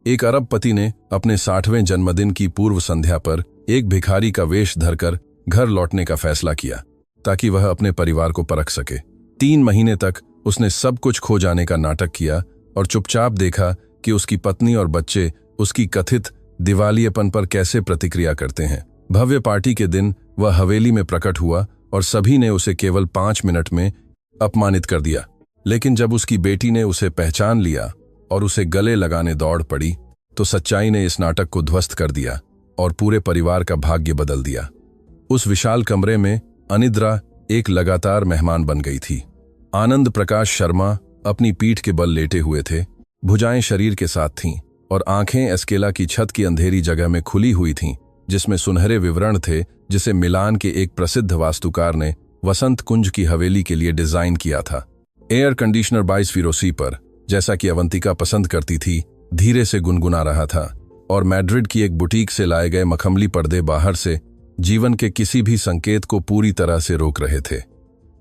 एक अरबपति ने अपने 60वें जन्मदिन की पूर्व संध्या पर एक भिखारी का वेश धरकर घर लौटने का फैसला किया ताकि वह अपने परिवार को परख सके। 3 महीने तक उसने सब कुछ खो जाने का नाटक किया और चुपचाप देखा कि उसकी पत्नी और बच्चे उसकी कथित दिवालियेपन पर कैसे प्रतिक्रिया करते हैं। भव्य पार्टी के दिन वह हवेली में प्रकट हुआ और सभी ने उसे केवल 5 मिनट में अपमानित कर दिया। लेकिन जब उसकी बेटी ने उसे पहचान लिया और उसे गले लगाने दौड़ पड़ी तो सच्चाई ने इस नाटक को ध्वस्त कर दिया और पूरे परिवार का भाग्य बदल दिया। उस विशाल कमरे में अनिद्रा एक लगातार मेहमान बन गई थी। आनंद प्रकाश शर्मा अपनी पीठ के बल लेटे हुए थे, भुजाएं शरीर के साथ थीं और आंखें एस्केला की छत की अंधेरी जगह में खुली हुई थीं, जिसमें सुनहरे विवरण थे जिसे मिलान के एक प्रसिद्ध वास्तुकार ने वसंत कुंज की हवेली के लिए डिजाइन किया था। एयर कंडीशनर 22 पर, जैसा कि अवंतिका पसंद करती थी, धीरे से गुनगुना रहा था और मैड्रिड की एक बुटीक से लाए गए मखमली पर्दे बाहर से जीवन के किसी भी संकेत को पूरी तरह से रोक रहे थे।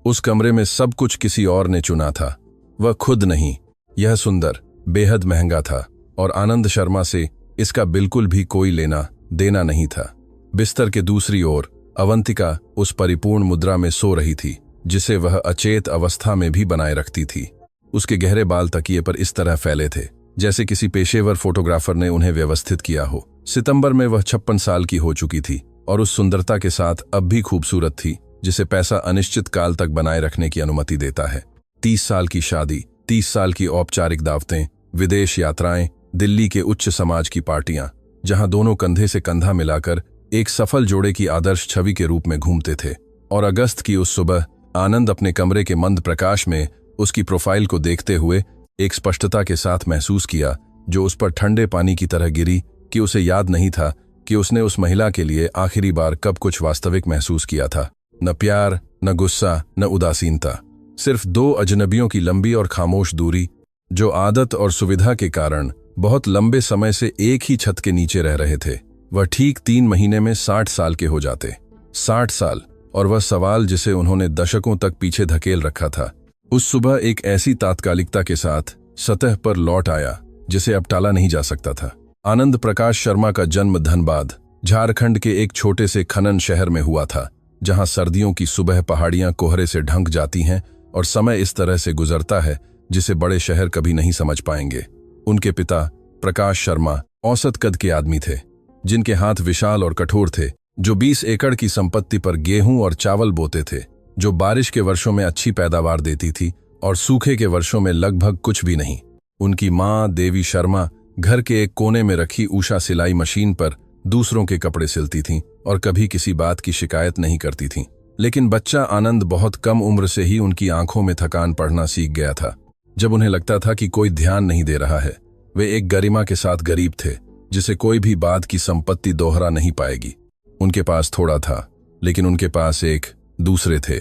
उस कमरे में सब कुछ किसी और ने चुना था, वह खुद नहीं। यह सुंदर, बेहद महंगा था और आनंद शर्मा से इसका बिल्कुल भी कोई लेना देना नहीं था। बिस्तर के दूसरी ओर अवंतिका उस परिपूर्ण मुद्रा में सो रही थी जिसे वह अचेत अवस्था में भी बनाए रखती थी। उसके गहरे बाल तकिए पर इस तरह फैले थे जैसे किसी पेशेवर फोटोग्राफर ने उन्हें व्यवस्थित किया हो। सितंबर में वह 56 साल की हो चुकी थी और उस सुंदरता के साथ अब भी खूबसूरत थी जिसे पैसा अनिश्चित काल तक बनाए रखने की अनुमति देता है। 30 साल की शादी, 30 साल की औपचारिक दावतें, विदेश यात्राएं, दिल्ली के उच्च समाज की पार्टियां, जहां दोनों कंधे से कंधा मिलाकर एक सफल जोड़े की आदर्श छवि के रूप में घूमते थे। और अगस्त की उस सुबह आनंद अपने कमरे के मंद प्रकाश में उसकी प्रोफाइल को देखते हुए एक स्पष्टता के साथ महसूस किया जो उस पर ठंडे पानी की तरह गिरी कि उसे याद नहीं था कि उसने उस महिला के लिए आखिरी बार कब कुछ वास्तविक महसूस किया था। न प्यार, न गुस्सा, न उदासीनता, सिर्फ 2 अजनबियों की लंबी और खामोश दूरी जो आदत और सुविधा के कारण बहुत लंबे समय से एक ही छत के नीचे रह रहे थे। वह ठीक 3 महीने में 60 साल के हो जाते। 60 साल, और वह सवाल जिसे उन्होंने दशकों तक पीछे धकेल रखा था उस सुबह एक ऐसी तात्कालिकता के साथ सतह पर लौट आया जिसे अब टाला नहीं जा सकता था। आनंद प्रकाश शर्मा का जन्म धनबाद, झारखंड के एक छोटे से खनन शहर में हुआ था, जहां सर्दियों की सुबह पहाड़ियां कोहरे से ढंक जाती हैं और समय इस तरह से गुजरता है जिसे बड़े शहर कभी नहीं समझ पाएंगे। उनके पिता प्रकाश शर्मा औसत कद के आदमी थे, जिनके हाथ विशाल और कठोर थे, जो 20 एकड़ की संपत्ति पर गेहूं और चावल बोते थे, जो बारिश के वर्षों में अच्छी पैदावार देती थी और सूखे के वर्षों में लगभग कुछ भी नहीं। उनकी मां देवी शर्मा घर के एक कोने में रखी उषा सिलाई मशीन पर दूसरों के कपड़े सिलती थीं और कभी किसी बात की शिकायत नहीं करती थीं। लेकिन बच्चा आनंद बहुत कम उम्र से ही उनकी आंखों में थकान पड़ना सीख गया था। जब उन्हें लगता था कि कोई ध्यान नहीं दे रहा है, वे एक गरिमा के साथ गरीब थे जिसे कोई भी बात की संपत्ति दोहरा नहीं पाएगी। उनके पास थोड़ा था, लेकिन उनके पास एक दूसरे थे।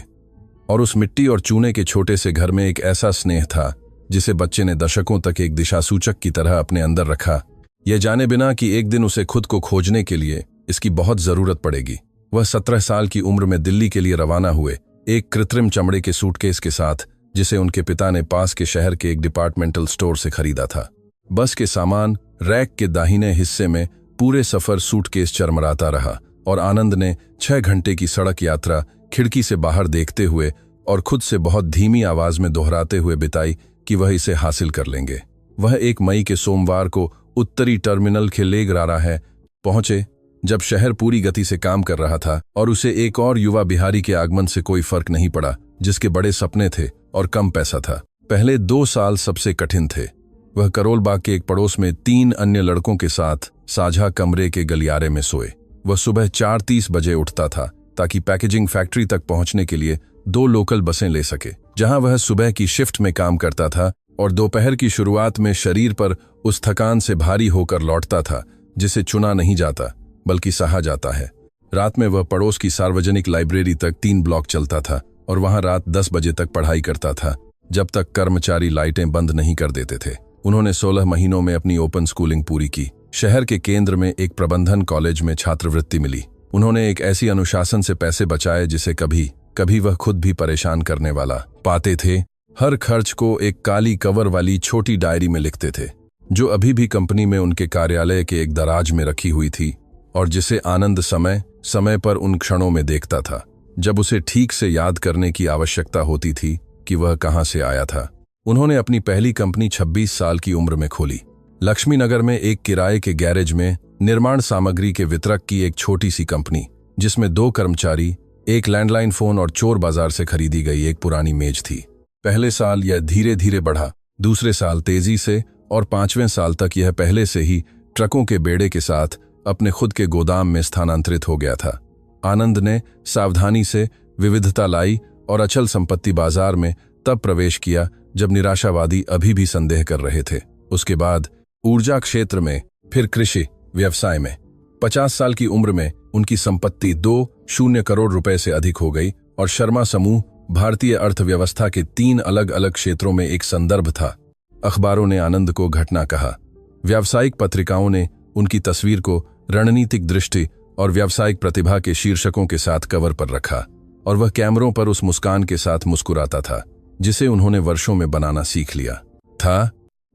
और उस मिट्टी और चूने के छोटे से घर में एक ऐसा स्नेह था जिसे बच्चे ने दशकों तक एक दिशासूचक की तरह अपने अंदर रखा, यह जाने बिना कि एक दिन उसे खुद को खोजने के लिए इसकी बहुत जरूरत पड़ेगी। वह 17 साल की उम्र में दिल्ली के लिए रवाना हुए, एक कृत्रिम चमड़े के सूटकेस के साथ जिसे उनके पिता ने पास के शहर के एक डिपार्टमेंटल स्टोर से खरीदा था। बस के सामान रैक के दाहिने हिस्से में पूरे सफर सूटकेस चरमराता रहा और आनंद ने 6 घंटे की सड़क यात्रा खिड़की से बाहर देखते हुए और खुद से बहुत धीमी आवाज में दोहराते हुए बिताई कि वह इसे हासिल कर लेंगे। वह 1 मई के सोमवार को उत्तरी टर्मिनल के लेगरारा है पहुंचे, जब शहर पूरी गति से काम कर रहा था और उसे एक और युवा बिहारी के आगमन से कोई फर्क नहीं पड़ा जिसके बड़े सपने थे और कम पैसा था। पहले 2 साल सबसे कठिन थे। वह करोल बाग के एक पड़ोस में 3 अन्य लड़कों के साथ साझा कमरे के गलियारे में सोए। वह सुबह 4:30 बजे उठता था ताकि पैकेजिंग फैक्ट्री तक पहुंचने के लिए 2 लोकल बसें ले सके, जहां वह सुबह की शिफ्ट में काम करता था और दोपहर की शुरुआत में शरीर पर उस थकान से भारी होकर लौटता था जिसे चुना नहीं जाता बल्कि सहा जाता है। रात में वह पड़ोस की सार्वजनिक लाइब्रेरी तक 3 ब्लॉक चलता था और वहां रात 10 बजे तक पढ़ाई करता था, जब तक कर्मचारी लाइटें बंद नहीं कर देते थे। उन्होंने 16 महीनों में अपनी ओपन स्कूलिंग पूरी की। शहर के केंद्र में एक प्रबंधन कॉलेज में छात्रवृत्ति मिली। उन्होंने एक ऐसी अनुशासन से पैसे बचाए जिसे कभी कभी वह खुद भी परेशान करने वाला पाते थे। हर खर्च को एक काली कवर वाली छोटी डायरी में लिखते थे। जो अभी भी कंपनी में उनके कार्यालय के एक दराज में रखी हुई थी और जिसे आनंद समय समय पर उन क्षणों में देखता था जब उसे ठीक से याद करने की आवश्यकता होती थी कि वह कहां से आया था। उन्होंने अपनी पहली कंपनी 26 साल की उम्र में खोली। लक्ष्मी नगर में एक किराए के गैरेज में निर्माण सामग्री के वितरक की एक छोटी सी कंपनी, जिसमें 2 कर्मचारी, एक लैंडलाइन फोन और चोर बाजार से खरीदी गई एक पुरानी मेज थी। पहले साल यह धीरे धीरे बढ़ा, दूसरे साल तेजी से और 5वें साल तक यह पहले से ही ट्रकों के बेड़े के साथ अपने खुद के गोदाम में स्थानांतरित हो गया था। आनंद ने सावधानी से विविधता लाई और अचल संपत्ति बाजार में तब प्रवेश किया जब निराशावादी अभी भी संदेह कर रहे थे। उसके बाद ऊर्जा क्षेत्र में, फिर कृषि व्यवसाय में। 50 साल की उम्र में उनकी संपत्ति 2 करोड़ रुपए से अधिक हो गई और शर्मा समूह भारतीय अर्थव्यवस्था के 3 अलग अलग क्षेत्रों में एक संदर्भ था। अखबारों ने आनंद को घटना कहा, व्यावसायिक पत्रिकाओं ने उनकी तस्वीर को रणनीतिक दृष्टि और व्यावसायिक प्रतिभा के शीर्षकों के साथ कवर पर रखा और वह कैमरों पर उस मुस्कान के साथ मुस्कुराता था जिसे उन्होंने वर्षों में बनाना सीख लिया था,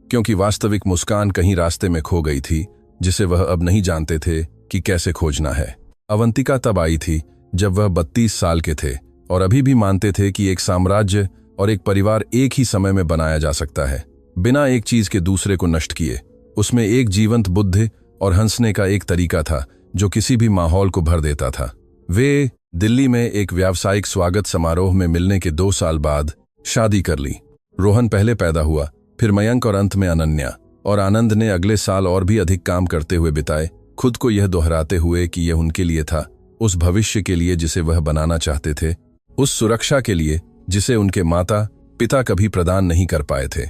क्योंकि वास्तविक मुस्कान कहीं रास्ते में खो गई थी जिसे वह अब नहीं जानते थे कि कैसे खोजना है। अवंतिका तब आई थी जब वह 32 साल के थे और अभी भी मानते थे कि एक साम्राज्य और एक परिवार एक ही समय में बनाया जा सकता है, बिना एक चीज के दूसरे को नष्ट किए। उसमें एक जीवंत बुद्धि और हंसने का एक तरीका था जो किसी भी माहौल को भर देता था। वे दिल्ली में एक व्यावसायिक स्वागत समारोह में मिलने के 2 साल बाद शादी कर ली। रोहन पहले पैदा हुआ, फिर मयंक और अंत में अनन्या। और आनंद ने अगले साल और भी अधिक काम करते हुए बिताए, खुद को यह दोहराते हुए कि यह उनके लिए था, उस भविष्य के लिए जिसे वह बनाना चाहते थे, उस सुरक्षा के लिए जिसे उनके माता पिता कभी प्रदान नहीं कर पाए थे।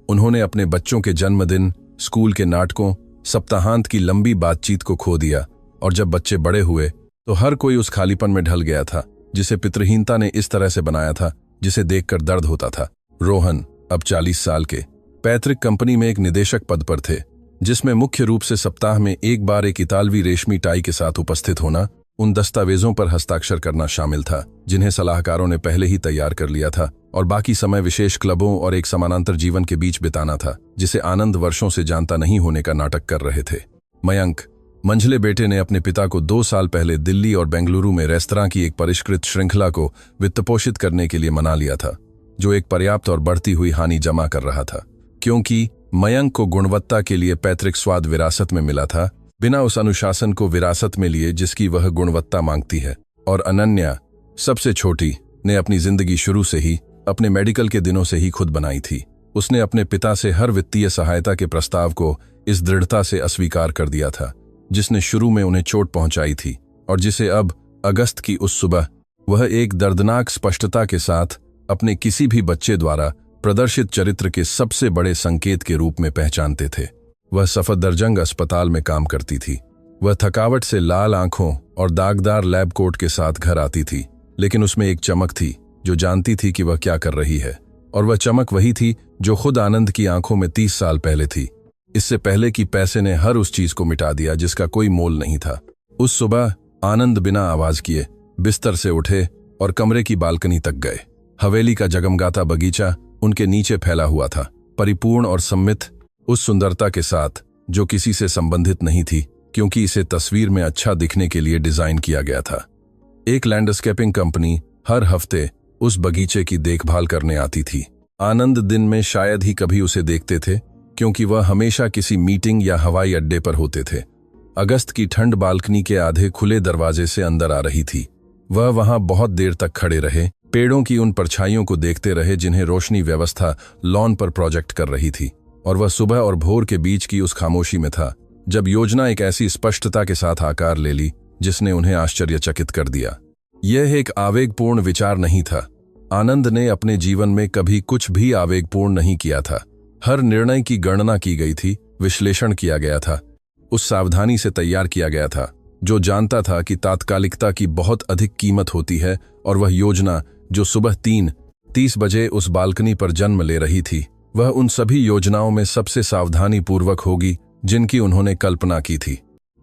उन्होंने अपने बच्चों के जन्मदिन, स्कूल के नाटकों, सप्ताहांत की लंबी बातचीत को खो दिया और जब बच्चे बड़े हुए तो हर कोई उस खालीपन में ढल गया था जिसे पितृहीनता ने इस तरह से बनाया था जिसे देखकर दर्द होता था। रोहन अब 40 साल के पैतृक कंपनी में एक निदेशक पद पर थे, जिसमें मुख्य रूप से सप्ताह में एक बार एक इतालवी रेशमी टाई के साथ उपस्थित होना, उन दस्तावेजों पर हस्ताक्षर करना शामिल था जिन्हें सलाहकारों ने पहले ही तैयार कर लिया था, और बाकी समय विशेष क्लबों और एक समानांतर जीवन के बीच बिताना था जिसे आनंद वर्षों से जानता नहीं होने का नाटक कर रहे थे। मयंक, मंझले बेटे, ने अपने पिता को 2 साल पहले दिल्ली और बेंगलुरु में रेस्तरां की एक परिष्कृत श्रृंखला को वित्तपोषित करने के लिए मना लिया था, जो एक पर्याप्त और बढ़ती हुई हानि जमा कर रहा था। क्योंकि मयंक को गुणवत्ता के लिए पैतृक स्वाद विरासत में मिला था, बिना उस अनुशासन को विरासत में लिए जिसकी वह गुणवत्ता मांगती है। और अनन्या, सबसे छोटी, ने अपनी जिंदगी शुरू से ही, अपने मेडिकल के दिनों से ही खुद बनाई थी। उसने अपने पिता से हर वित्तीय सहायता के प्रस्ताव को इस दृढ़ता से अस्वीकार कर दिया था जिसने शुरू में उन्हें चोट पहुंचाई थी, और जिसे अब अगस्त की उस सुबह वह एक दर्दनाक स्पष्टता के साथ अपने किसी भी बच्चे द्वारा प्रदर्शित चरित्र के सबसे बड़े संकेत के रूप में पहचानते थे। वह सफदरजंग अस्पताल में काम करती थी। वह थकावट से लाल आंखों और दागदार लैब कोट के साथ घर आती थी, लेकिन उसमें एक चमक थी जो जानती थी कि वह क्या कर रही है, और वह चमक वही थी जो खुद आनंद की आंखों में 30 साल पहले थी, इससे पहले कि पैसे ने हर उस चीज को मिटा दिया जिसका कोई मोल नहीं था। उस सुबह आनंद बिना आवाज किए बिस्तर से उठे और कमरे की बालकनी तक गए। हवेली का जगमगाता बगीचा उनके नीचे फैला हुआ था, परिपूर्ण और सम्मित, उस सुंदरता के साथ जो किसी से संबंधित नहीं थी, क्योंकि इसे तस्वीर में अच्छा दिखने के लिए डिजाइन किया गया था। एक लैंडस्केपिंग कंपनी हर हफ्ते उस बगीचे की देखभाल करने आती थी। आनंद दिन में शायद ही कभी उसे देखते थे, क्योंकि वह हमेशा किसी मीटिंग या हवाई अड्डे पर होते थे। अगस्त की ठंड बालकनी के आधे खुले दरवाजे से अंदर आ रही थी। वह वहां बहुत देर तक खड़े रहे, पेड़ों की उन परछाइयों को देखते रहे जिन्हें रोशनी व्यवस्था लॉन पर प्रोजेक्ट कर रही थी, और वह सुबह और भोर के बीच की उस खामोशी में था जब योजना एक ऐसी स्पष्टता के साथ आकार ले ली जिसने उन्हें आश्चर्यचकित कर दिया। यह एक आवेगपूर्ण विचार नहीं था। आनंद ने अपने जीवन में कभी कुछ भी आवेगपूर्ण नहीं किया था। हर निर्णय की गणना की गई थी, विश्लेषण किया गया था, उस सावधानी से तैयार किया गया था जो जानता था कि तात्कालिकता की बहुत अधिक कीमत होती है, और वह योजना जो सुबह 3:30 बजे उस बालकनी पर जन्म ले रही थी, वह उन सभी योजनाओं में सबसे सावधानी पूर्वक होगी जिनकी उन्होंने कल्पना की थी।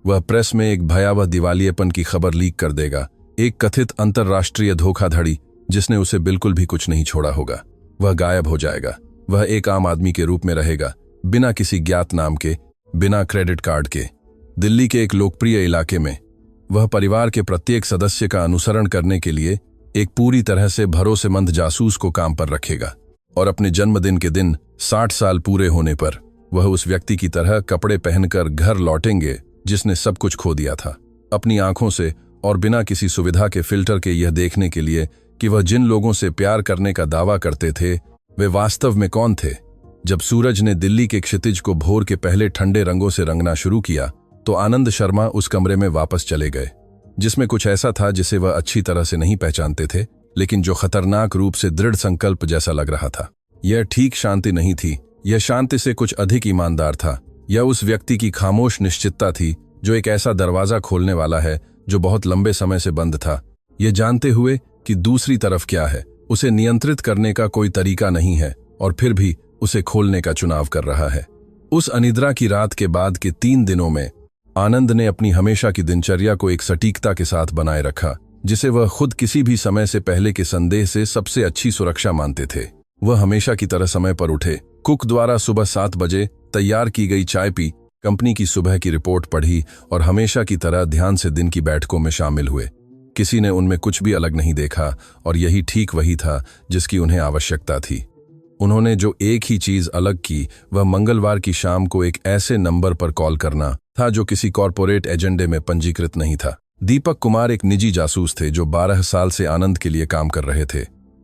वह प्रेस में एक भयावह दिवालियेपन की खबर लीक कर देगा, एक कथित अंतर्राष्ट्रीय धोखाधड़ी जिसने उसे बिल्कुल भी कुछ नहीं छोड़ा होगा। वह गायब हो जाएगा। वह एक आम आदमी के रूप में रहेगा, बिना किसी ज्ञात नाम के, बिना क्रेडिट कार्ड के। दिल्ली के एक लोकप्रिय इलाके में वह परिवार के प्रत्येक सदस्य का अनुसरण करने के लिए एक पूरी तरह से भरोसेमंद जासूस को काम पर रखेगा, और अपने जन्मदिन के दिन 60 साल पूरे होने पर वह उस व्यक्ति की तरह कपड़े पहनकर घर लौटेंगे जिसने सब कुछ खो दिया था, अपनी आंखों से और बिना किसी सुविधा के फिल्टर के, यह देखने के लिए कि वह जिन लोगों से प्यार करने का दावा करते थे वे वास्तव में कौन थे। जब सूरज ने दिल्ली के क्षितिज को भोर के पहले ठंडे रंगों से रंगना शुरू किया तो आनंद शर्मा उस कमरे में वापस चले गए, जिसमें कुछ ऐसा था जिसे वह अच्छी तरह से नहीं पहचानते थे, लेकिन जो खतरनाक रूप से दृढ़ संकल्प जैसा लग रहा था। यह ठीक शांति नहीं थी, यह शांति से कुछ अधिक ईमानदार था। यह उस व्यक्ति की खामोश निश्चितता थी जो एक ऐसा दरवाजा खोलने वाला है जो बहुत लंबे समय से बंद था, यह जानते हुए कि दूसरी तरफ क्या है, उसे नियंत्रित करने का कोई तरीका नहीं है, और फिर भी उसे खोलने का चुनाव कर रहा है। उस अनिद्रा की रात के बाद के 3 दिनों में आनंद ने अपनी हमेशा की दिनचर्या को एक सटीकता के साथ बनाए रखा, जिसे वह खुद किसी भी समय से पहले के संदेह से सबसे अच्छी सुरक्षा मानते थे। वह हमेशा की तरह समय पर उठे, कुक द्वारा सुबह 7 बजे तैयार की गई चाय पी, कंपनी की सुबह की रिपोर्ट पढ़ी और हमेशा की तरह ध्यान से दिन की बैठकों में शामिल हुए। किसी ने उनमें कुछ भी अलग नहीं देखा, और यही ठीक वही था जिसकी उन्हें आवश्यकता थी। उन्होंने जो एक ही चीज अलग की वह मंगलवार की शाम को एक ऐसे नंबर पर कॉल करना था जो किसी कॉरपोरेट एजेंडे में पंजीकृत नहीं था। दीपक कुमार एक निजी जासूस थे जो 12 साल से आनंद के लिए काम कर रहे थे।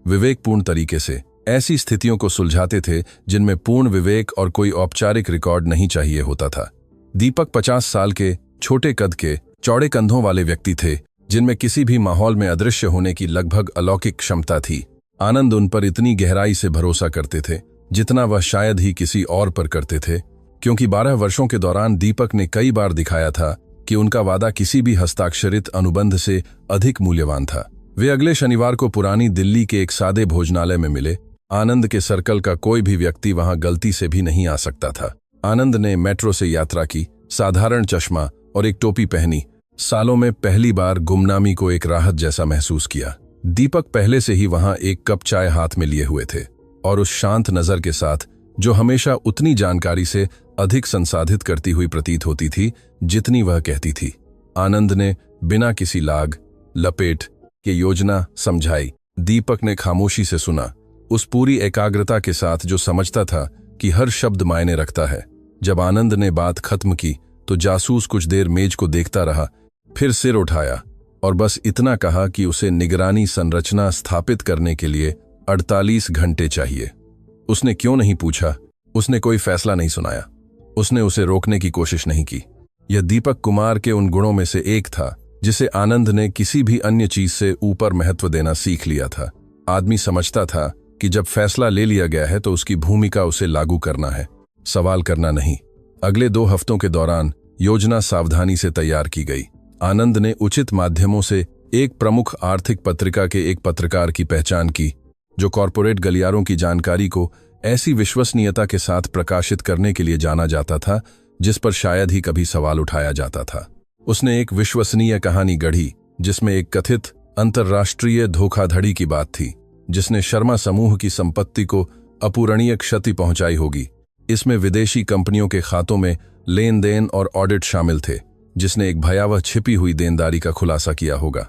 विवेकपूर्ण तरीके से ऐसी स्थितियों को सुलझाते थे जिनमें पूर्ण विवेक और कोई औपचारिक रिकॉर्ड नहीं चाहिए होता था। दीपक 50 साल के, छोटे कद के, चौड़े कंधों वाले व्यक्ति थे जिनमें किसी भी माहौल में अदृश्य होने की लगभग अलौकिक क्षमता थी। आनंद उन पर इतनी गहराई से भरोसा करते थे जितना वह शायद ही किसी और पर करते थे, क्योंकि 12 वर्षों के दौरान दीपक ने कई बार दिखाया था कि उनका वादा किसी भी हस्ताक्षरित अनुबंध से अधिक मूल्यवान था। वे अगले शनिवार को पुरानी दिल्ली के एक सादे भोजनालय में मिले। आनंद के सर्कल का कोई भी व्यक्ति वहां गलती से भी नहीं आ सकता था। आनंद ने मेट्रो से यात्रा की, साधारण चश्मा और एक टोपी पहनी। सालों में पहली बार गुमनामी को एक राहत जैसा महसूस किया। दीपक पहले से ही वहां एक कप चाय हाथ में लिए हुए थे, और उस शांत नजर के साथ जो हमेशा उतनी जानकारी से अधिक संसाधित करती हुई प्रतीत होती थी जितनी वह कहती थी। आनंद ने बिना किसी लाग लपेट के योजना समझाई। दीपक ने खामोशी से सुना, उस पूरी एकाग्रता के साथ जो समझता था कि हर शब्द मायने रखता है। जब आनंद ने बात खत्म की तो जासूस कुछ देर मेज को देखता रहा, फिर सिर उठाया और बस इतना कहा कि उसे निगरानी संरचना स्थापित करने के लिए 48 घंटे चाहिए। उसने क्यों नहीं पूछा, उसने कोई फैसला नहीं सुनाया, उसने उसे रोकने की कोशिश नहीं की। यह दीपक कुमार के उन गुणों में से एक था जिसे आनंद ने किसी भी अन्य चीज से ऊपर महत्व देना सीख लिया था। आदमी समझता था कि जब फैसला ले लिया गया है तो उसकी भूमिका उसे लागू करना है, सवाल करना नहीं। अगले 2 हफ्तों के दौरान योजना सावधानी से तैयार की गई। आनंद ने उचित माध्यमों से एक प्रमुख आर्थिक पत्रिका के एक पत्रकार की पहचान की जो कॉरपोरेट गलियारों की जानकारी को ऐसी विश्वसनीयता के साथ प्रकाशित करने के लिए जाना जाता था जिस पर शायद ही कभी सवाल उठाया जाता था। उसने एक विश्वसनीय कहानी गढ़ी जिसमें एक कथित अंतर्राष्ट्रीय धोखाधड़ी की बात थी जिसने शर्मा समूह की संपत्ति को अपूरणीय क्षति पहुंचाई होगी। इसमें विदेशी कंपनियों के खातों में लेन देन और ऑडिट शामिल थे जिसने एक भयावह छिपी हुई देनदारी का खुलासा किया होगा।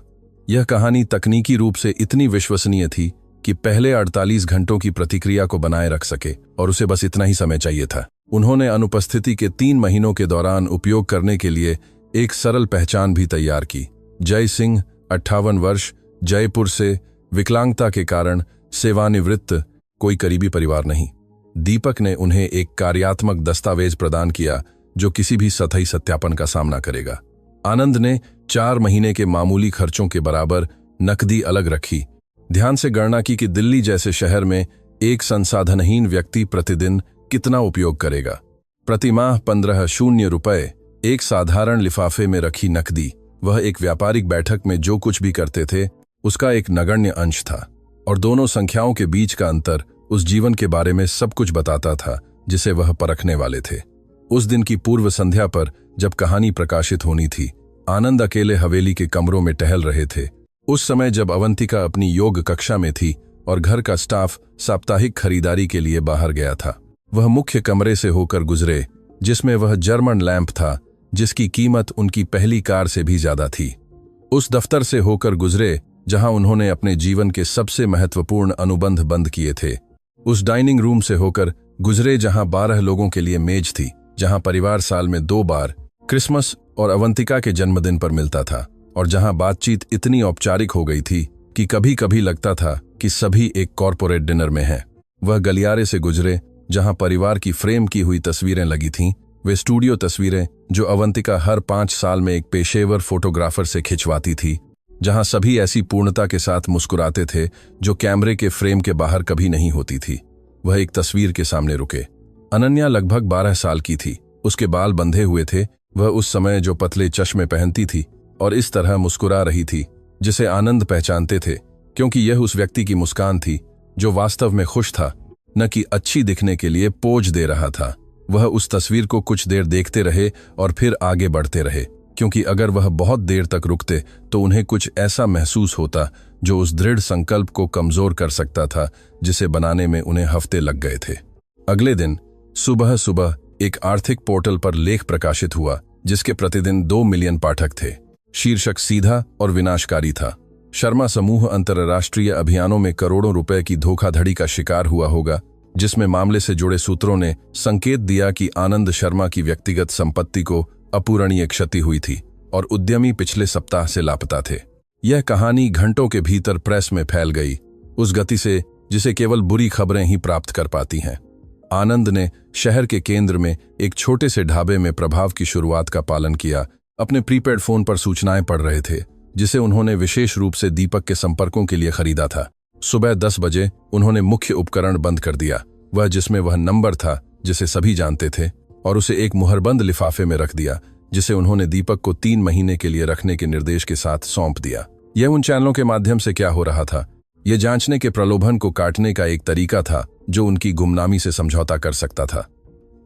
यह कहानी तकनीकी रूप से इतनी विश्वसनीय थी कि पहले 48 घंटों की प्रतिक्रिया को बनाए रख सके, और उसे बस इतना ही समय चाहिए था। उन्होंने अनुपस्थिति के 3 महीनों के दौरान उपयोग करने के लिए एक सरल पहचान भी तैयार की। जय सिंह, 58 वर्ष, जयपुर से, विकलांगता के कारण सेवानिवृत्त, कोई करीबी परिवार नहीं। दीपक ने उन्हें एक कार्यात्मक दस्तावेज प्रदान किया जो किसी भी सतही सत्यापन का सामना करेगा। आनंद ने 4 महीने के मामूली खर्चों के बराबर नकदी अलग रखी, ध्यान से गणना की कि दिल्ली जैसे शहर में एक संसाधनहीन व्यक्ति प्रतिदिन कितना उपयोग करेगा। प्रतिमाह 15 रुपए एक साधारण लिफाफे में रखी नकदी, वह एक व्यापारिक बैठक में जो कुछ भी करते थे उसका एक नगण्य अंश था, और दोनों संख्याओं के बीच का अंतर उस जीवन के बारे में सब कुछ बताता था जिसे वह परखने वाले थे। उस दिन की पूर्व संध्या पर जब कहानी प्रकाशित होनी थी, आनंद अकेले हवेली के कमरों में टहल रहे थे। उस समय जब अवंतिका अपनी योग कक्षा में थी और घर का स्टाफ साप्ताहिक खरीदारी के लिए बाहर गया था। वह मुख्य कमरे से होकर गुजरे, जिसमें वह जर्मन लैंप था जिसकी कीमत उनकी पहली कार से भी ज्यादा थी। उस दफ्तर से होकर गुजरे जहां उन्होंने अपने जीवन के सबसे महत्वपूर्ण अनुबंध बंद किए थे। उस डाइनिंग रूम से होकर गुजरे जहां 12 लोगों के लिए मेज थी, जहां परिवार साल में 2 बार क्रिसमस और अवंतिका के जन्मदिन पर मिलता था, और जहां बातचीत इतनी औपचारिक हो गई थी कि कभी कभी लगता था कि सभी एक कॉरपोरेट डिनर में हैं। वह गलियारे से गुजरे जहां परिवार की फ्रेम की हुई तस्वीरें लगी थीं, वे स्टूडियो तस्वीरें जो अवंतिका हर 5 साल में एक पेशेवर फोटोग्राफर से खिंचवाती थी, जहां सभी ऐसी पूर्णता के साथ मुस्कुराते थे जो कैमरे के फ्रेम के बाहर कभी नहीं होती थी। वह एक तस्वीर के सामने रुके। अनन्या लगभग 12 साल की थी, उसके बाल बंधे हुए थे, वह उस समय जो पतले चश्मे पहनती थी और इस तरह मुस्कुरा रही थी जिसे आनंद पहचानते थे, क्योंकि यह उस व्यक्ति की मुस्कान थी जो वास्तव में खुश था, न कि अच्छी दिखने के लिए पोज दे रहा था। वह उस तस्वीर को कुछ देर देखते रहे और फिर आगे बढ़ते रहे, क्योंकि अगर वह बहुत देर तक रुकते तो उन्हें कुछ ऐसा महसूस होता जो उस दृढ़ संकल्प को कमजोर कर सकता था जिसे बनाने में उन्हें हफ्ते लग गए थे। अगले दिन सुबह सुबह एक आर्थिक पोर्टल पर लेख प्रकाशित हुआ जिसके प्रतिदिन 2 मिलियन पाठक थे। शीर्षक सीधा और विनाशकारी था। शर्मा समूह अंतर्राष्ट्रीय अभियानों में करोड़ों रुपए की धोखाधड़ी का शिकार हुआ होगा, जिसमें मामले से जुड़े सूत्रों ने संकेत दिया कि आनंद शर्मा की व्यक्तिगत संपत्ति को अपूरणीय क्षति हुई थी और उद्यमी पिछले सप्ताह से लापता थे। यह कहानी घंटों के भीतर प्रेस में फैल गई, उस गति से जिसे केवल बुरी खबरें ही प्राप्त कर पाती हैं। आनंद ने शहर के केंद्र में एक छोटे से ढाबे में प्रभाव की शुरुआत का पालन किया। अपने प्रीपेड फोन पर सूचनाएं पढ़ रहे थे, जिसे उन्होंने विशेष रूप से दीपक के संपर्कों के लिए खरीदा था। सुबह 10 बजे उन्होंने मुख्य उपकरण बंद कर दिया, वह जिसमें वह नंबर था जिसे सभी जानते थे, और उसे एक मुहरबंद लिफाफे में रख दिया जिसे उन्होंने दीपक को 3 महीने के लिए रखने के निर्देश के साथ सौंप दिया। यह उन चैनलों के माध्यम से क्या हो रहा था, यह जांचने के प्रलोभन को काटने का एक तरीका था जो उनकी गुमनामी से समझौता कर सकता था।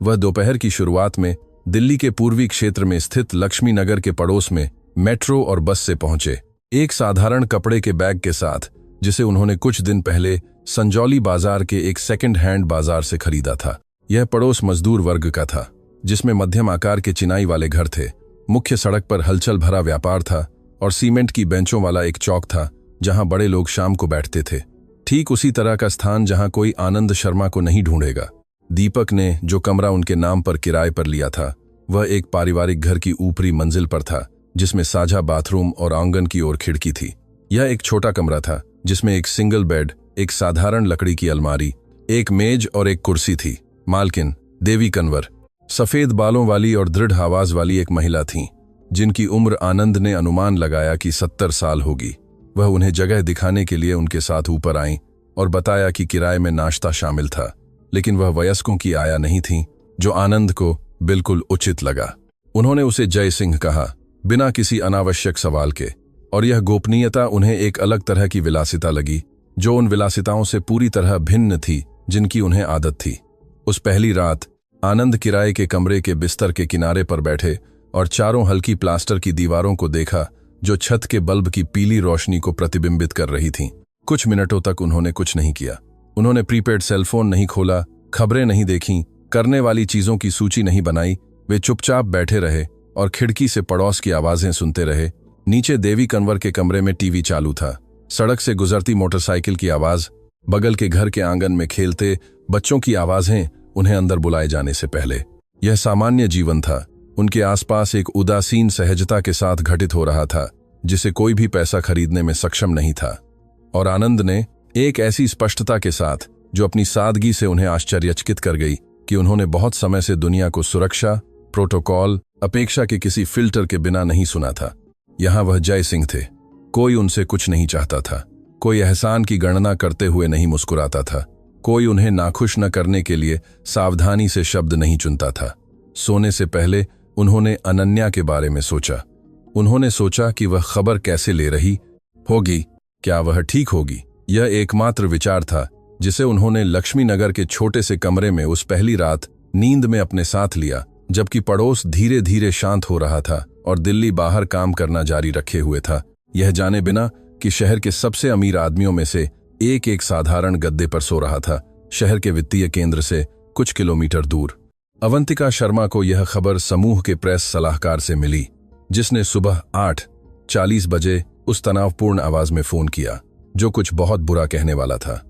वह दोपहर की शुरुआत में दिल्ली के पूर्वी क्षेत्र में स्थित लक्ष्मी नगर के पड़ोस में मेट्रो और बस से पहुंचे, एक साधारण कपड़े के बैग के साथ जिसे उन्होंने कुछ दिन पहले संजौली बाजार के एक सेकंड हैंड बाजार से खरीदा था। यह पड़ोस मजदूर वर्ग का था, जिसमें मध्यम आकार के चिनाई वाले घर थे। मुख्य सड़क पर हलचल भरा व्यापार था और सीमेंट की बेंचों वाला एक चौक था जहां बड़े लोग शाम को बैठते थे। ठीक उसी तरह का स्थान जहां कोई आनंद शर्मा को नहीं ढूंढेगा। दीपक ने जो कमरा उनके नाम पर किराए पर लिया था, वह एक पारिवारिक घर की ऊपरी मंजिल पर था, जिसमें साझा बाथरूम और आंगन की ओर खिड़की थी। यह एक छोटा कमरा था जिसमें एक सिंगल बेड, एक साधारण लकड़ी की अलमारी, एक मेज और एक कुर्सी थी। मालकिन देवी कंवर सफेद बालों वाली और दृढ़ आवाज वाली एक महिला थीं, जिनकी उम्र आनंद ने अनुमान लगाया कि 70 साल होगी। वह उन्हें जगह दिखाने के लिए उनके साथ ऊपर आईं और बताया कि किराए में नाश्ता शामिल था, लेकिन वह वयस्कों की आया नहीं थी, जो आनंद को बिल्कुल उचित लगा। उन्होंने उसे जय सिंह कहा, बिना किसी अनावश्यक सवाल के, और यह गोपनीयता उन्हें एक अलग तरह की विलासिता लगी, जो उन विलासिताओं से पूरी तरह भिन्न थी जिनकी उन्हें आदत थी। उस पहली रात आनंद किराए के कमरे के बिस्तर के किनारे पर बैठे और चारों हल्की प्लास्टर की दीवारों को देखा जो छत के बल्ब की पीली रोशनी को प्रतिबिंबित कर रही थीं। कुछ मिनटों तक उन्होंने कुछ नहीं किया। उन्होंने प्रीपेड सेलफोन नहीं खोला, खबरें नहीं देखीं, करने वाली चीजों की सूची नहीं बनाई। वे चुपचाप बैठे रहे और खिड़की से पड़ोस की आवाजें सुनते रहे। नीचे देवी कंवर के कमरे में टीवी चालू था। सड़क से गुजरती मोटरसाइकिल की आवाज, बगल के घर के आंगन में खेलते बच्चों की आवाजें उन्हें अंदर बुलाए जाने से पहले। यह सामान्य जीवन था। उनके आसपास एक उदासीन सहजता के साथ घटित हो रहा था जिसे कोई भी पैसा खरीदने में सक्षम नहीं था। और आनंद ने एक ऐसी स्पष्टता के साथ जो अपनी सादगी से उन्हें आश्चर्यचकित कर गई कि उन्होंने बहुत समय से दुनिया को सुरक्षा, प्रोटोकॉल, अपेक्षा के किसी फिल्टर के बिना नहीं सुना था। यहां वह जय सिंह थे। कोई उनसे कुछ नहीं चाहता था। कोई एहसान की गणना करते हुए नहीं मुस्कुराता था। कोई उन्हें नाखुश न करने के लिए सावधानी से शब्द नहीं चुनता था। सोने से पहले उन्होंने अनन्या के बारे में सोचा। उन्होंने सोचा कि वह खबर कैसे ले रही होगी, क्या वह ठीक होगी। यह एकमात्र विचार था जिसे उन्होंने लक्ष्मी नगर के छोटे से कमरे में उस पहली रात नींद में अपने साथ लिया, जबकि पड़ोस धीरे धीरे शांत हो रहा था और दिल्ली बाहर काम करना जारी रखे हुए था, यह जाने बिना कि शहर के सबसे अमीर आदमियों में से एक साधारण गद्दे पर सो रहा था। शहर के वित्तीय केंद्र से कुछ किलोमीटर दूर। अवंतिका शर्मा को यह खबर समूह के प्रेस सलाहकार से मिली, जिसने सुबह 8:40 बजे उस तनावपूर्ण आवाज में फोन किया, जो कुछ बहुत बुरा कहने वाला था।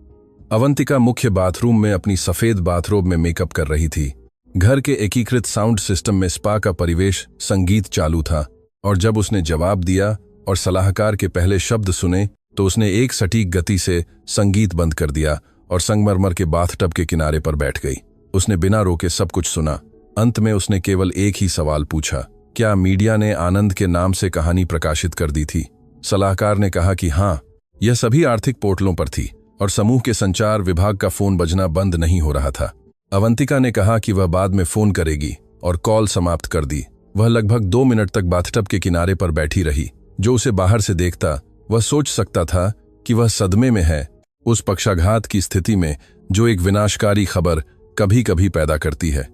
अवंतिका मुख्य बाथरूम में अपनी सफेद बाथरोब में मेकअप कर रही थी। घर के एकीकृत साउंड सिस्टम में स्पा का परिवेश संगीत चालू था, और जब उसने जवाब दिया और सलाहकार के पहले शब्द सुने तो उसने एक सटीक गति से संगीत बंद कर दिया और संगमरमर के बाथटब के किनारे पर बैठ गई। उसने बिना रोके सब कुछ सुना। अंत में उसने केवल एक ही सवाल पूछा, क्या मीडिया ने आनंद के नाम से कहानी प्रकाशित कर दी थी? सलाहकार ने कहा कि हाँ, यह सभी आर्थिक पोर्टलों पर थी और समूह के संचार विभाग का फोन बजना बंद नहीं हो रहा था। अवंतिका ने कहा कि वह बाद में फोन करेगी और कॉल समाप्त कर दी। वह लगभग 2 मिनट तक बाथटब के किनारे पर बैठी रही। जो उसे बाहर से देखता वह सोच सकता था कि वह सदमे में है, उस पक्षाघात की स्थिति में जो एक विनाशकारी खबर कभी कभी पैदा करती है।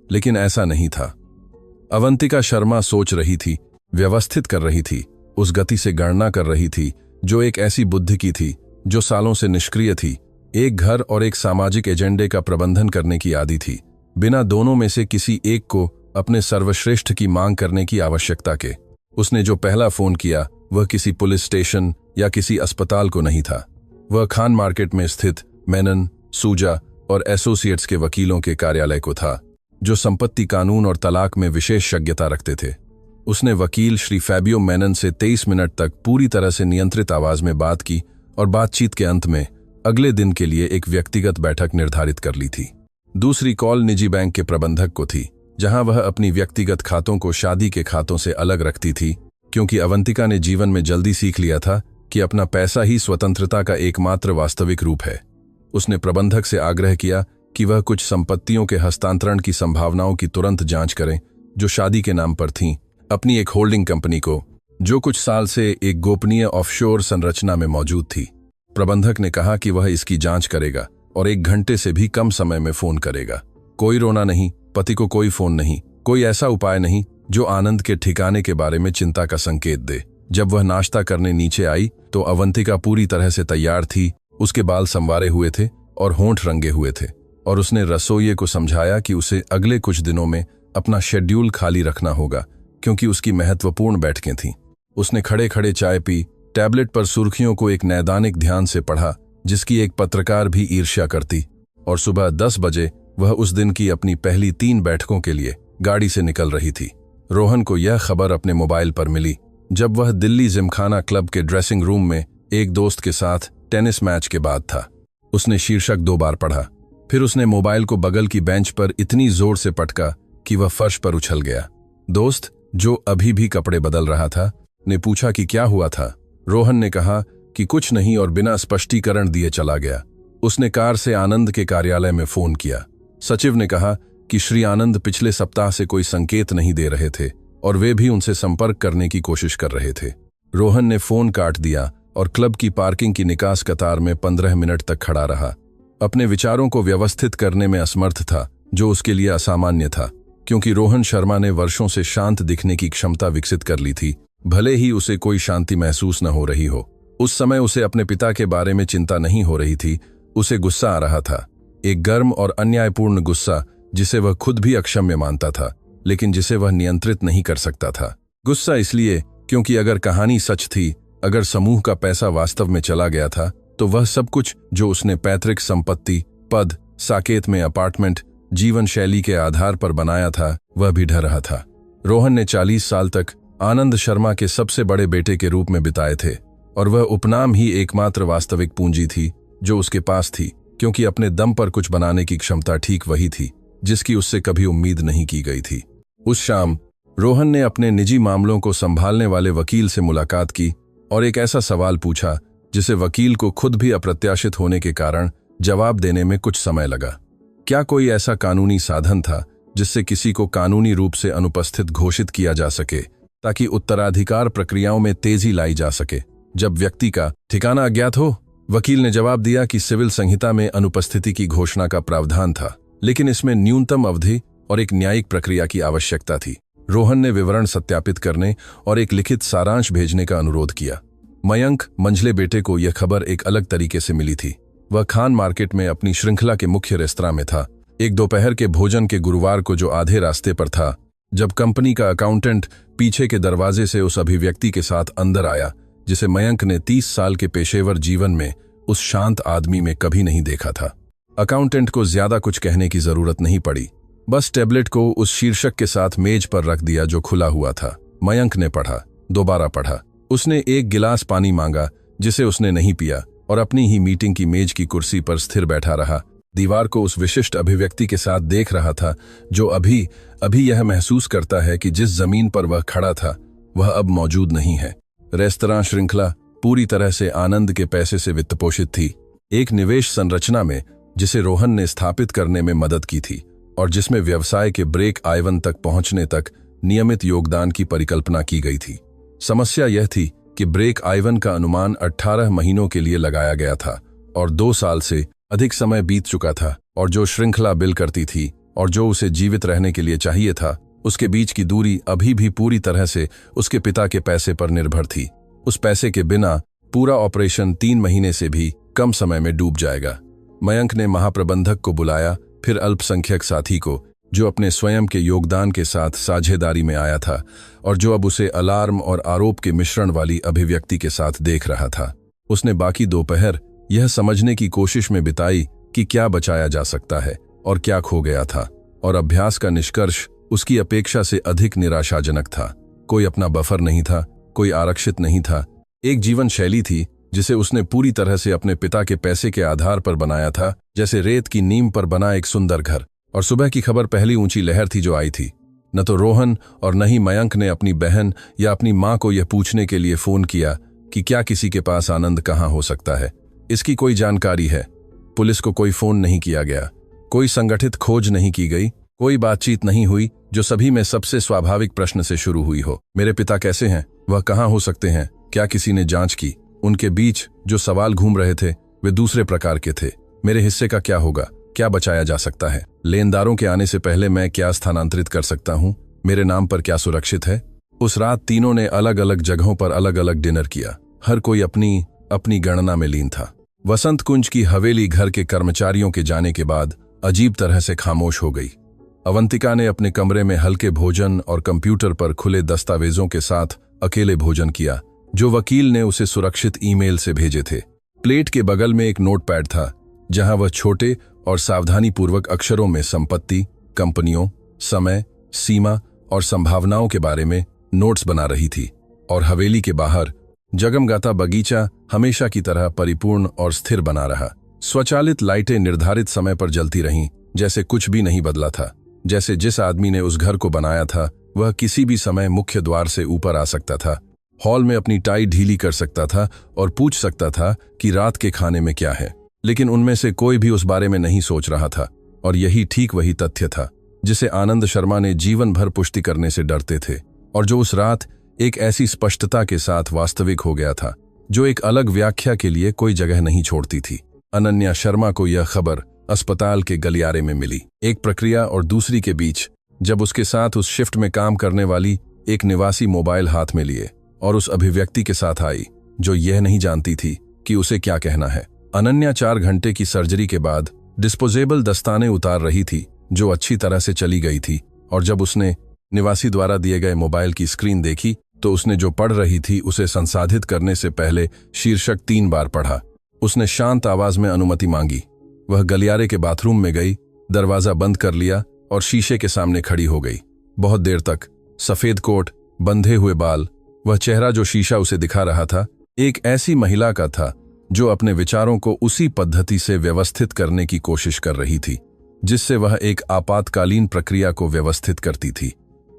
लेकिन ऐसा नहीं था। अवंतिका शर्मा सोच रही थी, व्यवस्थित कर रही थी, उस गति से गणना कर रही थी जो एक ऐसी बुद्धि की थी जो सालों से निष्क्रिय थी। एक घर और एक सामाजिक एजेंडे का प्रबंधन करने की आदी थी, बिना दोनों में से किसी एक को अपने सर्वश्रेष्ठ की मांग करने की आवश्यकता के। उसने जो पहला फोन किया वह किसी पुलिस स्टेशन या किसी अस्पताल को नहीं था। वह खान मार्केट में स्थित मेनन, सूजा और एसोसिएट्स के वकीलों के कार्यालय को था, जो संपत्ति कानून और तलाक में विशेषज्ञता रखते थे। उसने वकील श्री फैबियो मेनन से 23 मिनट तक पूरी तरह से नियंत्रित आवाज में बात की और बातचीत के अंत में अगले दिन के लिए एक व्यक्तिगत बैठक निर्धारित कर ली थी। दूसरी कॉल निजी बैंक के प्रबंधक को थी, जहां वह अपनी व्यक्तिगत खातों को शादी के खातों से अलग रखती थी, क्योंकि अवंतिका ने जीवन में जल्दी सीख लिया था कि अपना पैसा ही स्वतंत्रता का एकमात्र वास्तविक रूप है। उसने प्रबंधक से आग्रह किया कि वह कुछ संपत्तियों के हस्तांतरण की संभावनाओं की तुरंत जांच करें जो शादी के नाम पर थीं, अपनी एक होल्डिंग कंपनी को, जो कुछ साल से एक गोपनीय ऑफशोर संरचना में मौजूद थी। प्रबंधक ने कहा कि वह इसकी जांच करेगा और 1 घंटे से भी कम समय में फोन करेगा। कोई रोना नहीं, पति को कोई फोन नहीं, कोई ऐसा उपाय नहीं जो आनंद के ठिकाने के बारे में चिंता का संकेत दे। जब वह नाश्ता करने नीचे आई तो अवंतिका पूरी तरह से तैयार थी। उसके बाल संवारे हुए थे और होंठ रंगे हुए थे, और उसने रसोइये को समझाया कि उसे अगले कुछ दिनों में अपना शेड्यूल खाली रखना होगा, क्योंकि उसकी महत्वपूर्ण बैठकें थीं। उसने खड़े खड़े चाय पी, टैबलेट पर सुर्खियों को एक नैदानिक ध्यान से पढ़ा जिसकी एक पत्रकार भी ईर्ष्या करती, और सुबह 10 बजे वह उस दिन की अपनी पहली 3 बैठकों के लिए गाड़ी से निकल रही थी। रोहन को यह खबर अपने मोबाइल पर मिली जब वह दिल्ली जिमखाना क्लब के ड्रेसिंग रूम में एक दोस्त के साथ टेनिस मैच के बाद था। उसने शीर्षक 2 बार पढ़ा, फिर उसने मोबाइल को बगल की बेंच पर इतनी जोर से पटका कि वह फर्श पर उछल गया। दोस्त, जो अभी भी कपड़े बदल रहा था, ने पूछा कि क्या हुआ था। रोहन ने कहा कि कुछ नहीं और बिना स्पष्टीकरण दिए चला गया। उसने कार से आनंद के कार्यालय में फोन किया। सचिव ने कहा कि श्री आनंद पिछले सप्ताह से कोई संकेत नहीं दे रहे थे और वे भी उनसे संपर्क करने की कोशिश कर रहे थे। रोहन ने फोन काट दिया और क्लब की पार्किंग की निकास कतार में 15 मिनट तक खड़ा रहा। अपने विचारों को व्यवस्थित करने में असमर्थ था, जो उसके लिए असामान्य था, क्योंकि रोहन शर्मा ने वर्षों से शांत दिखने की क्षमता विकसित कर ली थी, भले ही उसे कोई शांति महसूस न हो रही हो। उस समय उसे अपने पिता के बारे में चिंता नहीं हो रही थी, उसे गुस्सा आ रहा था, एक गर्म और अन्यायपूर्ण गुस्सा जिसे वह खुद भी अक्षम्य मानता था, लेकिन जिसे वह नियंत्रित नहीं कर सकता था। गुस्सा इसलिए क्योंकि अगर कहानी सच थी, अगर समूह का पैसा वास्तव में चला गया था, तो वह सब कुछ जो उसने पैतृक संपत्ति, पद, साकेत में अपार्टमेंट, जीवन शैली के आधार पर बनाया था, वह भी ढह रहा था। रोहन ने 40 साल तक आनंद शर्मा के सबसे बड़े बेटे के रूप में बिताए थे, और वह उपनाम ही एकमात्र वास्तविक पूंजी थी जो उसके पास थी, क्योंकि अपने दम पर कुछ बनाने की क्षमता ठीक वही थी जिसकी उससे कभी उम्मीद नहीं की गई थी। उस शाम रोहन ने अपने निजी मामलों को संभालने वाले वकील से मुलाकात की और एक ऐसा सवाल पूछा जिसे वकील को खुद भी अप्रत्याशित होने के कारण जवाब देने में कुछ समय लगा। क्या कोई ऐसा कानूनी साधन था जिससे किसी को कानूनी रूप से अनुपस्थित घोषित किया जा सके ताकि उत्तराधिकार प्रक्रियाओं में तेजी लाई जा सके जब व्यक्ति का ठिकाना अज्ञात हो? वकील ने जवाब दिया कि सिविल संहिता में अनुपस्थिति की घोषणा का प्रावधान था, लेकिन इसमें न्यूनतम अवधि और एक न्यायिक प्रक्रिया की आवश्यकता थी। रोहन ने विवरण सत्यापित करने और एक लिखित सारांश भेजने का अनुरोध किया। मयंक, मंझले बेटे को यह खबर एक अलग तरीके से मिली थी। वह खान मार्केट में अपनी श्रृंखला के मुख्य रेस्तरां में था, एक दोपहर के भोजन के गुरुवार को जो आधे रास्ते पर था, जब कंपनी का अकाउंटेंट पीछे के दरवाजे से उस अभिव्यक्ति के साथ अंदर आया जिसे मयंक ने 30 साल के पेशेवर जीवन में उस शांत आदमी में कभी नहीं देखा था। अकाउंटेंट को ज्यादा कुछ कहने की जरूरत नहीं पड़ी, बस टेबलेट को उस शीर्षक के साथ मेज पर रख दिया जो खुला हुआ था। मयंक ने पढ़ा, दोबारा पढ़ा। उसने एक गिलास पानी मांगा जिसे उसने नहीं पिया और अपनी ही मीटिंग की मेज की कुर्सी पर स्थिर बैठा रहा। दीवार को उस विशिष्ट अभिव्यक्ति के साथ देख रहा था जो अभी अभी यह महसूस करता है कि जिस जमीन पर वह खड़ा था वह अब मौजूद नहीं है। रेस्तरां श्रृंखला पूरी तरह से आनंद के पैसे से वित्तपोषित थी, एक निवेश संरचना में जिसे रोहन ने स्थापित करने में मदद की थी और जिसमें व्यवसाय के ब्रेक आइवन तक पहुंचने तक नियमित योगदान की परिकल्पना की गई थी। समस्या यह थी कि ब्रेक आइवन का अनुमान 18 महीनों के लिए लगाया गया था और 2 साल से अधिक समय बीत चुका था, और जो श्रृंखला बिल करती थी और जो उसे जीवित रहने के लिए चाहिए था, उसके बीच की दूरी अभी भी पूरी तरह से उसके पिता के पैसे पर निर्भर थी। उस पैसे के बिना पूरा ऑपरेशन 3 महीने से भी कम समय में डूब जाएगा। मयंक ने महाप्रबंधक को बुलाया, फिर अल्पसंख्यक साथी को जो अपने स्वयं के योगदान के साथ साझेदारी में आया था और जो अब उसे अलार्म और आरोप के मिश्रण वाली अभिव्यक्ति के साथ देख रहा था। उसने बाकी दोपहर यह समझने की कोशिश में बिताई कि क्या बचाया जा सकता है और क्या खो गया था, और अभ्यास का निष्कर्ष उसकी अपेक्षा से अधिक निराशाजनक था। कोई अपना बफर नहीं था, कोई आरक्षित नहीं था। एक जीवन शैली थी जिसे उसने पूरी तरह से अपने पिता के पैसे के आधार पर बनाया था, जैसे रेत की नींव पर बना एक सुंदर घर। और सुबह की खबर पहली ऊंची लहर थी जो आई थी। न तो रोहन और न ही मयंक ने अपनी बहन या अपनी मां को यह पूछने के लिए फोन किया कि क्या किसी के पास आनंद कहां हो सकता है। इसकी कोई जानकारी है। पुलिस को कोई फोन नहीं किया गया, कोई संगठित खोज नहीं की गई, कोई बातचीत नहीं हुई जो सभी में सबसे स्वाभाविक प्रश्न से शुरू हुई हो। मेरे पिता कैसे हैं? वह कहां हो सकते हैं? क्या किसी ने जांच की? उनके बीच जो सवाल घूम रहे थे वे दूसरे प्रकार के थे। मेरे हिस्से का क्या होगा? क्या बचाया जा सकता है? लेनदारों के आने से पहले मैं क्या स्थानांतरित कर सकता हूं? मेरे नाम पर क्या सुरक्षित है? उस रात तीनों ने अलग अलग जगहों पर अलग अलग डिनर किया। हर कोई अपनी अपनी गणना में लीन था। वसंत कुंज की हवेली घर के कर्मचारियों के जाने के बाद अजीब तरह से खामोश हो गई। अवंतिका ने अपने कमरे में हल्के भोजन और कंप्यूटर पर खुले दस्तावेजों के साथ अकेले भोजन किया जो वकील ने उसे सुरक्षित ईमेल से भेजे थे। प्लेट के बगल में एक नोटपैड था जहां वह छोटे और सावधानीपूर्वक अक्षरों में संपत्ति, कंपनियों, समय, सीमा और संभावनाओं के बारे में नोट्स बना रही थी। और हवेली के बाहर जगमगाता बगीचा हमेशा की तरह परिपूर्ण और स्थिर बना रहा। स्वचालित लाइटें निर्धारित समय पर जलती रहीं, जैसे कुछ भी नहीं बदला था, जैसे जिस आदमी ने उस घर को बनाया था वह किसी भी समय मुख्य द्वार से ऊपर आ सकता था, हॉल में अपनी टाई ढीली कर सकता था और पूछ सकता था कि रात के खाने में क्या है। लेकिन उनमें से कोई भी उस बारे में नहीं सोच रहा था, और यही ठीक वही तथ्य था जिसे आनंद शर्मा ने जीवन भर पुष्टि करने से डरते थे, और जो उस रात एक ऐसी स्पष्टता के साथ वास्तविक हो गया था जो एक अलग व्याख्या के लिए कोई जगह नहीं छोड़ती थी। अनन्या शर्मा को यह खबर अस्पताल के गलियारे में मिली, एक प्रक्रिया और दूसरी के बीच, जब उसके साथ उस शिफ्ट में काम करने वाली एक निवासी मोबाइल हाथ में लिए और उस अभिव्यक्ति के साथ आई जो यह नहीं जानती थी कि उसे क्या कहना है। अनन्या 4 घंटे की सर्जरी के बाद डिस्पोजेबल दस्ताने उतार रही थी जो अच्छी तरह से चली गई थी, और जब उसने निवासी द्वारा दिए गए मोबाइल की स्क्रीन देखी तो उसने जो पढ़ रही थी उसे संसाधित करने से पहले शीर्षक 3 बार पढ़ा। उसने शांत आवाज में अनुमति मांगी। वह गलियारे के बाथरूम में गई, दरवाजा बंद कर लिया और शीशे के सामने खड़ी हो गई। बहुत देर तक सफेद कोट, बंधे हुए बाल, वह चेहरा जो शीशा उसे दिखा रहा था एक ऐसी महिला का था जो अपने विचारों को उसी पद्धति से व्यवस्थित करने की कोशिश कर रही थी जिससे वह एक आपातकालीन प्रक्रिया को व्यवस्थित करती थी।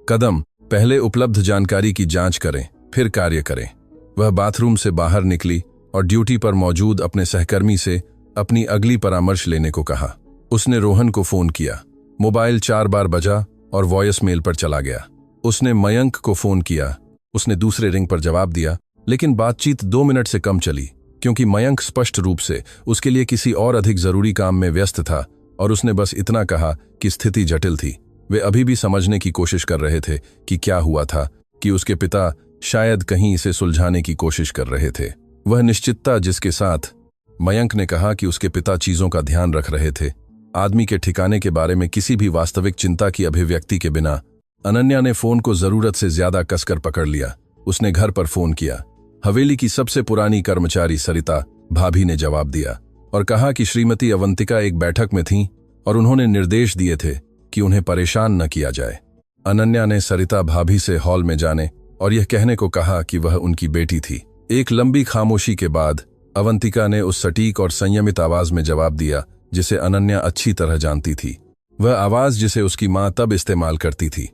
कदम पहले उपलब्ध जानकारी की जांच करें, फिर कार्य करें। वह बाथरूम से बाहर निकली और ड्यूटी पर मौजूद अपने सहकर्मी से अपनी अगली परामर्श लेने को कहा। उसने रोहन को फोन किया। मोबाइल 4 बार बजा और वॉइस मेल पर चला गया। उसने मयंक को फोन किया। उसने दूसरे रिंग पर जवाब दिया, लेकिन बातचीत 2 मिनट से कम चली क्योंकि मयंक स्पष्ट रूप से उसके लिए किसी और अधिक जरूरी काम में व्यस्त था, और उसने बस इतना कहा कि स्थिति जटिल थी। वे अभी भी समझने की कोशिश कर रहे थे कि क्या हुआ था, कि उसके पिता शायद कहीं इसे सुलझाने की कोशिश कर रहे थे। वह निश्चितता जिसके साथ मयंक ने कहा कि उसके पिता चीजों का ध्यान रख रहे थे, आदमी के ठिकाने के बारे में किसी भी वास्तविक चिंता की अभिव्यक्ति के बिना अनन्या ने फोन को जरूरत से ज्यादा कसकर पकड़ लिया। उसने घर पर फोन किया। हवेली की सबसे पुरानी कर्मचारी सरिता भाभी ने जवाब दिया और कहा कि श्रीमती अवंतिका एक बैठक में थीं और उन्होंने निर्देश दिए थे कि उन्हें परेशान न किया जाए। अनन्या ने सरिता भाभी से हॉल में जाने और यह कहने को कहा कि वह उनकी बेटी थी। एक लंबी खामोशी के बाद अवंतिका ने उस सटीक और संयमित आवाज में जवाब दिया जिसे अनन्या अच्छी तरह जानती थी। वह आवाज जिसे उसकी मां तब इस्तेमाल करती थी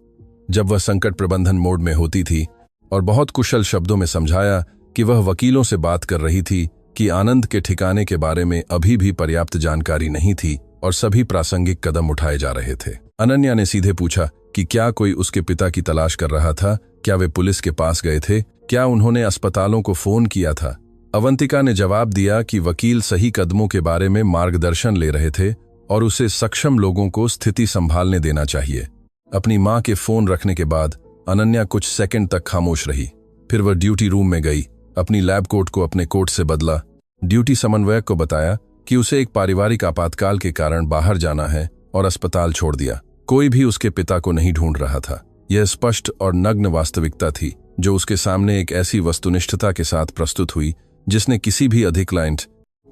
जब वह संकट प्रबंधन मोड में होती थी, और बहुत कुशल शब्दों में समझाया कि वह वकीलों से बात कर रही थी कि आनंद के ठिकाने के बारे में अभी भी पर्याप्त जानकारी नहीं थी और सभी प्रासंगिक कदम उठाए जा रहे थे। अनन्या ने सीधे पूछा कि क्या कोई उसके पिता की तलाश कर रहा था, क्या वे पुलिस के पास गए थे, क्या उन्होंने अस्पतालों को फोन किया था। अवंतिका ने जवाब दिया कि वकील सही कदमों के बारे में मार्गदर्शन ले रहे थे और उसे सक्षम लोगों को स्थिति संभालने देना चाहिए। अपनी मां के फोन रखने के बाद अनन्या कुछ सेकंड तक खामोश रही। फिर वह ड्यूटी रूम में गई, अपनी लैब कोट को अपने कोट से बदला, ड्यूटी समन्वयक को बताया कि उसे एक पारिवारिक आपातकाल के कारण बाहर जाना है और अस्पताल छोड़ दिया। कोई भी उसके पिता को नहीं ढूंढ रहा था। यह स्पष्ट और नग्न वास्तविकता थी जो उसके सामने एक ऐसी वस्तुनिष्ठता के साथ प्रस्तुत हुई जिसने किसी भी अधिक्लाइंट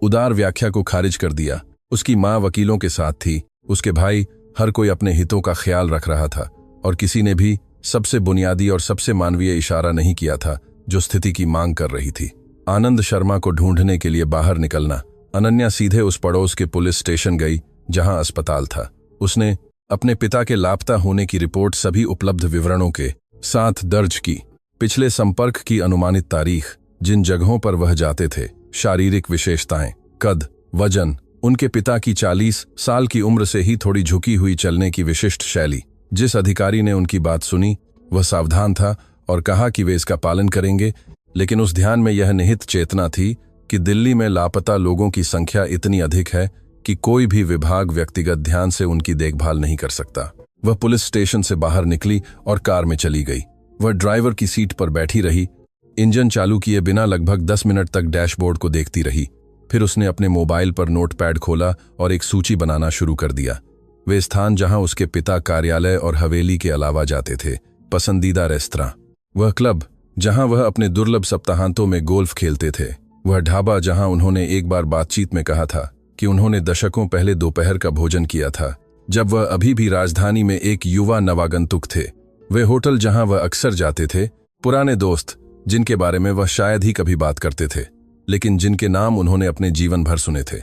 उदार व्याख्या को खारिज कर दिया। उसकी मां वकीलों के साथ थी, उसके भाई, हर कोई अपने हितों का ख्याल रख रहा था और किसी ने भी सबसे बुनियादी और सबसे मानवीय इशारा नहीं किया था जो स्थिति की मांग कर रही थी। आनंद शर्मा को ढूंढने के लिए बाहर निकलना। अनन्या सीधे उस पड़ोस के पुलिस स्टेशन गई जहां अस्पताल था। उसने अपने पिता के लापता होने की रिपोर्ट सभी उपलब्ध विवरणों के साथ दर्ज की। पिछले संपर्क की अनुमानित तारीख, जिन जगहों पर वह जाते थे, शारीरिक विशेषताएं, कद, वजन, उनके पिता की 40 साल की उम्र से ही थोड़ी झुकी हुई चलने की विशिष्ट शैली। जिस अधिकारी ने उनकी बात सुनी वह सावधान था और कहा कि वे इसका पालन करेंगे, लेकिन उस ध्यान में यह निहित चेतना थी कि दिल्ली में लापता लोगों की संख्या इतनी अधिक है कि कोई भी विभाग व्यक्तिगत ध्यान से उनकी देखभाल नहीं कर सकता। वह पुलिस स्टेशन से बाहर निकली और कार में चली गई। वह ड्राइवर की सीट पर बैठी रही, इंजन चालू किए बिना लगभग 10 मिनट तक डैशबोर्ड को देखती रही। फिर उसने अपने मोबाइल पर नोटपैड खोला और एक सूची बनाना शुरू कर दिया। वे स्थान जहां उसके पिता कार्यालय और हवेली के अलावा जाते थे, पसंदीदा रेस्तरां, वह क्लब जहां वह अपने दुर्लभ सप्ताहांतों में गोल्फ खेलते थे, वह ढाबा जहां उन्होंने एक बार बातचीत में कहा था कि उन्होंने दशकों पहले दोपहर का भोजन किया था जब वह अभी भी राजधानी में एक युवा नवागंतुक थे, वे होटल जहां वह अक्सर जाते थे, पुराने दोस्त जिनके बारे में वह शायद ही कभी बात करते थे लेकिन जिनके नाम उन्होंने अपने जीवन भर सुने थे।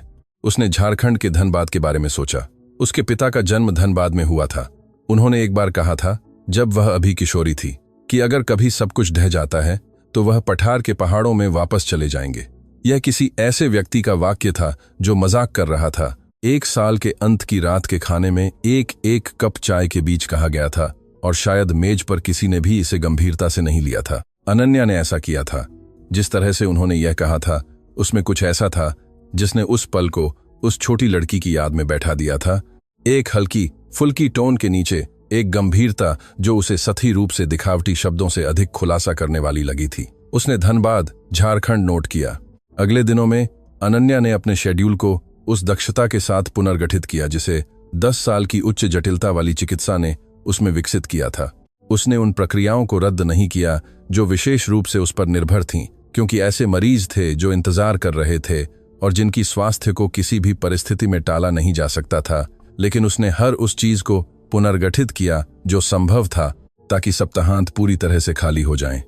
उसने झारखंड के धनबाद के बारे में सोचा। उसके पिता का जन्म धनबाद में हुआ था। उन्होंने एक बार कहा था जब वह अभी किशोरी थी कि अगर कभी सब कुछ ढह जाता है तो वह पठार के पहाड़ों में वापस चले जाएंगे। यह किसी ऐसे व्यक्ति का वाक्य था जो मजाक कर रहा था। 1 साल के अंत की रात के खाने में एक कप चाय के बीच कहा गया था और शायद मेज पर किसी ने भी इसे गंभीरता से नहीं लिया था। अनन्या ने ऐसा किया था। जिस तरह से उन्होंने यह कहा था उसमें कुछ ऐसा था जिसने उस पल को उस छोटी लड़की की याद में बैठा दिया था। एक हल्की फुल्की टोन के नीचे एक गंभीरता जो उसे सतही रूप से दिखावटी शब्दों से अधिक खुलासा करने वाली लगी थी। उसने धनबाद, झारखंड नोट किया। अगले दिनों में अनन्या ने अपने शेड्यूल को उस दक्षता के साथ पुनर्गठित किया जिसे 10 साल की उच्च जटिलता वाली चिकित्सा ने उसमें विकसित किया था। उसने उन प्रक्रियाओं को रद्द नहीं किया जो विशेष रूप से उस पर निर्भर थीं, क्योंकि ऐसे मरीज थे जो इंतजार कर रहे थे और जिनकी स्वास्थ्य को किसी भी परिस्थिति में टाला नहीं जा सकता था। लेकिन उसने हर उस चीज को पुनर्गठित किया जो संभव था ताकि सप्ताहांत पूरी तरह से खाली हो जाएं।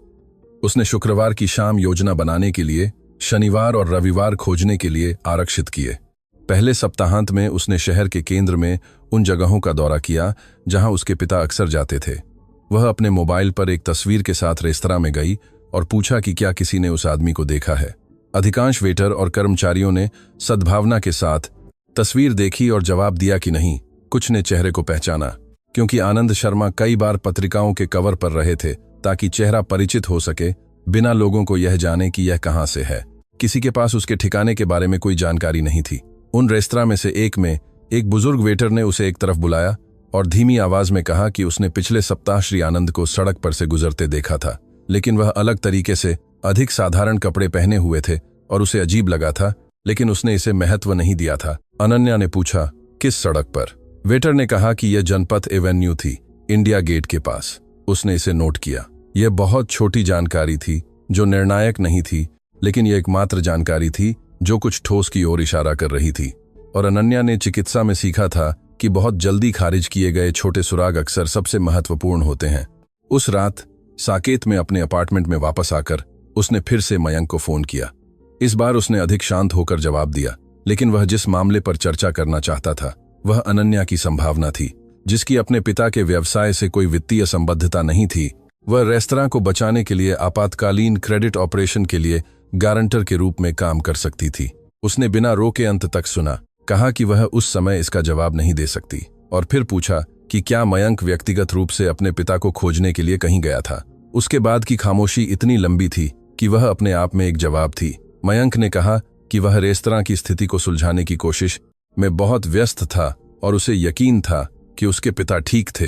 उसने शुक्रवार की शाम योजना बनाने के लिए, शनिवार और रविवार खोजने के लिए आरक्षित किए। पहले सप्ताहांत में उसने शहर के केंद्र में उन जगहों का दौरा किया जहां उसके पिता अक्सर जाते थे। वह अपने मोबाइल पर एक तस्वीर के साथ रेस्तरां में गई और पूछा कि क्या किसी ने उस आदमी को देखा है। अधिकांश वेटर और कर्मचारियों ने सद्भावना के साथ तस्वीर देखी और जवाब दिया कि नहीं। कुछ ने चेहरे को पहचाना क्योंकि आनंद शर्मा कई बार पत्रिकाओं के कवर पर रहे थे ताकि चेहरा परिचित हो सके बिना लोगों को यह जाने कि यह कहां से है। किसी के पास उसके ठिकाने के बारे में कोई जानकारी नहीं थी। उन रेस्तरां में से एक में एक बुजुर्ग वेटर ने उसे एक तरफ बुलाया और धीमी आवाज में कहा कि उसने पिछले सप्ताह श्री आनंद को सड़क पर से गुजरते देखा था, लेकिन वह अलग तरीके से अधिक साधारण कपड़े पहने हुए थे और उसे अजीब लगा था, लेकिन उसने इसे महत्व नहीं दिया था। अनन्या ने पूछा, किस सड़क पर? वेटर ने कहा कि यह जनपथ एवेन्यू थी, इंडिया गेट के पास। उसने इसे नोट किया। यह बहुत छोटी जानकारी थी जो निर्णायक नहीं थी, लेकिन यह एकमात्र जानकारी थी जो कुछ ठोस की ओर इशारा कर रही थी। और अनन्या ने चिकित्सा में सीखा था कि बहुत जल्दी खारिज किए गए छोटे सुराग अक्सर सबसे महत्वपूर्ण होते हैं। उस रात साकेत में अपने अपार्टमेंट में वापस आकर उसने फिर से मयंक को फोन किया। इस बार उसने अधिक शांत होकर जवाब दिया, लेकिन वह जिस मामले पर चर्चा करना चाहता था वह अनन्या की संभावना थी, जिसकी अपने पिता के व्यवसाय से कोई वित्तीय संबद्धता नहीं थी। वह रेस्तरां को बचाने के लिए आपातकालीन क्रेडिट ऑपरेशन के लिए गारंटर के रूप में काम कर सकती थी। उसने बिना रोके अंत तक सुना, कहा कि वह उस समय इसका जवाब नहीं दे सकती, और फिर पूछा कि क्या मयंक व्यक्तिगत रूप से अपने पिता को खोजने के लिए कहीं गया था। उसके बाद की खामोशी इतनी लंबी थी कि वह अपने आप में एक जवाब थी। मयंक ने कहा कि वह रेस्तरां की स्थिति को सुलझाने की कोशिश में बहुत व्यस्त था और उसे यकीन था कि उसके पिता ठीक थे,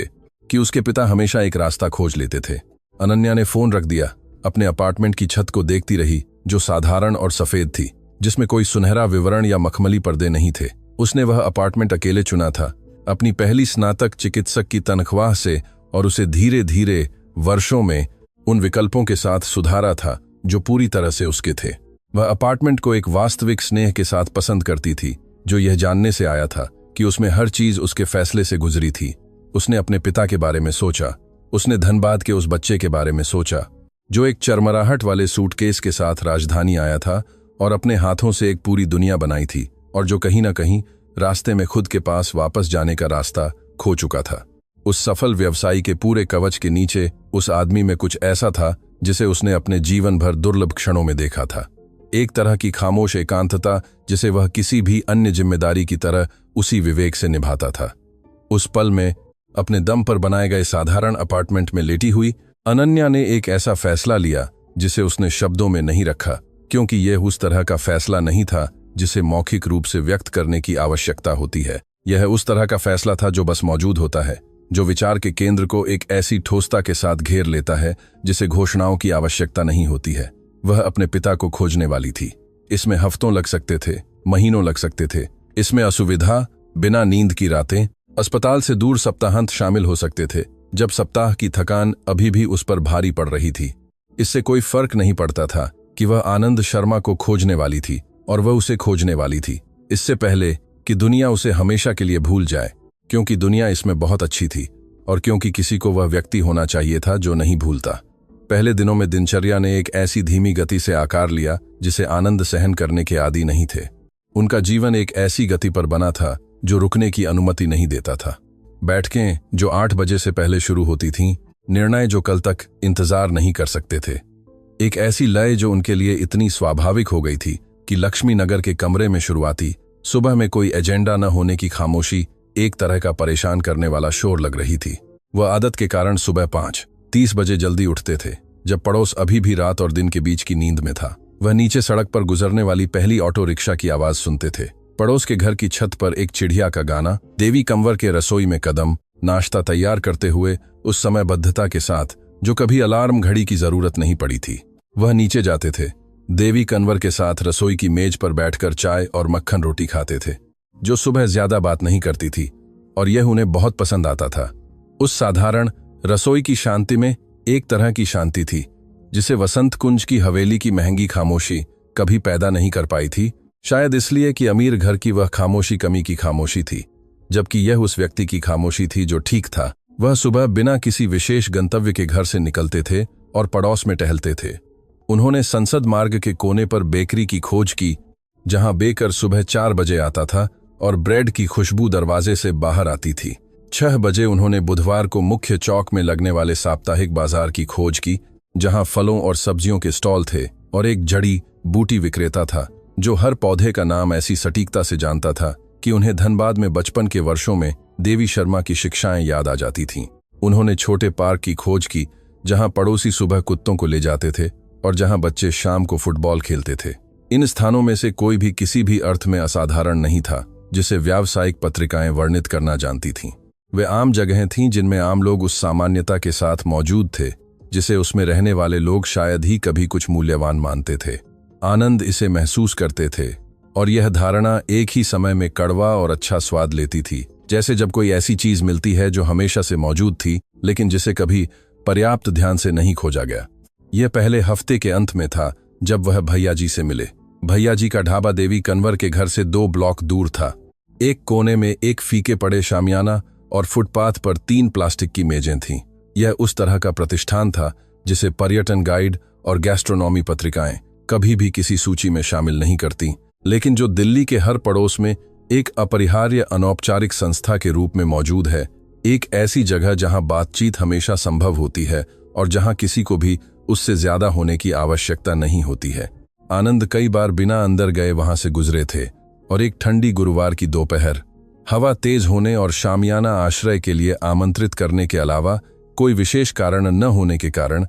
कि उसके पिता हमेशा एक रास्ता खोज लेते थे। अनन्या ने फोन रख दिया, अपने अपार्टमेंट की छत को देखती रही जो साधारण और सफेद थी, जिसमें कोई सुनहरा विवरण या मखमली पर्दे नहीं थे। उसने वह अपार्टमेंट अकेले चुना था, अपनी पहली स्नातक चिकित्सक की तनख्वाह से, और उसे धीरे धीरे वर्षों में उन विकल्पों के साथ सुधारा था जो पूरी तरह से उसके थे। वह अपार्टमेंट को एक वास्तविक स्नेह के साथ पसंद करती थी, जो यह जानने से आया था कि उसमें हर चीज उसके फैसले से गुजरी थी। उसने अपने पिता के बारे में सोचा, उसने धनबाद के उस बच्चे के बारे में सोचा जो एक चरमराहट वाले सूटकेस के साथ राजधानी आया था और अपने हाथों से एक पूरी दुनिया बनाई थी, और जो कहीं ना कहीं रास्ते में खुद के पास वापस जाने का रास्ता खो चुका था। उस सफल व्यवसायी के पूरे कवच के नीचे उस आदमी में कुछ ऐसा था जिसे उसने अपने जीवन भर दुर्लभ क्षणों में देखा था। एक तरह की खामोश एकांतता जिसे वह किसी भी अन्य जिम्मेदारी की तरह उसी विवेक से निभाता था। उस पल में अपने दम पर बनाए गए साधारण अपार्टमेंट में लेटी हुई अनन्या ने एक ऐसा फैसला लिया जिसे उसने शब्दों में नहीं रखा, क्योंकि यह उस तरह का फैसला नहीं था जिसे मौखिक रूप से व्यक्त करने की आवश्यकता होती है। यह उस तरह का फैसला था जो बस मौजूद होता है, जो विचार के केंद्र को एक ऐसी ठोसता के साथ घेर लेता है जिसे घोषणाओं की आवश्यकता नहीं होती है। वह अपने पिता को खोजने वाली थी। इसमें हफ्तों लग सकते थे, महीनों लग सकते थे। इसमें असुविधा, बिना नींद की रातें, अस्पताल से दूर सप्ताहांत शामिल हो सकते थे, जब सप्ताह की थकान अभी भी उस पर भारी पड़ रही थी। इससे कोई फर्क नहीं पड़ता था कि वह आनंद शर्मा को खोजने वाली थी और वह उसे खोजने वाली थी, इससे पहले कि दुनिया उसे हमेशा के लिए भूल जाए, क्योंकि दुनिया इसमें बहुत अच्छी थी और क्योंकि किसी को वह व्यक्ति होना चाहिए था जो नहीं भूलता। पहले दिनों में दिनचर्या ने एक ऐसी धीमी गति से आकार लिया जिसे आनंद सहन करने के आदी नहीं थे। उनका जीवन एक ऐसी गति पर बना था जो रुकने की अनुमति नहीं देता था। बैठकें जो 8 बजे से पहले शुरू होती थीं, निर्णय जो कल तक इंतजार नहीं कर सकते थे, एक ऐसी लय जो उनके लिए इतनी स्वाभाविक हो गई थी कि लक्ष्मी नगर के कमरे में शुरुआती सुबह में कोई एजेंडा न होने की खामोशी एक तरह का परेशान करने वाला शोर लग रही थी। वह आदत के कारण सुबह 5:30 बजे जल्दी उठते थे, जब पड़ोस अभी भी रात और दिन के बीच की नींद में था। वह नीचे सड़क पर गुजरने वाली पहली ऑटो रिक्शा की आवाज सुनते थे। पड़ोस के घर की छत पर एक चिड़िया का गाना, देवी कंवर के रसोई में कदम, नाश्ता तैयार करते हुए उस समयबद्धता के साथ जो कभी अलार्म घड़ी की जरूरत नहीं पड़ी थी। वह नीचे जाते थे, देवी कंवर के साथ रसोई की मेज पर बैठकर चाय और मक्खन रोटी खाते थे, जो सुबह ज्यादा बात नहीं करती थी और यह उन्हें बहुत पसंद आता था। उस साधारण रसोई की शांति में एक तरह की शांति थी जिसे वसंत कुंज की हवेली की महंगी खामोशी कभी पैदा नहीं कर पाई थी, शायद इसलिए कि अमीर घर की वह खामोशी कमी की खामोशी थी, जबकि यह उस व्यक्ति की खामोशी थी जो ठीक था। वह सुबह बिना किसी विशेष गंतव्य के घर से निकलते थे और पड़ोस में टहलते थे। उन्होंने संसद मार्ग के कोने पर बेकरी की खोज की, जहां बेकर सुबह 4 बजे आता था और ब्रेड की खुशबू दरवाजे से बाहर आती थी। 6 बजे उन्होंने बुधवार को मुख्य चौक में लगने वाले साप्ताहिक बाजार की खोज की, जहां फलों और सब्जियों के स्टॉल थे और एक जड़ी बूटी विक्रेता था जो हर पौधे का नाम ऐसी सटीकता से जानता था कि उन्हें धनबाद में बचपन के वर्षों में देवी शर्मा की शिक्षाएं याद आ जाती थीं। उन्होंने छोटे पार्क की खोज की, जहां पड़ोसी सुबह कुत्तों को ले जाते थे और जहां बच्चे शाम को फुटबॉल खेलते थे। इन स्थानों में से कोई भी किसी भी अर्थ में असाधारण नहीं था जिसे व्यावसायिक पत्रिकाएं वर्णित करना जानती थीं। वे आम जगहें थीं जिनमें आम लोग उस सामान्यता के साथ मौजूद थे जिसे उसमें रहने वाले लोग शायद ही कभी कुछ मूल्यवान मानते थे। आनंद इसे महसूस करते थे और यह धारणा एक ही समय में कड़वा और अच्छा स्वाद लेती थी, जैसे जब कोई ऐसी चीज मिलती है जो हमेशा से मौजूद थी लेकिन जिसे कभी पर्याप्त ध्यान से नहीं खोजा गया। यह पहले हफ्ते के अंत में था जब वह भैया जी से मिले। भैया जी का ढाबा देवी कन्वर के घर से 2 ब्लॉक दूर था। एक कोने में एक फीके पड़े शामियाना और फुटपाथ पर 3 प्लास्टिक की मेजें थीं। यह उस तरह का प्रतिष्ठान था जिसे पर्यटन गाइड और गैस्ट्रोनॉमी पत्रिकाएं कभी भी किसी सूची में शामिल नहीं करती, लेकिन जो दिल्ली के हर पड़ोस में एक अपरिहार्य अनौपचारिक संस्था के रूप में मौजूद है। एक ऐसी जगह जहां बातचीत हमेशा संभव होती है और जहां किसी को भी उससे ज्यादा होने की आवश्यकता नहीं होती है। आनंद कई बार बिना अंदर गए वहां से गुजरे थे और एक ठंडी गुरुवार की दोपहर, हवा तेज होने और शामियाना आश्रय के लिए आमंत्रित करने के अलावा कोई विशेष कारण न होने के कारण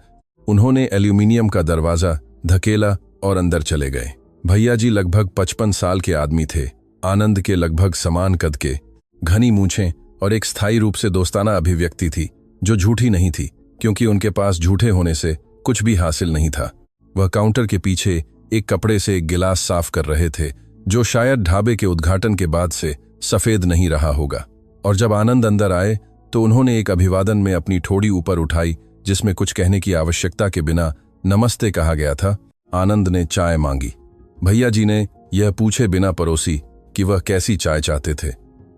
उन्होंने एल्यूमिनियम का दरवाजा धकेला और अंदर चले गए। भैया जी लगभग 55 साल के आदमी थे। आनंद के लगभग समान कद के, घनी मूंछें और एक स्थायी रूप से दोस्ताना अभिव्यक्ति थी जो झूठी नहीं थी, क्योंकि उनके पास झूठे होने से कुछ भी हासिल नहीं था। वह काउंटर के पीछे एक कपड़े से एक गिलास साफ कर रहे थे जो शायद ढाबे के उद्घाटन के बाद से सफेद नहीं रहा होगा। और जब आनंद अंदर आए तो उन्होंने एक अभिवादन में अपनी ठोड़ी ऊपर उठाई जिसमें कुछ कहने की आवश्यकता के बिना नमस्ते कहा गया था। आनंद ने चाय मांगी। भैया जी ने यह पूछे बिना परोसी कि वह कैसी चाय चाहते थे,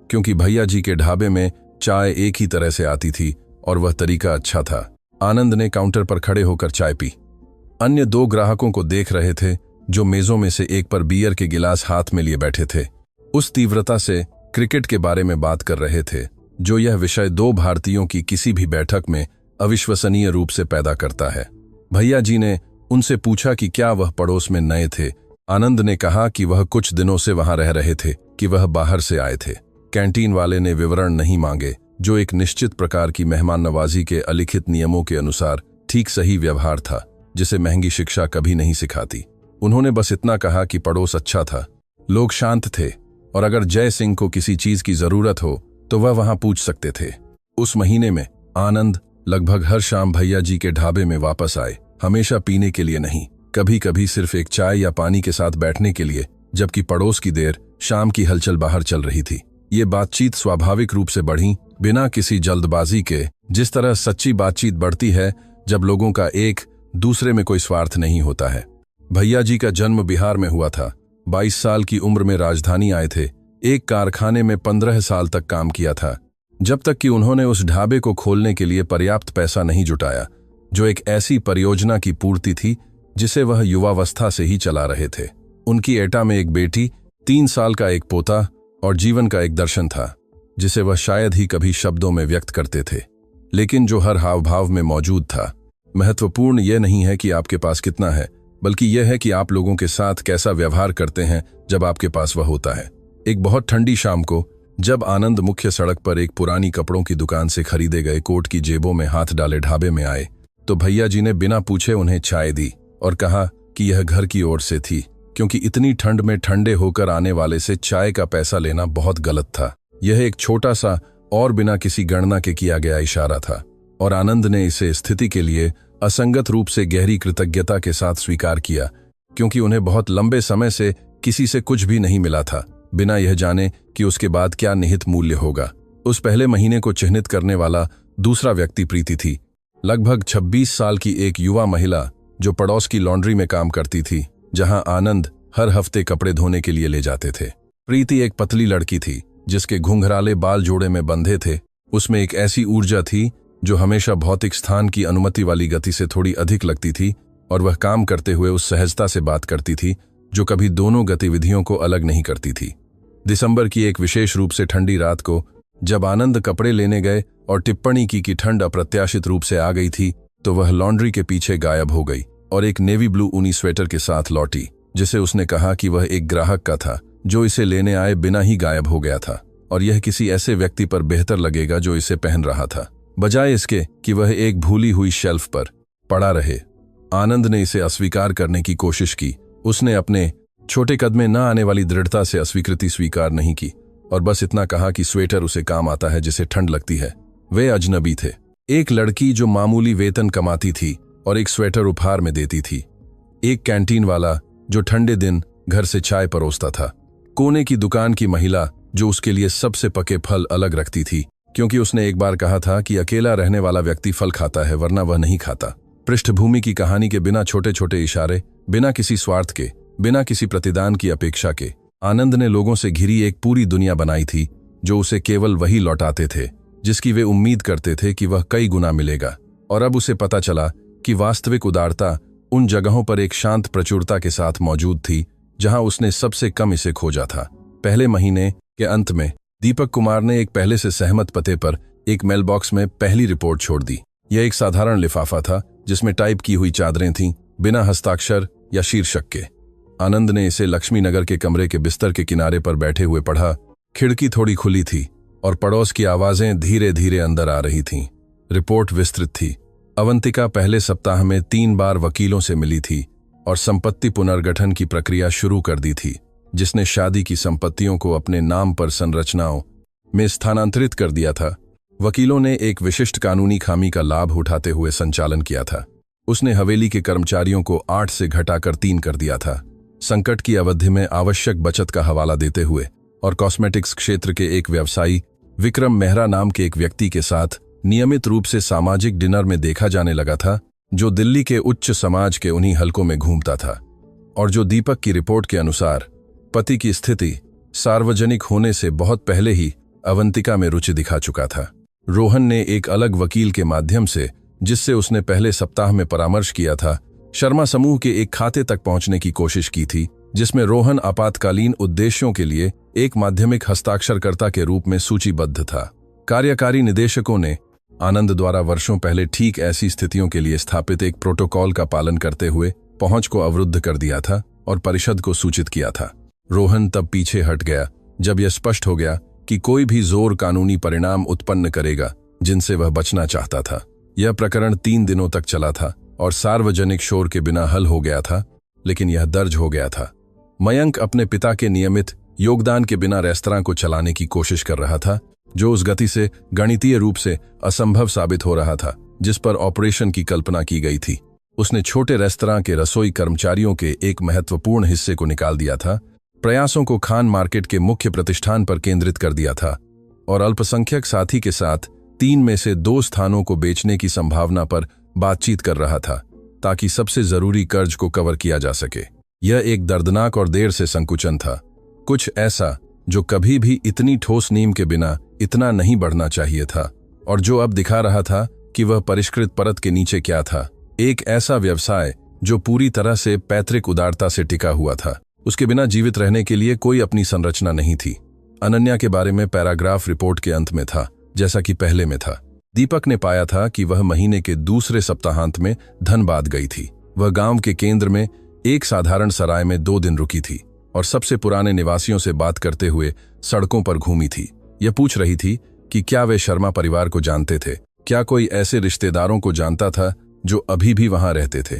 क्योंकि भैया जी के ढाबे में चाय एक ही तरह से आती थी और वह तरीका अच्छा था। आनंद ने काउंटर पर खड़े होकर चाय पी। अन्य 2 ग्राहकों को देख रहे थे जो मेजों में से एक पर बियर के गिलास हाथ में लिए बैठे थे। उस तीव्रता से क्रिकेट के बारे में बात कर रहे थे जो यह विषय 2 भारतीयों की किसी भी बैठक में अविश्वसनीय रूप से पैदा करता है। भैया जी ने उनसे पूछा कि क्या वह पड़ोस में नए थे। आनंद ने कहा कि वह कुछ दिनों से वहां रह रहे थे, कि वह बाहर से आए थे। कैंटीन वाले ने विवरण नहीं मांगे, जो एक निश्चित प्रकार की मेहमान नवाजी के अलिखित नियमों के अनुसार ठीक सही व्यवहार था, जिसे महंगी शिक्षा कभी नहीं सिखाती। उन्होंने बस इतना कहा कि पड़ोस अच्छा था, लोग शांत थे और अगर जय सिंह को किसी चीज की जरूरत हो तो वह वहां पूछ सकते थे। उस महीने में आनंद लगभग हर शाम भैया जी के ढाबे में वापस आए, हमेशा पीने के लिए नहीं, कभी कभी सिर्फ एक चाय या पानी के साथ बैठने के लिए, जबकि पड़ोस की देर शाम की हलचल बाहर चल रही थी। ये बातचीत स्वाभाविक रूप से बढ़ी, बिना किसी जल्दबाजी के, जिस तरह सच्ची बातचीत बढ़ती है जब लोगों का एक दूसरे में कोई स्वार्थ नहीं होता है। भैया जी का जन्म बिहार में हुआ था। 22 साल की उम्र में राजधानी आए थे। एक कारखाने में 15 साल तक काम किया था, जब तक कि उन्होंने उस ढाबे को खोलने के लिए पर्याप्त पैसा नहीं जुटाया, जो एक ऐसी परियोजना की पूर्ति थी जिसे वह युवावस्था से ही चला रहे थे। उनकी एटा में एक बेटी, 3 साल का एक पोता और जीवन का एक दर्शन था जिसे वह शायद ही कभी शब्दों में व्यक्त करते थे, लेकिन जो हर हाव भाव में मौजूद था। महत्वपूर्ण यह नहीं है कि आपके पास कितना है, बल्कि यह है कि आप लोगों के साथ कैसा व्यवहार करते हैं जब आपके पास वह होता है। एक बहुत ठंडी शाम को जब आनंद मुख्य सड़क पर एक पुरानी कपड़ों की दुकान से खरीदे गए कोट की जेबों में हाथ डाले ढाबे में आए, तो भैया जी ने बिना पूछे उन्हें चाय दी और कहा कि यह घर की ओर से थी, क्योंकि इतनी ठंड में ठंडे होकर आने वाले से चाय का पैसा लेना बहुत गलत था। यह एक छोटा सा और बिना किसी गणना के किया गया इशारा था, और आनंद ने इसे स्थिति के लिए असंगत रूप से गहरी कृतज्ञता के साथ स्वीकार किया, क्योंकि उन्हें बहुत लंबे समय से किसी से कुछ भी नहीं मिला था, बिना यह जाने कि उसके बाद क्या निहित मूल्य होगा। उस पहले महीने को चिह्नित करने वाला दूसरा व्यक्ति प्रीति थी, लगभग 26 साल की एक युवा महिला जो पड़ोस की लॉन्ड्री में काम करती थी, जहां आनंद हर हफ्ते कपड़े धोने के लिए ले जाते थे। प्रीति एक पतली लड़की थी जिसके घुंघराले बाल जोड़े में बंधे थे। उसमें एक ऐसी ऊर्जा थी जो हमेशा भौतिक स्थान की अनुमति वाली गति से थोड़ी अधिक लगती थी, और वह काम करते हुए उस सहजता से बात करती थी जो कभी दोनों गतिविधियों को अलग नहीं करती थी। दिसंबर की एक विशेष रूप से ठंडी रात को जब आनंद कपड़े लेने गए और टिप्पणी की कि ठंड अप्रत्याशित रूप से आ गई थी, तो वह लॉन्ड्री के पीछे गायब हो गई और एक नेवी ब्लू ऊनी स्वेटर के साथ लौटी, जिसे उसने कहा कि वह एक ग्राहक का था जो इसे लेने आए बिना ही गायब हो गया था, और यह किसी ऐसे व्यक्ति पर बेहतर लगेगा जो इसे पहन रहा था, बजाय इसके कि वह एक भूली हुई शेल्फ पर पड़ा रहे। आनंद ने इसे अस्वीकार करने की कोशिश की। उसने अपने छोटे कद में न आने वाली दृढ़ता से अस्वीकृति स्वीकार नहीं की और बस इतना कहा कि स्वेटर उसे काम आता है जिसे ठंड लगती है। वे अजनबी थे, एक लड़की जो मामूली वेतन कमाती थी और एक स्वेटर उपहार में देती थी, एक कैंटीन वाला जो ठंडे दिन घर से चाय परोसता था। कोने की दुकान की महिला जो उसके लिए सबसे पके फल अलग रखती थी, क्योंकि उसने एक बार कहा था कि अकेला रहने वाला व्यक्ति फल खाता है वरना वह नहीं खाता। पृष्ठभूमि की कहानी के बिना छोटे छोटे इशारे, बिना किसी स्वार्थ के, बिना किसी प्रतिदान की अपेक्षा के, आनंद ने लोगों से घिरी एक पूरी दुनिया बनाई थी जो उसे केवल वही लौटाते थे जिसकी वे उम्मीद करते थे कि वह कई गुना मिलेगा। और अब उसे पता चला कि वास्तविक उदारता उन जगहों पर एक शांत प्रचुरता के साथ मौजूद थी जहां उसने सबसे कम इसे खोजा था। पहले महीने के अंत में दीपक कुमार ने एक पहले से सहमत पते पर एक मेल बॉक्स में पहली रिपोर्ट छोड़ दी। यह एक साधारण लिफाफा था जिसमें टाइप की हुई चादरें थीं, बिना हस्ताक्षर या शीर्षक के। आनंद ने इसे लक्ष्मी नगर के कमरे के बिस्तर के किनारे पर बैठे हुए पढ़ा। खिड़की थोड़ी खुली थी और पड़ोस की आवाजें धीरे धीरे अंदर आ रही थीं। रिपोर्ट विस्तृत थी। अवंतिका पहले सप्ताह में 3 बार वकीलों से मिली थी और संपत्ति पुनर्गठन की प्रक्रिया शुरू कर दी थी, जिसने शादी की संपत्तियों को अपने नाम पर संरचनाओं में स्थानांतरित कर दिया था। वकीलों ने एक विशिष्ट कानूनी खामी का लाभ उठाते हुए संचालन किया था। उसने हवेली के कर्मचारियों को 8 से घटाकर 3 कर दिया था। संकट की अवधि में आवश्यक बचत का हवाला देते हुए और कॉस्मेटिक्स क्षेत्र के एक व्यवसायी विक्रम मेहरा नाम के एक व्यक्ति के साथ नियमित रूप से सामाजिक डिनर में देखा जाने लगा था, जो दिल्ली के उच्च समाज के उन्हीं हलकों में घूमता था और जो दीपक की रिपोर्ट के अनुसार पति की स्थिति सार्वजनिक होने से बहुत पहले ही अवंतिका में रुचि दिखा चुका था। रोहन ने एक अलग वकील के माध्यम से, जिससे उसने पहले सप्ताह में परामर्श किया था, शर्मा समूह के एक खाते तक पहुंचने की कोशिश की थी, जिसमें रोहन आपातकालीन उद्देश्यों के लिए एक माध्यमिक हस्ताक्षरकर्ता के रूप में सूचीबद्ध था। कार्यकारी निदेशकों ने आनंद द्वारा वर्षों पहले ठीक ऐसी स्थितियों के लिए स्थापित एक प्रोटोकॉल का पालन करते हुए पहुंच को अवरुद्ध कर दिया था और परिषद को सूचित किया था। रोहन तब पीछे हट गया जब यह स्पष्ट हो गया कि कोई भी जोर कानूनी परिणाम उत्पन्न करेगा जिनसे वह बचना चाहता था। यह प्रकरण 3 दिनों तक चला था और सार्वजनिक शोर के बिना हल हो गया था, लेकिन यह दर्ज हो गया था। मयंक अपने पिता के नियमित योगदान के बिना रेस्तरां को चलाने की कोशिश कर रहा था, जो उस गति से गणितीय रूप से असंभव साबित हो रहा था जिस पर ऑपरेशन की कल्पना की गई थी। उसने छोटे रेस्तरां के रसोई कर्मचारियों के एक महत्वपूर्ण हिस्से को निकाल दिया था, प्रयासों को खान मार्केट के मुख्य प्रतिष्ठान पर केंद्रित कर दिया था और अल्पसंख्यक साथी के साथ 3 में से 2 स्थानों को बेचने की संभावना पर बातचीत कर रहा था ताकि सबसे जरूरी कर्ज को कवर किया जा सके। यह एक दर्दनाक और देर से संकुचन था, कुछ ऐसा जो कभी भी इतनी ठोस नींव के बिना इतना नहीं बढ़ना चाहिए था और जो अब दिखा रहा था कि वह परिष्कृत परत के नीचे क्या था। एक ऐसा व्यवसाय जो पूरी तरह से पैतृक उदारता से टिका हुआ था। उसके बिना जीवित रहने के लिए कोई अपनी संरचना नहीं थी। अनन्या के बारे में पैराग्राफ रिपोर्ट के अंत में था, जैसा कि पहले में था। दीपक ने पाया था कि वह महीने के दूसरे सप्ताहांत में धनबाद गई थी। वह गांव के केंद्र में एक साधारण सराय में 2 दिन रुकी थी और सबसे पुराने निवासियों से बात करते हुए सड़कों पर घूमी थी। यह पूछ रही थी कि क्या वे शर्मा परिवार को जानते थे, क्या कोई ऐसे रिश्तेदारों को जानता था जो अभी भी वहां रहते थे,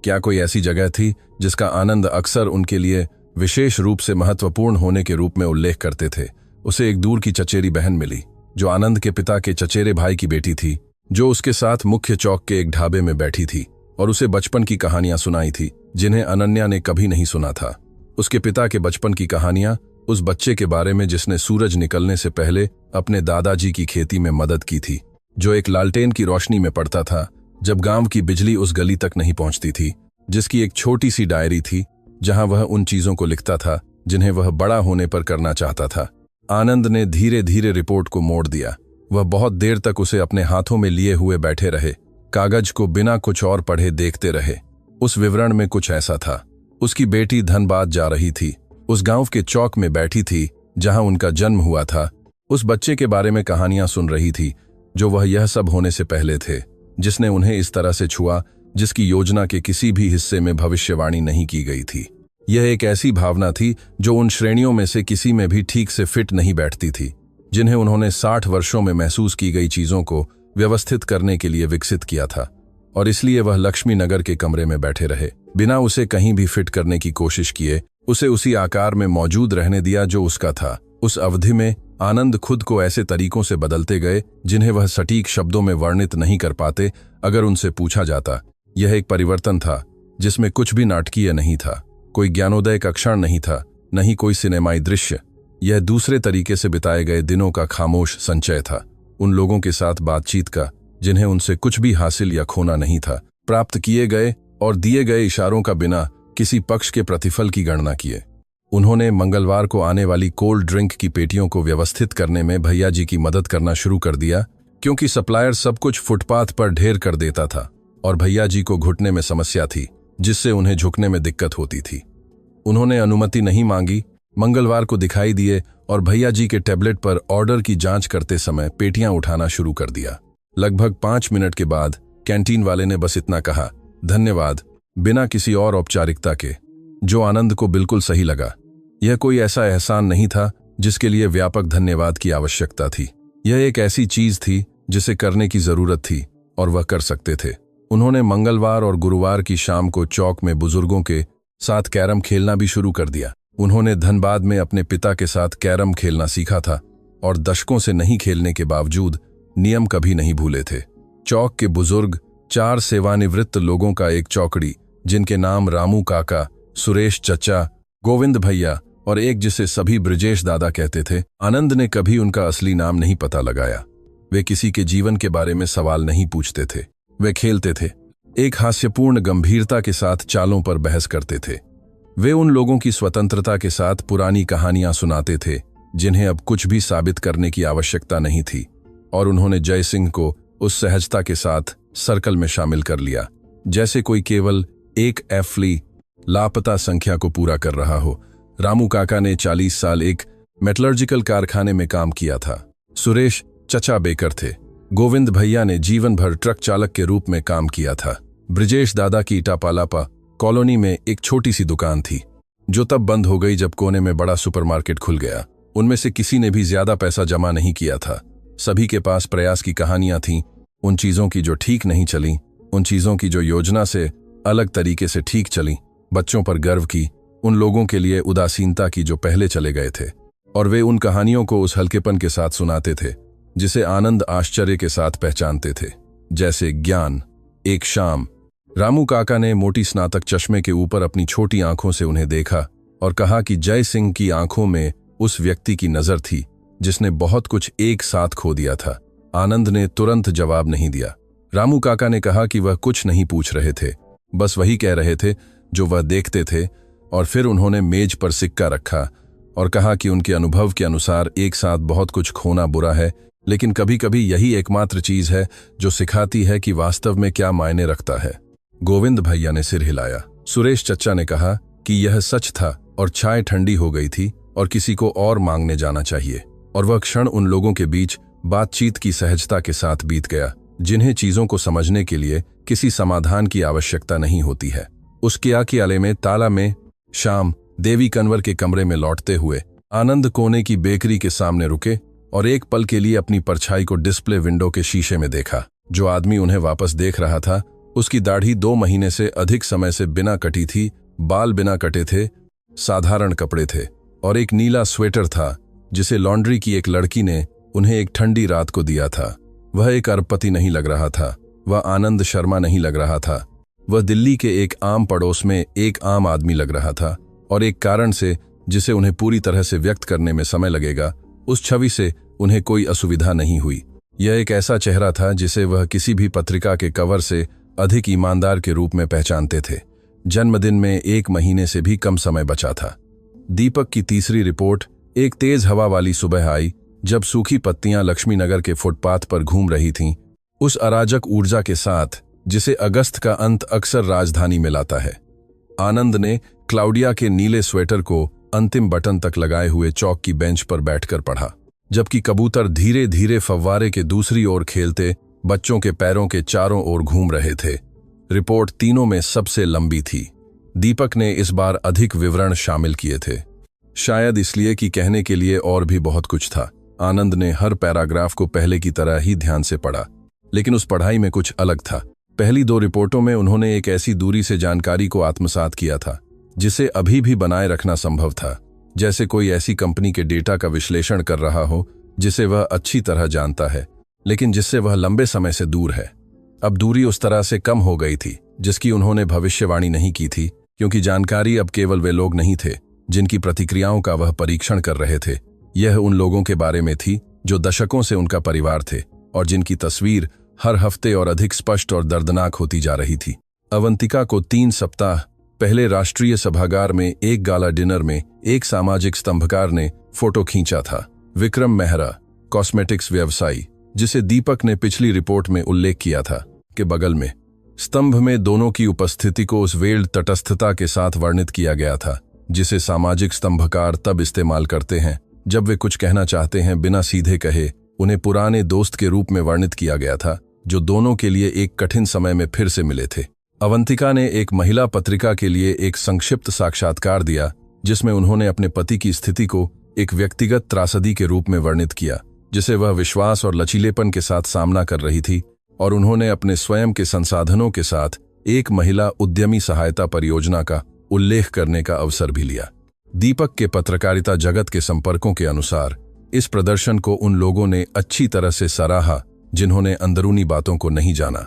क्या कोई ऐसी जगह थी जिसका आनंद अक्सर उनके लिए विशेष रूप से महत्वपूर्ण होने के रूप में उल्लेख करते थे। उसे एक दूर की चचेरी बहन मिली जो आनंद के पिता के चचेरे भाई की बेटी थी, जो उसके साथ मुख्य चौक के एक ढाबे में बैठी थी और उसे बचपन की कहानियां सुनाई थी जिन्हें अनन्या ने कभी नहीं सुना था। उसके पिता के बचपन की कहानियां उस बच्चे के बारे में जिसने सूरज निकलने से पहले अपने दादाजी की खेती में मदद की थी, जो एक लालटेन की रोशनी में पड़ता था जब गांव की बिजली उस गली तक नहीं पहुंचती थी, जिसकी एक छोटी सी डायरी थी जहां वह उन चीजों को लिखता था जिन्हें वह बड़ा होने पर करना चाहता था। आनंद ने धीरे धीरे रिपोर्ट को मोड़ दिया। वह बहुत देर तक उसे अपने हाथों में लिए हुए बैठे रहे, कागज को बिना कुछ और पढ़े देखते रहे। उस विवरण में कुछ ऐसा था। उसकी बेटी धनबाद जा रही थी, उस गांव के चौक में बैठी थी जहां उनका जन्म हुआ था। उस बच्चे के बारे में कहानियां सुन रही थी जो वह यह सब होने से पहले थे, जिसने उन्हें इस तरह से छुआ जिसकी योजना के किसी भी हिस्से में भविष्यवाणी नहीं की गई थी। यह एक ऐसी भावना थी जो उन श्रेणियों में से किसी में भी ठीक से फिट नहीं बैठती थी जिन्हें उन्होंने 60 वर्षों में महसूस की गई चीजों को व्यवस्थित करने के लिए विकसित किया था, और इसलिए वह लक्ष्मी नगर के कमरे में बैठे रहे, बिना उसे कहीं भी फिट करने की कोशिश किए। उसे उसी आकार में मौजूद रहने दिया जो उसका था। उस अवधि में आनंद खुद को ऐसे तरीकों से बदलते गए जिन्हें वह सटीक शब्दों में वर्णित नहीं कर पाते अगर उनसे पूछा जाता। यह एक परिवर्तन था जिसमें कुछ भी नाटकीय नहीं था, कोई ज्ञानोदय का क्षण नहीं था, न ही कोई सिनेमाई दृश्य। यह दूसरे तरीके से बिताए गए दिनों का खामोश संचय था, उन लोगों के साथ बातचीत का जिन्हें उनसे कुछ भी हासिल या खोना नहीं था, प्राप्त किए गए और दिए गए इशारों का बिना किसी पक्ष के प्रतिफल की गणना किए। उन्होंने मंगलवार को आने वाली कोल्ड ड्रिंक की पेटियों को व्यवस्थित करने में भैया जी की मदद करना शुरू कर दिया, क्योंकि सप्लायर सब कुछ फुटपाथ पर ढेर कर देता था और भैया जी को घुटने में समस्या थी, जिससे उन्हें झुकने में दिक्कत होती थी। उन्होंने अनुमति नहीं मांगी, मंगलवार को दिखाई दिए और भैया जी के टैबलेट पर ऑर्डर की जांच करते समय पेटियां उठाना शुरू कर दिया। लगभग 5 मिनट के बाद कैंटीन वाले ने बस इतना कहा, धन्यवाद, बिना किसी और औपचारिकता के, जो आनंद को बिल्कुल सही लगा। यह कोई ऐसा एहसान नहीं था जिसके लिए व्यापक धन्यवाद की आवश्यकता थी। यह एक ऐसी चीज थी जिसे करने की जरूरत थी और वह कर सकते थे। उन्होंने मंगलवार और गुरुवार की शाम को चौक में बुजुर्गों के साथ कैरम खेलना भी शुरू कर दिया। उन्होंने धनबाद में अपने पिता के साथ कैरम खेलना सीखा था और दशकों से नहीं खेलने के बावजूद नियम कभी नहीं भूले थे। चौक के बुजुर्ग 4 सेवानिवृत्त लोगों का एक चौकड़ी, जिनके नाम रामू काका, सुरेश चचा, गोविंद भैया और एक जिसे सभी ब्रजेश दादा कहते थे। आनंद ने कभी उनका असली नाम नहीं पता लगाया। वे किसी के जीवन के बारे में सवाल नहीं पूछते थे, वे खेलते थे। एक हास्यपूर्ण गंभीरता के साथ चालों पर बहस करते थे। वे उन लोगों की स्वतंत्रता के साथ पुरानी कहानियां सुनाते थे जिन्हें अब कुछ भी साबित करने की आवश्यकता नहीं थी, और उन्होंने जय सिंह को उस सहजता के साथ सर्कल में शामिल कर लिया जैसे कोई केवल एक एफली लापता संख्या को पूरा कर रहा हो। रामू काका ने 40 साल एक मेटलर्जिकल कारखाने में काम किया था। सुरेश चचा बेकर थे। गोविंद भैया ने जीवन भर ट्रक चालक के रूप में काम किया था। ब्रजेश दादा की इटापालापा कॉलोनी में एक छोटी सी दुकान थी, जो तब बंद हो गई जब कोने में बड़ा सुपरमार्केट खुल गया। उनमें से किसी ने भी ज्यादा पैसा जमा नहीं किया था। सभी के पास प्रयास की कहानियां थीं, उन चीजों की जो ठीक नहीं चली, उन चीजों की जो योजना से अलग तरीके से ठीक चली, बच्चों पर गर्व की, उन लोगों के लिए उदासीनता की जो पहले चले गए थे। और वे उन कहानियों को उस हल्केपन के साथ सुनाते थे जिसे आनंद आश्चर्य के साथ पहचानते थे, जैसे ज्ञान। एक शाम रामू काका ने मोटी स्नातक चश्मे के ऊपर अपनी छोटी आंखों से उन्हें देखा और कहा कि जय सिंह की आंखों में उस व्यक्ति की नजर थी जिसने बहुत कुछ एक साथ खो दिया था। आनंद ने तुरंत जवाब नहीं दिया। रामू काका ने कहा कि वह कुछ नहीं पूछ रहे थे, बस वही कह रहे थे जो वह देखते थे, और फिर उन्होंने मेज पर सिक्का रखा और कहा कि उनके अनुभव के अनुसार एक साथ बहुत कुछ खोना बुरा है, लेकिन कभी कभी यही एकमात्र चीज है जो सिखाती है कि वास्तव में क्या मायने रखता है। गोविंद भैया ने सिर हिलाया। सुरेश चचा ने कहा कि यह सच था और चाय ठंडी हो गई थी और किसी को और मांगने जाना चाहिए। और वह क्षण उन लोगों के बीच बातचीत की सहजता के साथ बीत गया जिन्हें चीजों को समझने के लिए किसी समाधान की आवश्यकता नहीं होती है। उसके आकियाले में ताला में शाम देवी कन्वर के कमरे में लौटते हुए आनंद कोने की बेकरी के सामने रुके और एक पल के लिए अपनी परछाई को डिस्प्ले विंडो के शीशे में देखा। जो आदमी उन्हें वापस देख रहा था, उसकी दाढ़ी 2 महीने से अधिक समय से बिना कटी थी, बाल बिना कटे थे, साधारण कपड़े थे और एक नीला स्वेटर था जिसे लॉन्ड्री की एक लड़की ने उन्हें एक ठंडी रात को दिया था। वह एक अरबपति नहीं लग रहा था, वह आनंद शर्मा नहीं लग रहा था, वह दिल्ली के एक आम पड़ोस में एक आम आदमी लग रहा था, और एक कारण से जिसे उन्हें पूरी तरह से व्यक्त करने में समय लगेगा, उस छवि से उन्हें कोई असुविधा नहीं हुई। यह एक ऐसा चेहरा था जिसे वह किसी भी पत्रिका के कवर से अधिक ईमानदार के रूप में पहचानते थे। जन्मदिन में 1 महीने से भी कम समय बचा था। दीपक की तीसरी रिपोर्ट एक तेज हवा वाली सुबह आई जब सूखी पत्तियां लक्ष्मीनगर के फुटपाथ पर घूम रही थीं, उस अराजक ऊर्जा के साथ जिसे अगस्त का अंत अक्सर राजधानी में लाता है। आनंद ने क्लाउडिया के नीले स्वेटर को अंतिम बटन तक लगाए हुए चौक की बेंच पर बैठकर पढ़ा, जबकि कबूतर धीरे धीरे फव्वारे के दूसरी ओर खेलते बच्चों के पैरों के चारों ओर घूम रहे थे। रिपोर्ट तीनों में सबसे लंबी थी। दीपक ने इस बार अधिक विवरण शामिल किए थे, शायद इसलिए कि कहने के लिए और भी बहुत कुछ था। आनंद ने हर पैराग्राफ को पहले की तरह ही ध्यान से पढ़ा, लेकिन उस पढ़ाई में कुछ अलग था। पहली 2 रिपोर्टों में उन्होंने एक ऐसी दूरी से जानकारी को आत्मसात किया था जिसे अभी भी बनाए रखना संभव था, जैसे कोई ऐसी कंपनी के डेटा का विश्लेषण कर रहा हो जिसे वह अच्छी तरह जानता है, लेकिन जिससे वह लंबे समय से दूर है। अब दूरी उस तरह से कम हो गई थी जिसकी उन्होंने भविष्यवाणी नहीं की थी, क्योंकि जानकारी अब केवल वे लोग नहीं थे जिनकी प्रतिक्रियाओं का वह परीक्षण कर रहे थे। यह उन लोगों के बारे में थी जो दशकों से उनका परिवार थे और जिनकी तस्वीर हर हफ्ते और अधिक स्पष्ट और दर्दनाक होती जा रही थी। अवंतिका को 3 सप्ताह पहले राष्ट्रीय सभागार में एक गाला डिनर में एक सामाजिक स्तंभकार ने फोटो खींचा था। विक्रम मेहरा, कॉस्मेटिक्स व्यवसायी, जिसे दीपक ने पिछली रिपोर्ट में उल्लेख किया था, के बगल में स्तंभ में दोनों की उपस्थिति को उस वेल्ड तटस्थता के साथ वर्णित किया गया था जिसे सामाजिक स्तंभकार तब इस्तेमाल करते हैं जब वे कुछ कहना चाहते हैं बिना सीधे कहे। उन्हें पुराने दोस्त के रूप में वर्णित किया गया था जो दोनों के लिए एक कठिन समय में फिर से मिले थे। अवंतिका ने एक महिला पत्रिका के लिए एक संक्षिप्त साक्षात्कार दिया जिसमें उन्होंने अपने पति की स्थिति को एक व्यक्तिगत त्रासदी के रूप में वर्णित किया जिसे वह विश्वास और लचीलेपन के साथ सामना कर रही थी, और उन्होंने अपने स्वयं के संसाधनों के साथ एक महिला उद्यमी सहायता परियोजना का उल्लेख करने का अवसर भी लिया। दीपक के पत्रकारिता जगत के संपर्कों के अनुसार इस प्रदर्शन को उन लोगों ने अच्छी तरह से सराहा जिन्होंने अंदरूनी बातों को नहीं जाना।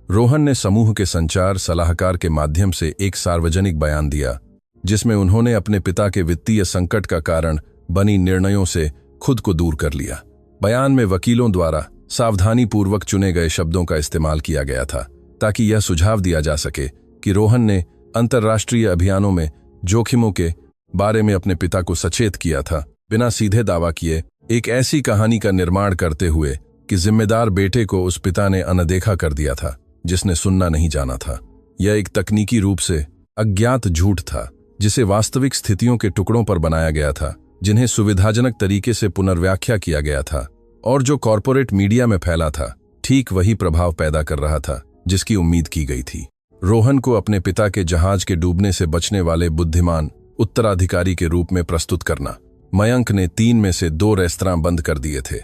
रोहन ने समूह के संचार सलाहकार के माध्यम से एक सार्वजनिक बयान दिया जिसमें उन्होंने अपने पिता के वित्तीय संकट का कारण बनी निर्णयों से खुद को दूर कर लिया। बयान में वकीलों द्वारा सावधानीपूर्वक चुने गए शब्दों का इस्तेमाल किया गया था ताकि यह सुझाव दिया जा सके कि रोहन ने अंतर्राष्ट्रीय अभियानों में जोखिमों के बारे में अपने पिता को सचेत किया था, बिना सीधे दावा किए एक ऐसी कहानी का निर्माण करते हुए कि जिम्मेदार बेटे को उस पिता ने अनदेखा कर दिया था जिसने सुनना नहीं जाना था। यह एक तकनीकी रूप से अज्ञात झूठ था जिसे वास्तविक स्थितियों के टुकड़ों पर बनाया गया था जिन्हें सुविधाजनक तरीके से पुनर्व्याख्या किया गया था, और जो कॉरपोरेट मीडिया में फैला था ठीक वही प्रभाव पैदा कर रहा था जिसकी उम्मीद की गई थी। रोहन को अपने पिता के जहाज के डूबने से बचने वाले बुद्धिमान उत्तराधिकारी के रूप में प्रस्तुत करना। मयंक ने 3 में से 2 रेस्तरां बंद कर दिए थे।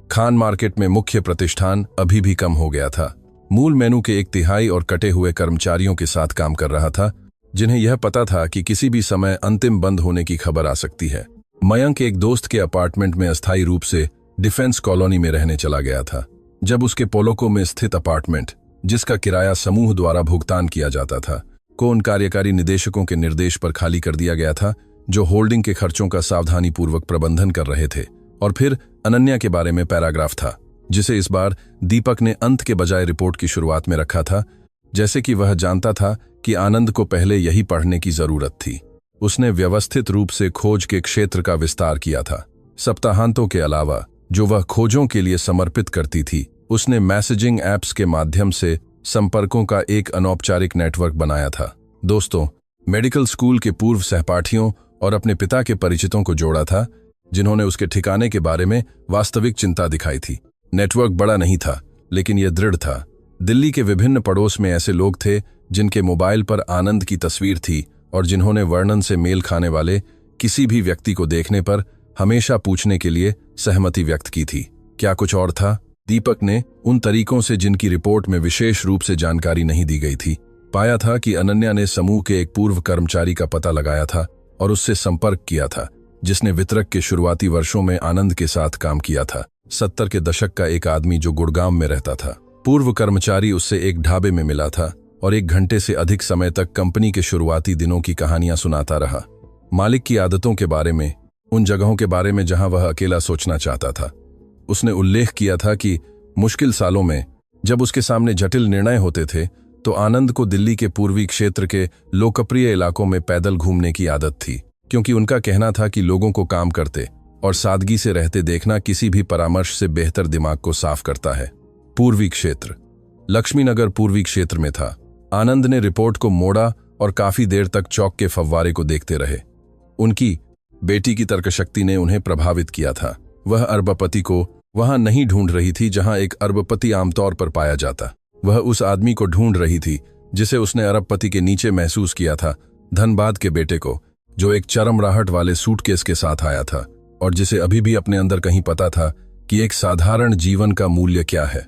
खान मार्केट में मुख्य प्रतिष्ठान अभी भी कम हो गया था। मूल मेनू के 1/3 और कटे हुए कर्मचारियों के साथ काम कर रहा था जिन्हें यह पता था कि किसी भी समय अंतिम बंद होने की खबर आ सकती है। मयंक एक दोस्त के अपार्टमेंट में अस्थायी रूप से डिफेंस कॉलोनी में रहने चला गया था। जब उसके पोलोको में स्थित अपार्टमेंट, जिसका किराया समूह द्वारा भुगतान किया जाता था, को उन कार्यकारी निदेशकों के निर्देश पर खाली कर दिया गया था जो होल्डिंग के खर्चों का सावधानीपूर्वक प्रबंधन कर रहे थे। और फिर अनन्या के बारे में पैराग्राफ था जिसे इस बार दीपक ने अंत के बजाय रिपोर्ट की शुरुआत में रखा था, जैसे कि वह जानता था कि आनंद को पहले यही पढ़ने की जरूरत थी। उसने व्यवस्थित रूप से खोज के क्षेत्र का विस्तार किया था। सप्ताहांतों के अलावा जो वह खोजों के लिए समर्पित करती थी, उसने मैसेजिंग ऐप्स के माध्यम से संपर्कों का एक अनौपचारिक नेटवर्क बनाया था। दोस्तों, मेडिकल स्कूल के पूर्व सहपाठियों और अपने पिता के परिचितों को जोड़ा था जिन्होंने उसके ठिकाने के बारे में वास्तविक चिंता दिखाई थी। नेटवर्क बड़ा नहीं था लेकिन यह दृढ़ था। दिल्ली के विभिन्न पड़ोस में ऐसे लोग थे जिनके मोबाइल पर आनंद की तस्वीर थी और जिन्होंने वर्णन से मेल खाने वाले किसी भी व्यक्ति को देखने पर हमेशा पूछने के लिए सहमति व्यक्त की थी। क्या कुछ और था? दीपक ने उन तरीकों से जिनकी रिपोर्ट में विशेष रूप से जानकारी नहीं दी गई थी पाया था कि अनन्या ने समूह के एक पूर्व कर्मचारी का पता लगाया था और उससे संपर्क किया था जिसने वितरक के शुरुआती वर्षों में आनंद के साथ काम किया था। 70 के दशक का एक आदमी जो गुड़गांव में रहता था। पूर्व कर्मचारी उससे एक ढाबे में मिला था और 1 घंटे से अधिक समय तक कंपनी के शुरुआती दिनों की कहानियां सुनाता रहा। मालिक की आदतों के बारे में, उन जगहों के बारे में जहां वह अकेला सोचना चाहता था। उसने उल्लेख किया था कि मुश्किल सालों में जब उसके सामने जटिल निर्णय होते थे तो आनंद को दिल्ली के पूर्वी क्षेत्र के लोकप्रिय इलाकों में पैदल घूमने की आदत थी, क्योंकि उनका कहना था कि लोगों को काम करते और सादगी से रहते देखना किसी भी परामर्श से बेहतर दिमाग को साफ करता है। पूर्वी क्षेत्र लक्ष्मीनगर पूर्वी क्षेत्र में था। आनंद ने रिपोर्ट को मोड़ा और काफी देर तक चौक के फव्वारे को देखते रहे। उनकी बेटी की तर्कशक्ति ने उन्हें प्रभावित किया था। वह अरबपति को वहां नहीं ढूंढ रही थी जहां एक अरबपति आमतौर पर पाया जाता। वह उस आदमी को ढूंढ रही थी जिसे उसने अरबपति के नीचे महसूस किया था, धनबाद के बेटे को, जो एक चरमराहट वाले सूटकेस के साथ आया था और जिसे अभी भी अपने अंदर कहीं पता था कि एक साधारण जीवन का मूल्य क्या है।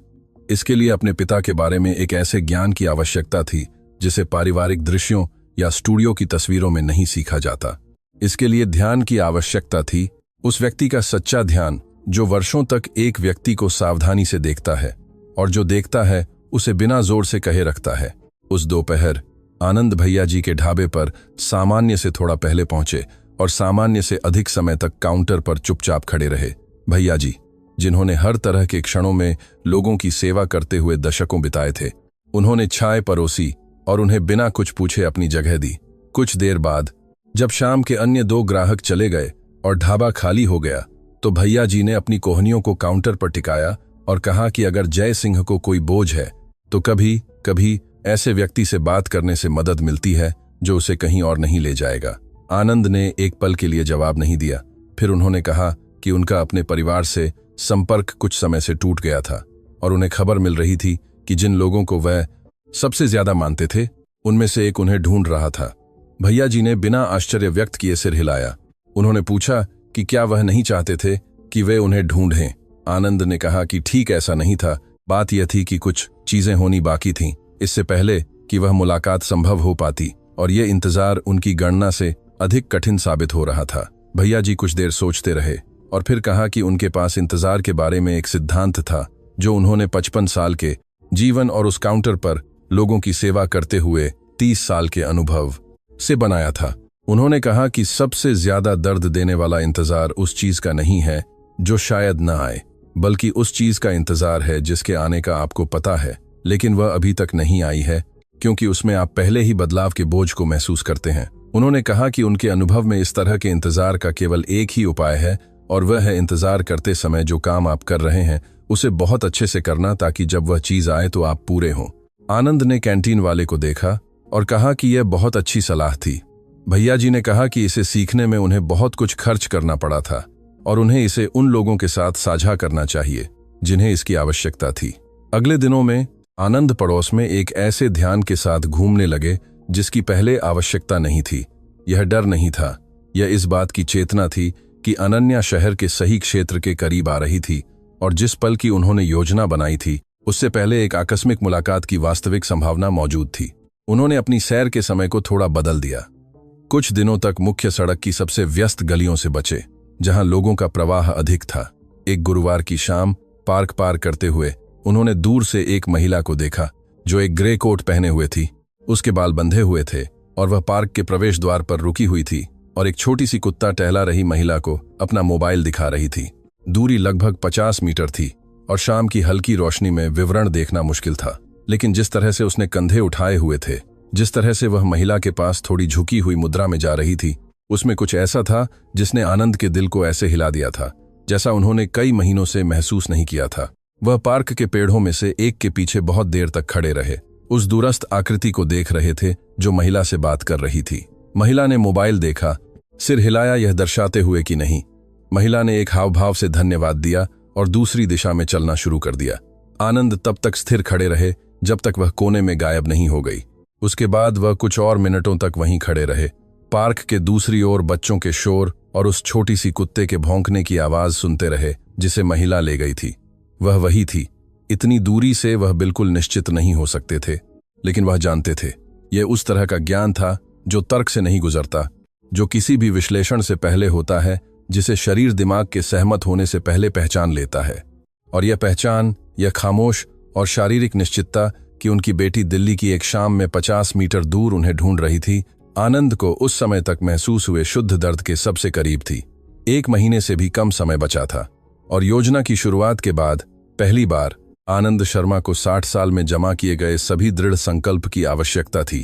इसके लिए अपने पिता के बारे में एक ऐसे ज्ञान की आवश्यकता थी जिसे पारिवारिक दृश्यों या स्टूडियो की तस्वीरों में नहीं सीखा जाता। इसके लिए ध्यान की आवश्यकता थी, उस व्यक्ति का सच्चा ध्यान जो वर्षों तक एक व्यक्ति को सावधानी से देखता है और जो देखता है उसे बिना जोर से कहे रखता है। उस दोपहर आनंद भैया जी के ढाबे पर सामान्य से थोड़ा पहले पहुंचे और सामान्य से अधिक समय तक काउंटर पर चुपचाप खड़े रहे। भैया जी, जिन्होंने हर तरह के क्षणों में लोगों की सेवा करते हुए दशकों बिताए थे, उन्होंने चाय परोसी और उन्हें बिना कुछ पूछे अपनी जगह दी। कुछ देर बाद जब शाम के अन्य 2 ग्राहक चले गए और ढाबा खाली हो गया, तो भैया जी ने अपनी कोहनियों को काउंटर पर टिकाया और कहा कि अगर जय सिंह को कोई बोझ है तो कभी कभी ऐसे व्यक्ति से बात करने से मदद मिलती है जो उसे कहीं और नहीं ले जाएगा। आनंद ने एक पल के लिए जवाब नहीं दिया। फिर उन्होंने कहा कि उनका अपने परिवार से संपर्क कुछ समय से टूट गया था और उन्हें खबर मिल रही थी कि जिन लोगों को वह सबसे ज्यादा मानते थे, उनमें से एक उन्हें ढूंढ रहा था। भैया जी ने बिना आश्चर्य व्यक्त किए सिर हिलाया। उन्होंने पूछा कि क्या वह नहीं चाहते थे कि वे उन्हें ढूंढें। आनंद ने कहा कि ठीक, ऐसा नहीं था। बात यह थी कि कुछ चीजें होनी बाकी थीं इससे पहले कि वह मुलाकात संभव हो पाती, और ये इंतजार उनकी गणना से अधिक कठिन साबित हो रहा था। भैया जी कुछ देर सोचते रहे और फिर कहा कि उनके पास इंतजार के बारे में एक सिद्धांत था जो उन्होंने 55 साल के जीवन और उस काउंटर पर लोगों की सेवा करते हुए 30 साल के अनुभव से बनाया था। उन्होंने कहा कि सबसे ज्यादा दर्द देने वाला इंतजार उस चीज का नहीं है जो शायद न आए, बल्कि उस चीज का इंतजार है जिसके आने का आपको पता है, लेकिन वह अभी तक नहीं आई है क्योंकि उसमें आप पहले ही बदलाव के बोझ को महसूस करते हैं। उन्होंने कहा कि उनके अनुभव में इस तरह के इंतजार का केवल एक ही उपाय है, और वह है इंतजार करते समय जो काम आप कर रहे हैं उसे बहुत अच्छे से करना, ताकि जब वह चीज आए तो आप पूरे हों। आनंद ने कैंटीन वाले को देखा और कहा कि यह बहुत अच्छी सलाह थी। भैया जी ने कहा कि इसे सीखने में उन्हें बहुत कुछ खर्च करना पड़ा था और उन्हें इसे उन लोगों के साथ साझा करना चाहिए जिन्हें इसकी आवश्यकता थी। अगले दिनों में आनंद पड़ोस में एक ऐसे ध्यान के साथ घूमने लगे जिसकी पहले आवश्यकता नहीं थी। यह डर नहीं था, यह इस बात की चेतना थी कि अनन्या शहर के सही क्षेत्र के करीब आ रही थी, और जिस पल की उन्होंने योजना बनाई थी उससे पहले एक आकस्मिक मुलाकात की वास्तविक संभावना मौजूद थी। उन्होंने अपनी सैर के समय को थोड़ा बदल दिया। कुछ दिनों तक मुख्य सड़क की सबसे व्यस्त गलियों से बचे, जहां लोगों का प्रवाह अधिक था। एक गुरुवार की शाम पार्क पार करते हुए उन्होंने दूर से एक महिला को देखा जो एक ग्रे कोट पहने हुए थी। उसके बाल बंधे हुए थे और वह पार्क के प्रवेश द्वार पर रुकी हुई थी और एक छोटी सी कुत्ता टहला रही महिला को अपना मोबाइल दिखा रही थी। दूरी लगभग 50 मीटर थी और शाम की हल्की रोशनी में विवरण देखना मुश्किल था, लेकिन जिस तरह से उसने कंधे उठाए हुए थे, जिस तरह से वह महिला के पास थोड़ी झुकी हुई मुद्रा में जा रही थी, उसमें कुछ ऐसा था जिसने आनंद के दिल को ऐसे हिला दिया था जैसा उन्होंने कई महीनों से महसूस नहीं किया था। वह पार्क के पेड़ों में से एक के पीछे बहुत देर तक खड़े रहे, उस दूरस्थ आकृति को देख रहे थे जो महिला से बात कर रही थी। महिला ने मोबाइल देखा, सिर हिलाया यह दर्शाते हुए कि नहीं। महिला ने एक हाव भाव से धन्यवाद दिया और दूसरी दिशा में चलना शुरू कर दिया। आनंद तब तक स्थिर खड़े रहे जब तक वह कोने में गायब नहीं हो गई। उसके बाद वह कुछ और मिनटों तक वहीं खड़े रहे। पार्क के दूसरी ओर बच्चों के शोर और उस छोटी सी कुत्ते के भौंकने की आवाज सुनते रहे जिसे महिला ले गई थी। वह वही थी। इतनी दूरी से वह बिल्कुल निश्चित नहीं हो सकते थे, लेकिन वह जानते थे। यह उस तरह का ज्ञान था जो तर्क से नहीं गुजरता, जो किसी भी विश्लेषण से पहले होता है, जिसे शरीर दिमाग के सहमत होने से पहले पहचान लेता है। और यह पहचान, यह खामोश और शारीरिक निश्चितता कि उनकी बेटी दिल्ली की एक शाम में 50 मीटर दूर उन्हें ढूंढ रही थी, आनंद को उस समय तक महसूस हुए शुद्ध दर्द के सबसे करीब थी। 1 महीने से भी कम समय बचा था और योजना की शुरुआत के बाद पहली बार आनंद शर्मा को 60 साल में जमा किए गए सभी दृढ़ संकल्प की आवश्यकता थी,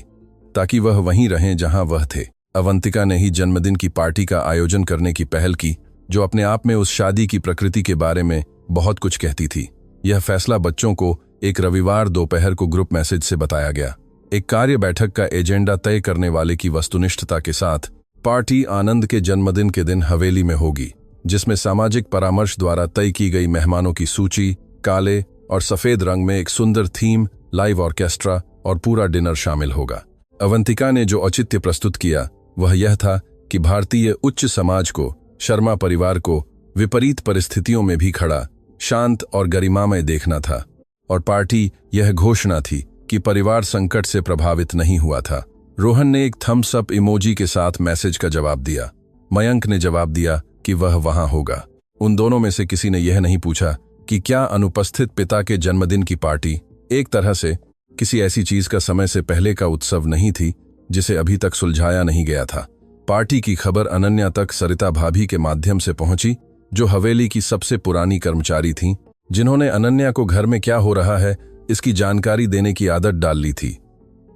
ताकि वह वहीं रहें जहां वह थे। अवंतिका ने ही जन्मदिन की पार्टी का आयोजन करने की पहल की, जो अपने आप में उस शादी की प्रकृति के बारे में बहुत कुछ कहती थी। यह फैसला बच्चों को एक रविवार दोपहर को ग्रुप मैसेज से बताया गया। एक कार्य बैठक का एजेंडा तय करने वाले की वस्तुनिष्ठता के साथ पार्टी आनंद के जन्मदिन के दिन हवेली में होगी, जिसमें सामाजिक परामर्श द्वारा तय की गई मेहमानों की सूची, काले और सफेद रंग में एक सुंदर थीम, लाइव ऑर्केस्ट्रा और पूरा डिनर शामिल होगा। अवंतिका ने जो औचित्य प्रस्तुत किया वह यह था कि भारतीय उच्च समाज को, शर्मा परिवार को विपरीत परिस्थितियों में भी खड़ा, शांत और गरिमामय देखना था। और पार्टी यह घोषणा थी कि परिवार संकट से प्रभावित नहीं हुआ था। रोहन ने एक थम्स अप इमोजी के साथ मैसेज का जवाब दिया। मयंक ने जवाब दिया कि वह वहां होगा। उन दोनों में से किसी ने यह नहीं पूछा कि क्या अनुपस्थित पिता के जन्मदिन की पार्टी एक तरह से किसी ऐसी चीज का समय से पहले का उत्सव नहीं थी जिसे अभी तक सुलझाया नहीं गया था। पार्टी की खबर अनन्या तक सरिता भाभी के माध्यम से पहुंची, जो हवेली की सबसे पुरानी कर्मचारी थीं, जिन्होंने अनन्या को घर में क्या हो रहा है इसकी जानकारी देने की आदत डाल ली थी।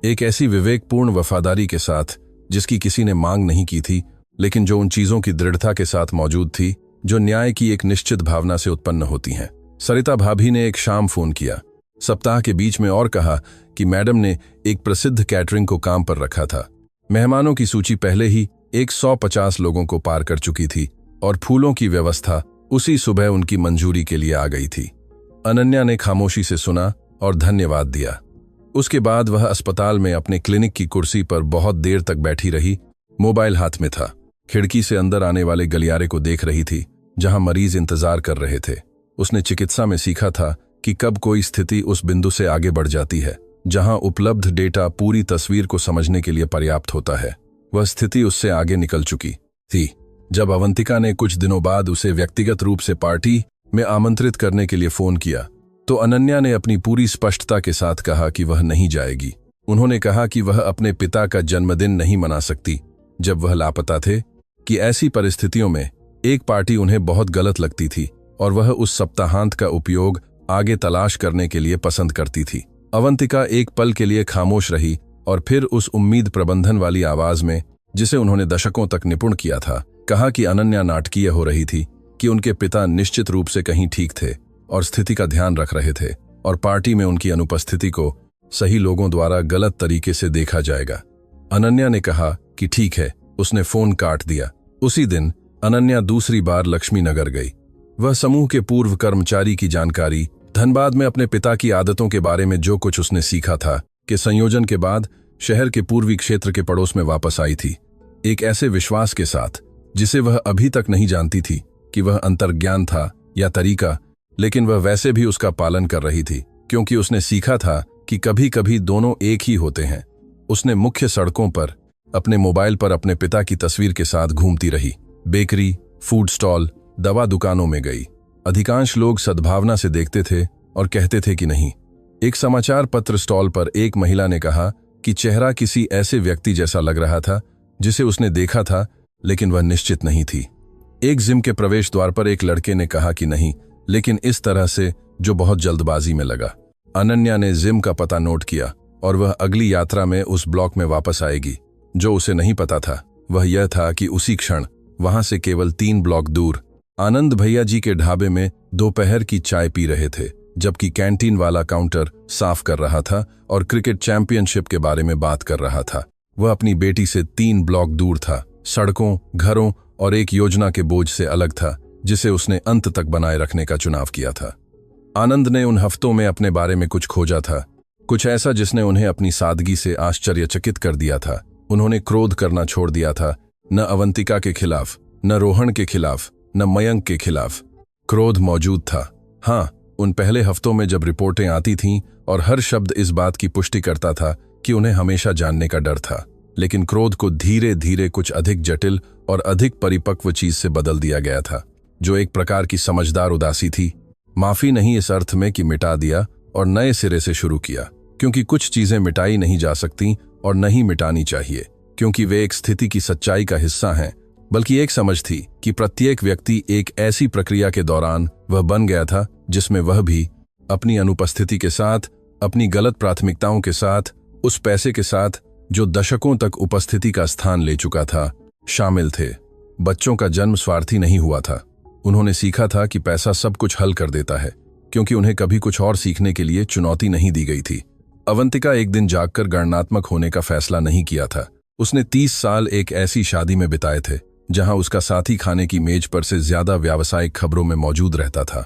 एक ऐसी विवेकपूर्ण वफादारी के साथ जिसकी किसी ने मांग नहीं की थी, लेकिन जो उन चीजों की दृढ़ता के साथ मौजूद थी जो न्याय की एक निश्चित भावना से उत्पन्न होती हैं। सरिता भाभी ने एक शाम फोन किया, सप्ताह के बीच में, और कहा कि मैडम ने एक प्रसिद्ध कैटरिंग को काम पर रखा था। मेहमानों की सूची पहले ही 150 लोगों को पार कर चुकी थी और फूलों की व्यवस्था उसी सुबह उनकी मंजूरी के लिए आ गई थी। अनन्या ने खामोशी से सुना और धन्यवाद दिया। उसके बाद वह अस्पताल में अपने क्लिनिक की कुर्सी पर बहुत देर तक बैठी रही। मोबाइल हाथ में था, खिड़की से अंदर आने वाले गलियारे को देख रही थी जहां मरीज इंतजार कर रहे थे। उसने चिकित्सा में सीखा था कि कब कोई स्थिति उस बिंदु से आगे बढ़ जाती है जहां उपलब्ध डेटा पूरी तस्वीर को समझने के लिए पर्याप्त होता है। वह स्थिति उससे आगे निकल चुकी थी। जब अवंतिका ने कुछ दिनों बाद उसे व्यक्तिगत रूप से पार्टी में आमंत्रित करने के लिए फोन किया, तो अनन्या ने अपनी पूरी स्पष्टता के साथ कहा कि वह नहीं जाएगी। उन्होंने कहा कि वह अपने पिता का जन्मदिन नहीं मना सकती जब वह लापता थे, कि ऐसी परिस्थितियों में एक पार्टी उन्हें बहुत गलत लगती थी और वह उस सप्ताहांत का उपयोग आगे तलाश करने के लिए पसंद करती थी। अवंतिका एक पल के लिए खामोश रही और फिर उस उम्मीद प्रबंधन वाली आवाज में, जिसे उन्होंने दशकों तक निपुण किया था, कहा कि अनन्या नाटकीय हो रही थी, कि उनके पिता निश्चित रूप से कहीं ठीक थे और स्थिति का ध्यान रख रहे थे और पार्टी में उनकी अनुपस्थिति को सही लोगों द्वारा गलत तरीके से देखा जाएगा। अनन्या ने कहा कि ठीक है। उसने फोन काट दिया। उसी दिन अनन्या दूसरी बार लक्ष्मी नगर गई। वह समूह के पूर्व कर्मचारी की जानकारी, धनबाद में अपने पिता की आदतों के बारे में जो कुछ उसने सीखा था, के संयोजन के बाद शहर के पूर्वी क्षेत्र के पड़ोस में वापस आई थी, एक ऐसे विश्वास के साथ जिसे वह अभी तक नहीं जानती थी कि वह अंतर्ज्ञान था या तरीका, लेकिन वह वैसे भी उसका पालन कर रही थी क्योंकि उसने सीखा था कि कभी कभी दोनों एक ही होते हैं। उसने मुख्य सड़कों पर अपने मोबाइल पर अपने पिता की तस्वीर के साथ घूमती रही। बेकरी, फूड स्टॉल, दवा दुकानों में गई। अधिकांश लोग सद्भावना से देखते थे और कहते थे कि नहीं। एक समाचार पत्र स्टॉल पर एक महिला ने कहा कि चेहरा किसी ऐसे व्यक्ति जैसा लग रहा था जिसे उसने देखा था, लेकिन वह निश्चित नहीं थी। एक जिम के प्रवेश द्वार पर एक लड़के ने कहा कि नहीं, लेकिन इस तरह से जो बहुत जल्दबाजी में लगा। अनन्या ने जिम का पता नोट किया और वह अगली यात्रा में उस ब्लॉक में वापस आएगी। जो उसे नहीं पता था वह यह था कि उसी क्षण वहां से केवल 3 ब्लॉक दूर आनंद भैया जी के ढाबे में दोपहर की चाय पी रहे थे, जबकि कैंटीन वाला काउंटर साफ कर रहा था और क्रिकेट चैंपियनशिप के बारे में बात कर रहा था। वह अपनी बेटी से 3 ब्लॉक दूर था, सड़कों, घरों और एक योजना के बोझ से अलग था जिसे उसने अंत तक बनाए रखने का चुनाव किया था। आनंद ने उन हफ्तों में अपने बारे में कुछ खोजा था, कुछ ऐसा जिसने उन्हें अपनी सादगी से आश्चर्यचकित कर दिया था। उन्होंने क्रोध करना छोड़ दिया था, न अवंतिका के खिलाफ, न रोहन के खिलाफ, न मयंक के खिलाफ। क्रोध मौजूद था, हाँ, उन पहले हफ्तों में जब रिपोर्टें आती थीं और हर शब्द इस बात की पुष्टि करता था कि उन्हें हमेशा जानने का डर था। लेकिन क्रोध को धीरे धीरे कुछ अधिक जटिल और अधिक परिपक्व चीज से बदल दिया गया था, जो एक प्रकार की समझदार उदासी थी। माफी नहीं इस अर्थ में कि मिटा दिया और नए सिरे से शुरू किया, क्योंकि कुछ चीजें मिटाई नहीं जा सकती और नहीं मिटानी चाहिए क्योंकि वे एक स्थिति की सच्चाई का हिस्सा हैं, बल्कि एक समझ थी कि प्रत्येक व्यक्ति एक ऐसी प्रक्रिया के दौरान वह बन गया था जिसमें वह भी अपनी अनुपस्थिति के साथ, अपनी गलत प्राथमिकताओं के साथ, उस पैसे के साथ जो दशकों तक उपस्थिति का स्थान ले चुका था, शामिल थे। बच्चों का जन्म स्वार्थी नहीं हुआ था। उन्होंने सीखा था कि पैसा सब कुछ हल कर देता है, क्योंकि उन्हें कभी कुछ और सीखने के लिए चुनौती नहीं दी गई थी। अवंतिका एक दिन जागकर गणनात्मक होने का फैसला नहीं किया था। उसने 30 साल एक ऐसी शादी में बिताए थे जहां उसका साथी खाने की मेज पर से ज्यादा व्यावसायिक खबरों में मौजूद रहता था,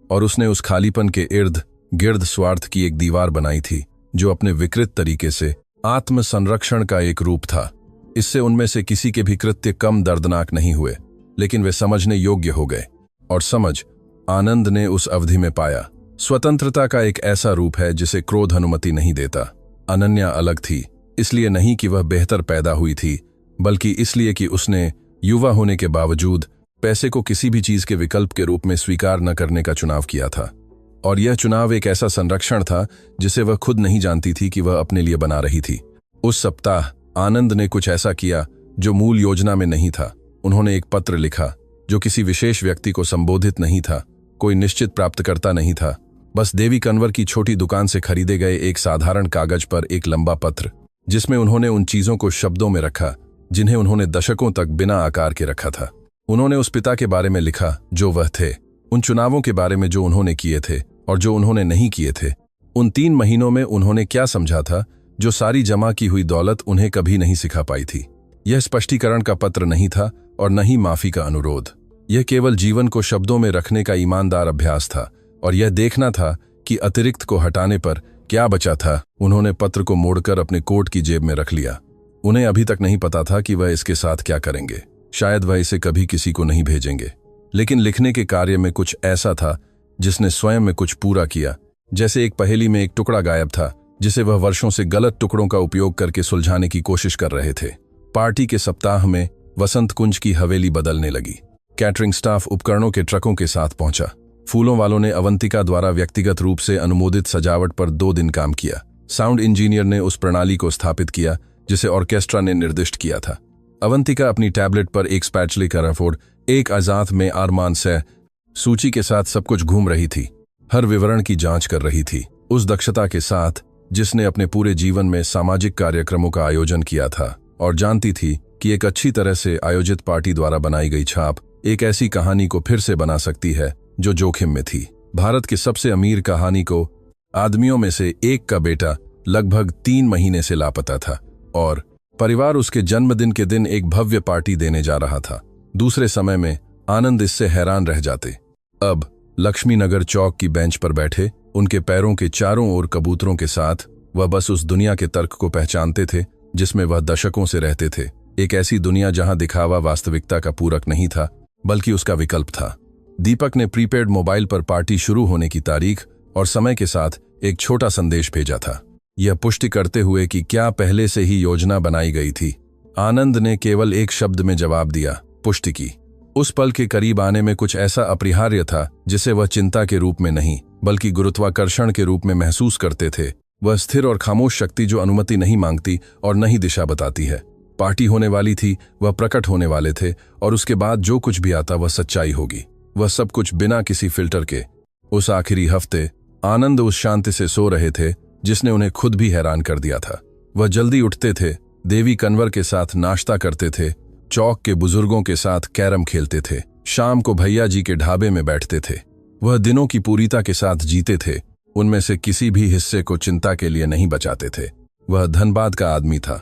और उसने उस खालीपन के इर्द गिर्द स्वार्थ की एक दीवार बनाई थी जो अपने विकृत तरीके से आत्मसंरक्षण का एक रूप था। इससे उनमें से किसी के भी कृत्य कम दर्दनाक नहीं हुए, लेकिन वे समझने योग्य हो गए। और समझ आनंद ने उस अवधि में पाया। स्वतंत्रता का एक ऐसा रूप है जिसे क्रोध अनुमति नहीं देता। अनन्या अलग थी, इसलिए नहीं कि वह बेहतर पैदा हुई थी, बल्कि इसलिए कि उसने युवा होने के बावजूद पैसे को किसी भी चीज के विकल्प के रूप में स्वीकार न करने का चुनाव किया था। और यह चुनाव एक ऐसा संरक्षण था जिसे वह खुद नहीं जानती थी कि वह अपने लिए बना रही थी। उस सप्ताह आनंद ने कुछ ऐसा किया जो मूल योजना में नहीं था। उन्होंने एक पत्र लिखा जो किसी विशेष व्यक्ति को संबोधित नहीं था, कोई निश्चित प्राप्तकर्ता नहीं था, बस देवी कन्वर की छोटी दुकान से खरीदे गए एक साधारण कागज पर एक लंबा पत्र, जिसमें उन्होंने उन चीजों को शब्दों में रखा जिन्हें उन्होंने दशकों तक बिना आकार के रखा था। उन्होंने उस पिता के बारे में लिखा जो वह थे, उन चुनावों के बारे में जो उन्होंने किए थे और जो उन्होंने नहीं किए थे, उन 3 महीनों में उन्होंने क्या समझा था जो सारी जमा की हुई दौलत उन्हें कभी नहीं सिखा पाई थी। यह स्पष्टीकरण का पत्र नहीं था और न ही माफी का अनुरोध। यह केवल जीवन को शब्दों में रखने का ईमानदार अभ्यास था और यह देखना था कि अतिरिक्त को हटाने पर क्या बचा था। उन्होंने पत्र को मोड़कर अपने कोट की जेब में रख लिया। उन्हें अभी तक नहीं पता था कि वह इसके साथ क्या करेंगे। शायद वह इसे कभी किसी को नहीं भेजेंगे, लेकिन लिखने के कार्य में कुछ ऐसा था जिसने स्वयं में कुछ पूरा किया, जैसे एक पहेली में एक टुकड़ा गायब था जिसे वह वर्षों से गलत टुकड़ों का उपयोग करके सुलझाने की कोशिश कर रहे थे। पार्टी के सप्ताह में वसंत कुंज की हवेली बदलने लगी। कैटरिंग स्टाफ उपकरणों के ट्रकों के साथ पहुंचा। फूलों वालों ने अवंतिका द्वारा व्यक्तिगत रूप से अनुमोदित सजावट पर 2 दिन काम किया। साउंड इंजीनियर ने उस प्रणाली को स्थापित किया जिसे ऑर्केस्ट्रा ने निर्दिष्ट किया था। अवंतिका अपनी टैबलेट पर एक स्पैचुले का रफोड़, एक आजाद में आरमान से सूची के साथ सब कुछ घूम रही थी, हर विवरण की जांच कर रही थी, उस दक्षता के साथ जिसने अपने पूरे जीवन में सामाजिक कार्यक्रमों का आयोजन किया था, और जानती थी कि एक अच्छी तरह से आयोजित पार्टी द्वारा बनाई गई छाप एक ऐसी कहानी को फिर से बना सकती है जो जोखिम में थी। भारत की सबसे अमीर कहानी को आदमियों में से एक का बेटा लगभग 3 महीने से लापता था और परिवार उसके जन्मदिन के दिन एक भव्य पार्टी देने जा रहा था। दूसरे समय में आनंद इससे हैरान रह जाते। अब लक्ष्मीनगर चौक की बेंच पर बैठे, उनके पैरों के चारों ओर कबूतरों के साथ, वह बस उस दुनिया के तर्क को पहचानते थे जिसमें वह दशकों से रहते थे। एक ऐसी दुनिया जहां दिखावा वास्तविकता का पूरक नहीं था बल्कि उसका विकल्प था। दीपक ने प्रीपेड मोबाइल पर पार्टी शुरू होने की तारीख और समय के साथ एक छोटा संदेश भेजा था, यह पुष्टि करते हुए कि क्या पहले से ही योजना बनाई गई थी। आनंद ने केवल एक शब्द में जवाब दिया, पुष्टि की। उस पल के करीब आने में कुछ ऐसा अपरिहार्य था जिसे वह चिंता के रूप में नहीं बल्कि गुरुत्वाकर्षण के रूप में महसूस करते थे। वह स्थिर और खामोश शक्ति जो अनुमति नहीं मांगती और न ही दिशा बताती है। पार्टी होने वाली थी, वह प्रकट होने वाले थे और उसके बाद जो कुछ भी आता वह सच्चाई होगी। वह सब कुछ बिना किसी फिल्टर के। उस आखिरी हफ्ते आनंद उस शांति से सो रहे थे जिसने उन्हें खुद भी हैरान कर दिया था। वह जल्दी उठते थे, देवी कन्वर के साथ नाश्ता करते थे, चौक के बुजुर्गों के साथ कैरम खेलते थे, शाम को भैया जी के ढाबे में बैठते थे। वह दिनों की पूरीता के साथ जीते थे, उनमें से किसी भी हिस्से को चिंता के लिए नहीं बचाते थे। वह धनबाद का आदमी था।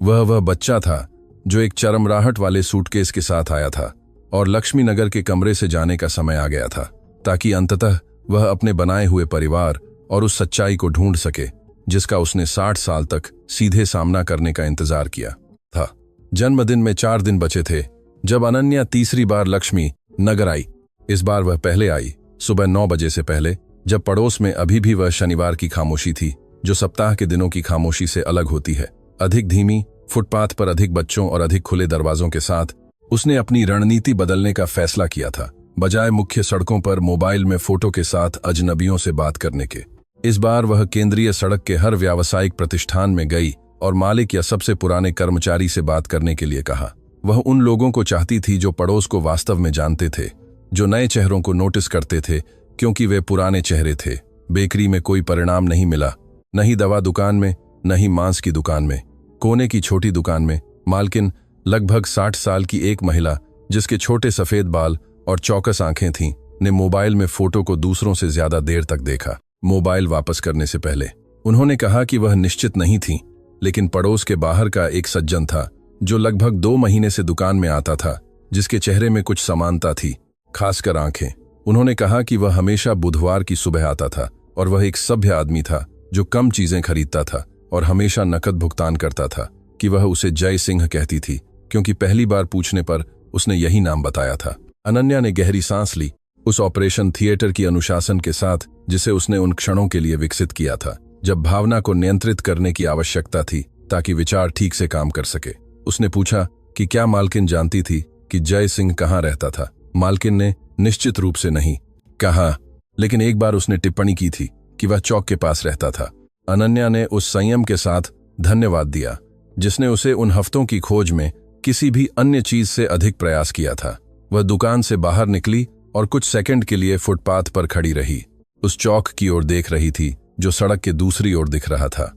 वह बच्चा था जो एक चरमराहट वाले सूटकेस के साथ आया था और लक्ष्मीनगर के कमरे से जाने का समय आ गया था ताकि अंततः वह अपने बनाए हुए परिवार और उस सच्चाई को ढूंढ सके जिसका उसने 60 साल तक सीधे सामना करने का इंतजार किया था। जन्मदिन में 4 दिन बचे थे जब अनन्या तीसरी बार लक्ष्मी नगर आई। इस बार वह पहले आई, सुबह 9 बजे से पहले, जब पड़ोस में अभी भी वह शनिवार की खामोशी थी जो सप्ताह के दिनों की खामोशी से अलग होती है। अधिक धीमी, फुटपाथ पर अधिक बच्चों और अधिक खुले दरवाजों के साथ उसने अपनी रणनीति बदलने का फैसला किया था, बजाय मुख्य सड़कों पर मोबाइल में फोटो के साथ अजनबियों से बात करने के। इस बार वह केंद्रीय सड़क के हर व्यावसायिक प्रतिष्ठान में गई और मालिक या सबसे पुराने कर्मचारी से बात करने के लिए कहा। वह उन लोगों को चाहती थी जो पड़ोस को वास्तव में जानते थे, जो नए चेहरों को नोटिस करते थे क्योंकि वे पुराने चेहरे थे। बेकरी में कोई परिणाम नहीं मिला, न ही दवा दुकान में, न ही मांस की दुकान में। कोने की छोटी दुकान में मालकिन, लगभग 60 साल की एक महिला जिसके छोटे सफेद बाल और चौकस आंखें थीं, ने मोबाइल में फोटो को दूसरों से ज्यादा देर तक देखा। मोबाइल वापस करने से पहले उन्होंने कहा कि वह निश्चित नहीं थी, लेकिन पड़ोस के बाहर का एक सज्जन था जो लगभग 2 महीने से दुकान में आता था, जिसके चेहरे में कुछ समानता थी, खासकर आंखें। उन्होंने कहा कि वह हमेशा बुधवार की सुबह आता था और वह एक सभ्य आदमी था जो कम चीजें खरीदता था और हमेशा नकद भुगतान करता था। कि वह उसे जय सिंह कहती थी क्योंकि पहली बार पूछने पर उसने यही नाम बताया था। अनन्या ने गहरी सांस ली, उस ऑपरेशन थिएटर की अनुशासन के साथ जिसे उसने उन क्षणों के लिए विकसित किया था जब भावना को नियंत्रित करने की आवश्यकता थी ताकि विचार ठीक से काम कर सके। उसने पूछा कि क्या मालकिन जानती थी कि जय सिंह कहाँ रहता था। मालकिन ने निश्चित रूप से नहीं कहा, लेकिन एक बार उसने टिप्पणी की थी कि वह चौक के पास रहता था। अनन्या ने उस संयम के साथ धन्यवाद दिया जिसने उसे उन हफ्तों की खोज में किसी भी अन्य चीज से अधिक प्रयास किया था। वह दुकान से बाहर निकली और कुछ सेकंड के लिए फुटपाथ पर खड़ी रही। उस चौक की ओर देख रही थी जो सड़क के दूसरी ओर दिख रहा था।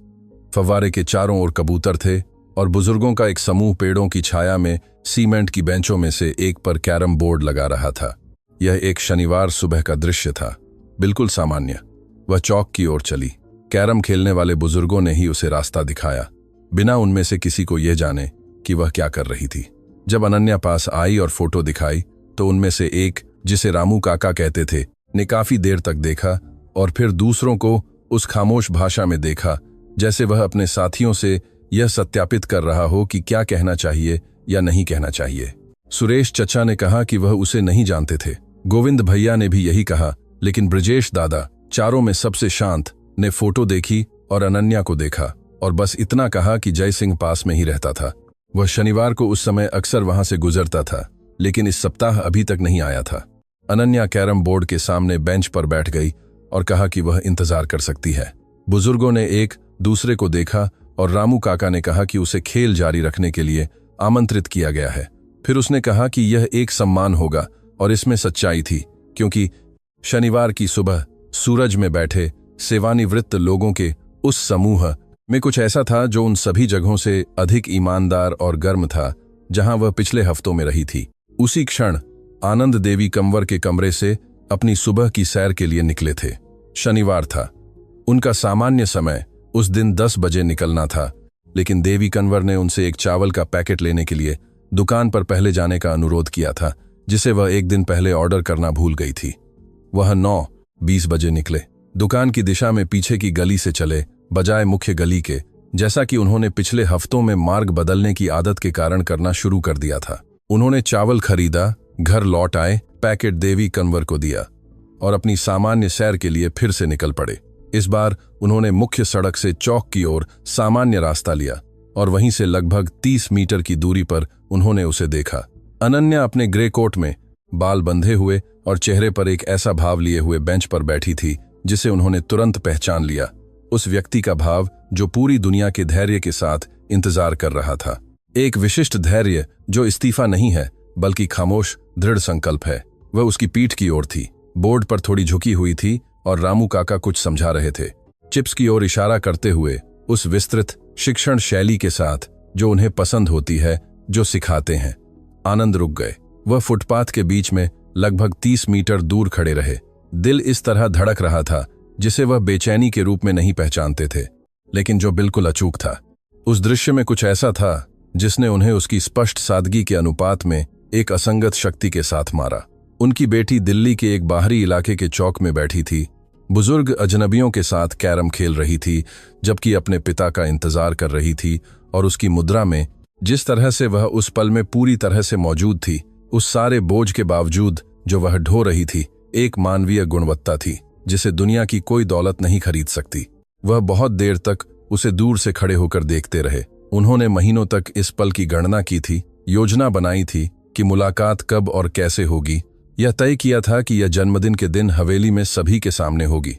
फव्वारे के चारों ओर कबूतर थे और बुजुर्गों का एक समूह पेड़ों की छाया में सीमेंट की बेंचों में से एक पर कैरम बोर्ड लगा रहा था। यह एक शनिवार सुबह का दृश्य था, बिल्कुल सामान्य। वह चौक की ओर चली। कैरम खेलने वाले बुजुर्गों ने ही उसे रास्ता दिखाया, बिना उनमें से किसी को यह जाने कि वह क्या कर रही थी। जब अनन्या पास आई और फोटो दिखाई तो उनमें से एक, जिसे रामू काका कहते थे, ने काफी देर तक देखा और फिर दूसरों को उस खामोश भाषा में देखा, जैसे वह अपने साथियों से यह सत्यापित कर रहा हो कि क्या कहना चाहिए या नहीं कहना चाहिए। सुरेश चचा ने कहा कि वह उसे नहीं जानते थे। गोविंद भैया ने भी यही कहा, लेकिन ब्रजेश दादा, चारों में सबसे शांत, ने फोटो देखी और अनन्या को देखा और बस इतना कहा कि जय सिंह पास में ही रहता था। वह शनिवार को उस समय अक्सर वहां से गुजरता था, लेकिन इस सप्ताह अभी तक नहीं आया था। अनन्या कैरम बोर्ड के सामने बेंच पर बैठ गई और कहा कि वह इंतजार कर सकती है। बुजुर्गों ने एक दूसरे को देखा और रामू काका ने कहा कि उसे खेल जारी रखने के लिए आमंत्रित किया गया है। फिर उसने कहा कि यह एक सम्मान होगा और इसमें सच्चाई थी, क्योंकि शनिवार की सुबह सूरज में बैठे सेवानिवृत्त लोगों के उस समूह में कुछ ऐसा था जो उन सभी जगहों से अधिक ईमानदार और गर्म था जहां वह पिछले हफ्तों में रही थी। उसी क्षण आनंद देवी कंवर के कमरे से अपनी सुबह की सैर के लिए निकले थे। शनिवार था। उनका सामान्य समय उस दिन 10 बजे निकलना था, लेकिन देवी कंवर ने उनसे एक चावल का पैकेट लेने के लिए दुकान पर पहले जाने का अनुरोध किया था, जिसे वह एक दिन पहले ऑर्डर करना भूल गई थी। वह 9:20 बजे निकले। दुकान की दिशा में पीछे की गली से चले, बजाय मुख्य गली के, जैसा कि उन्होंने पिछले हफ्तों में मार्ग बदलने की आदत के कारण करना शुरू कर दिया था। उन्होंने चावल खरीदा, घर लौट आए, पैकेट देवी कंवर को दिया और अपनी सामान्य सैर के लिए फिर से निकल पड़े। इस बार उन्होंने मुख्य सड़क से चौक की ओर सामान्य रास्ता लिया और वहीं से लगभग 30 मीटर की दूरी पर उन्होंने उसे देखा। अनन्या अपने ग्रे कोट में, बाल बंधे हुए और चेहरे पर एक ऐसा भाव लिए हुए बेंच पर बैठी थी जिसे उन्होंने तुरंत पहचान लिया। उस व्यक्ति का भाव जो पूरी दुनिया के धैर्य के साथ इंतजार कर रहा था। एक विशिष्ट धैर्य जो इस्तीफा नहीं है बल्कि खामोश दृढ़ संकल्प है। वह उसकी पीठ की ओर थी, बोर्ड पर थोड़ी झुकी हुई थी और रामू काका कुछ समझा रहे थे, चिप्स की ओर इशारा करते हुए, उस विस्तृत शिक्षण शैली के साथ जो उन्हें पसंद होती है, जो सिखाते हैं। आनंद रुक गए। वह फुटपाथ के बीच में लगभग 30 मीटर दूर खड़े रहे। दिल इस तरह धड़क रहा था जिसे वह बेचैनी के रूप में नहीं पहचानते थे, लेकिन जो बिल्कुल अचूक था। उस दृश्य में कुछ ऐसा था जिसने उन्हें उसकी स्पष्ट सादगी के अनुपात में एक असंगत शक्ति के साथ मारा। उनकी बेटी दिल्ली के एक बाहरी इलाके के चौक में बैठी थी, बुजुर्ग अजनबियों के साथ कैरम खेल रही थी, जबकि अपने पिता का इंतजार कर रही थी, और उसकी मुद्रा में, जिस तरह से वह उस पल में पूरी तरह से मौजूद थी, उस सारे बोझ के बावजूद जो वह ढो रही थी, एक मानवीय गुणवत्ता थी जिसे दुनिया की कोई दौलत नहीं खरीद सकती। वह बहुत देर तक उसे दूर से खड़े होकर देखते रहे। उन्होंने महीनों तक इस पल की गणना की थी, योजना बनाई थी कि मुलाकात कब और कैसे होगी। यह तय किया था कि यह जन्मदिन के दिन हवेली में सभी के सामने होगी,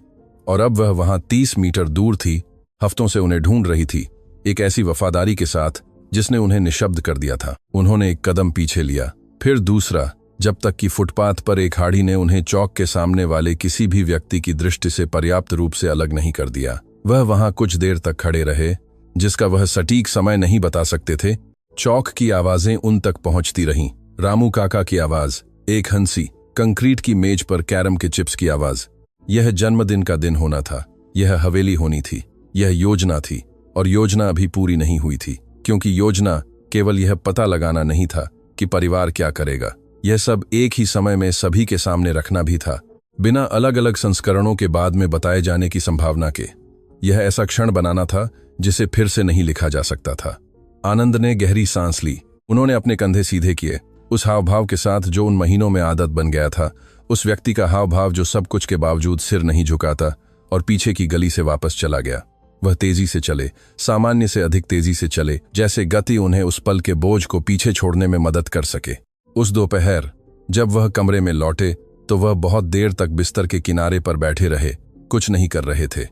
और अब वह वहां 30 मीटर दूर थी, हफ्तों से उन्हें ढूंढ रही थी, एक ऐसी वफादारी के साथ जिसने उन्हें निशब्द कर दिया था। उन्होंने एक कदम पीछे लिया, फिर दूसरा, जब तक कि फुटपाथ पर एक हाड़ी ने उन्हें चौक के सामने वाले किसी भी व्यक्ति की दृष्टि से पर्याप्त रूप से अलग नहीं कर दिया। वह वहां कुछ देर तक खड़े रहे, जिसका वह सटीक समय नहीं बता सकते थे। चौक की आवाजें उन तक पहुंचती रहीं। रामू काका की आवाज, एक हंसी, कंक्रीट की मेज पर कैरम के चिप्स की आवाज। यह जन्मदिन का दिन होना था, यह हवेली होनी थी, यह योजना थी, और योजना अभी पूरी नहीं हुई थी, क्योंकि योजना केवल यह पता लगाना नहीं था कि परिवार क्या करेगा। यह सब एक ही समय में सभी के सामने रखना भी था, बिना अलग अलग संस्करणों के बाद में बताए जाने की संभावना के। यह ऐसा क्षण बनाना था जिसे फिर से नहीं लिखा जा सकता था। आनंद ने गहरी सांस ली। उन्होंने अपने कंधे सीधे किए, उस हाव भाव के साथ जो उन महीनों में आदत बन गया था, उस व्यक्ति का हाव भाव जो सब कुछ के बावजूद सिर नहीं झुकाता और पीछे की गली से वापस चला गया। वह तेजी से चले, सामान्य से अधिक तेजी से चले, जैसे गति उन्हें उस पल के बोझ को पीछे छोड़ने में मदद कर सके। उस दोपहर जब वह कमरे में लौटे तो वह बहुत देर तक बिस्तर के किनारे पर बैठे रहे, कुछ नहीं कर रहे थे।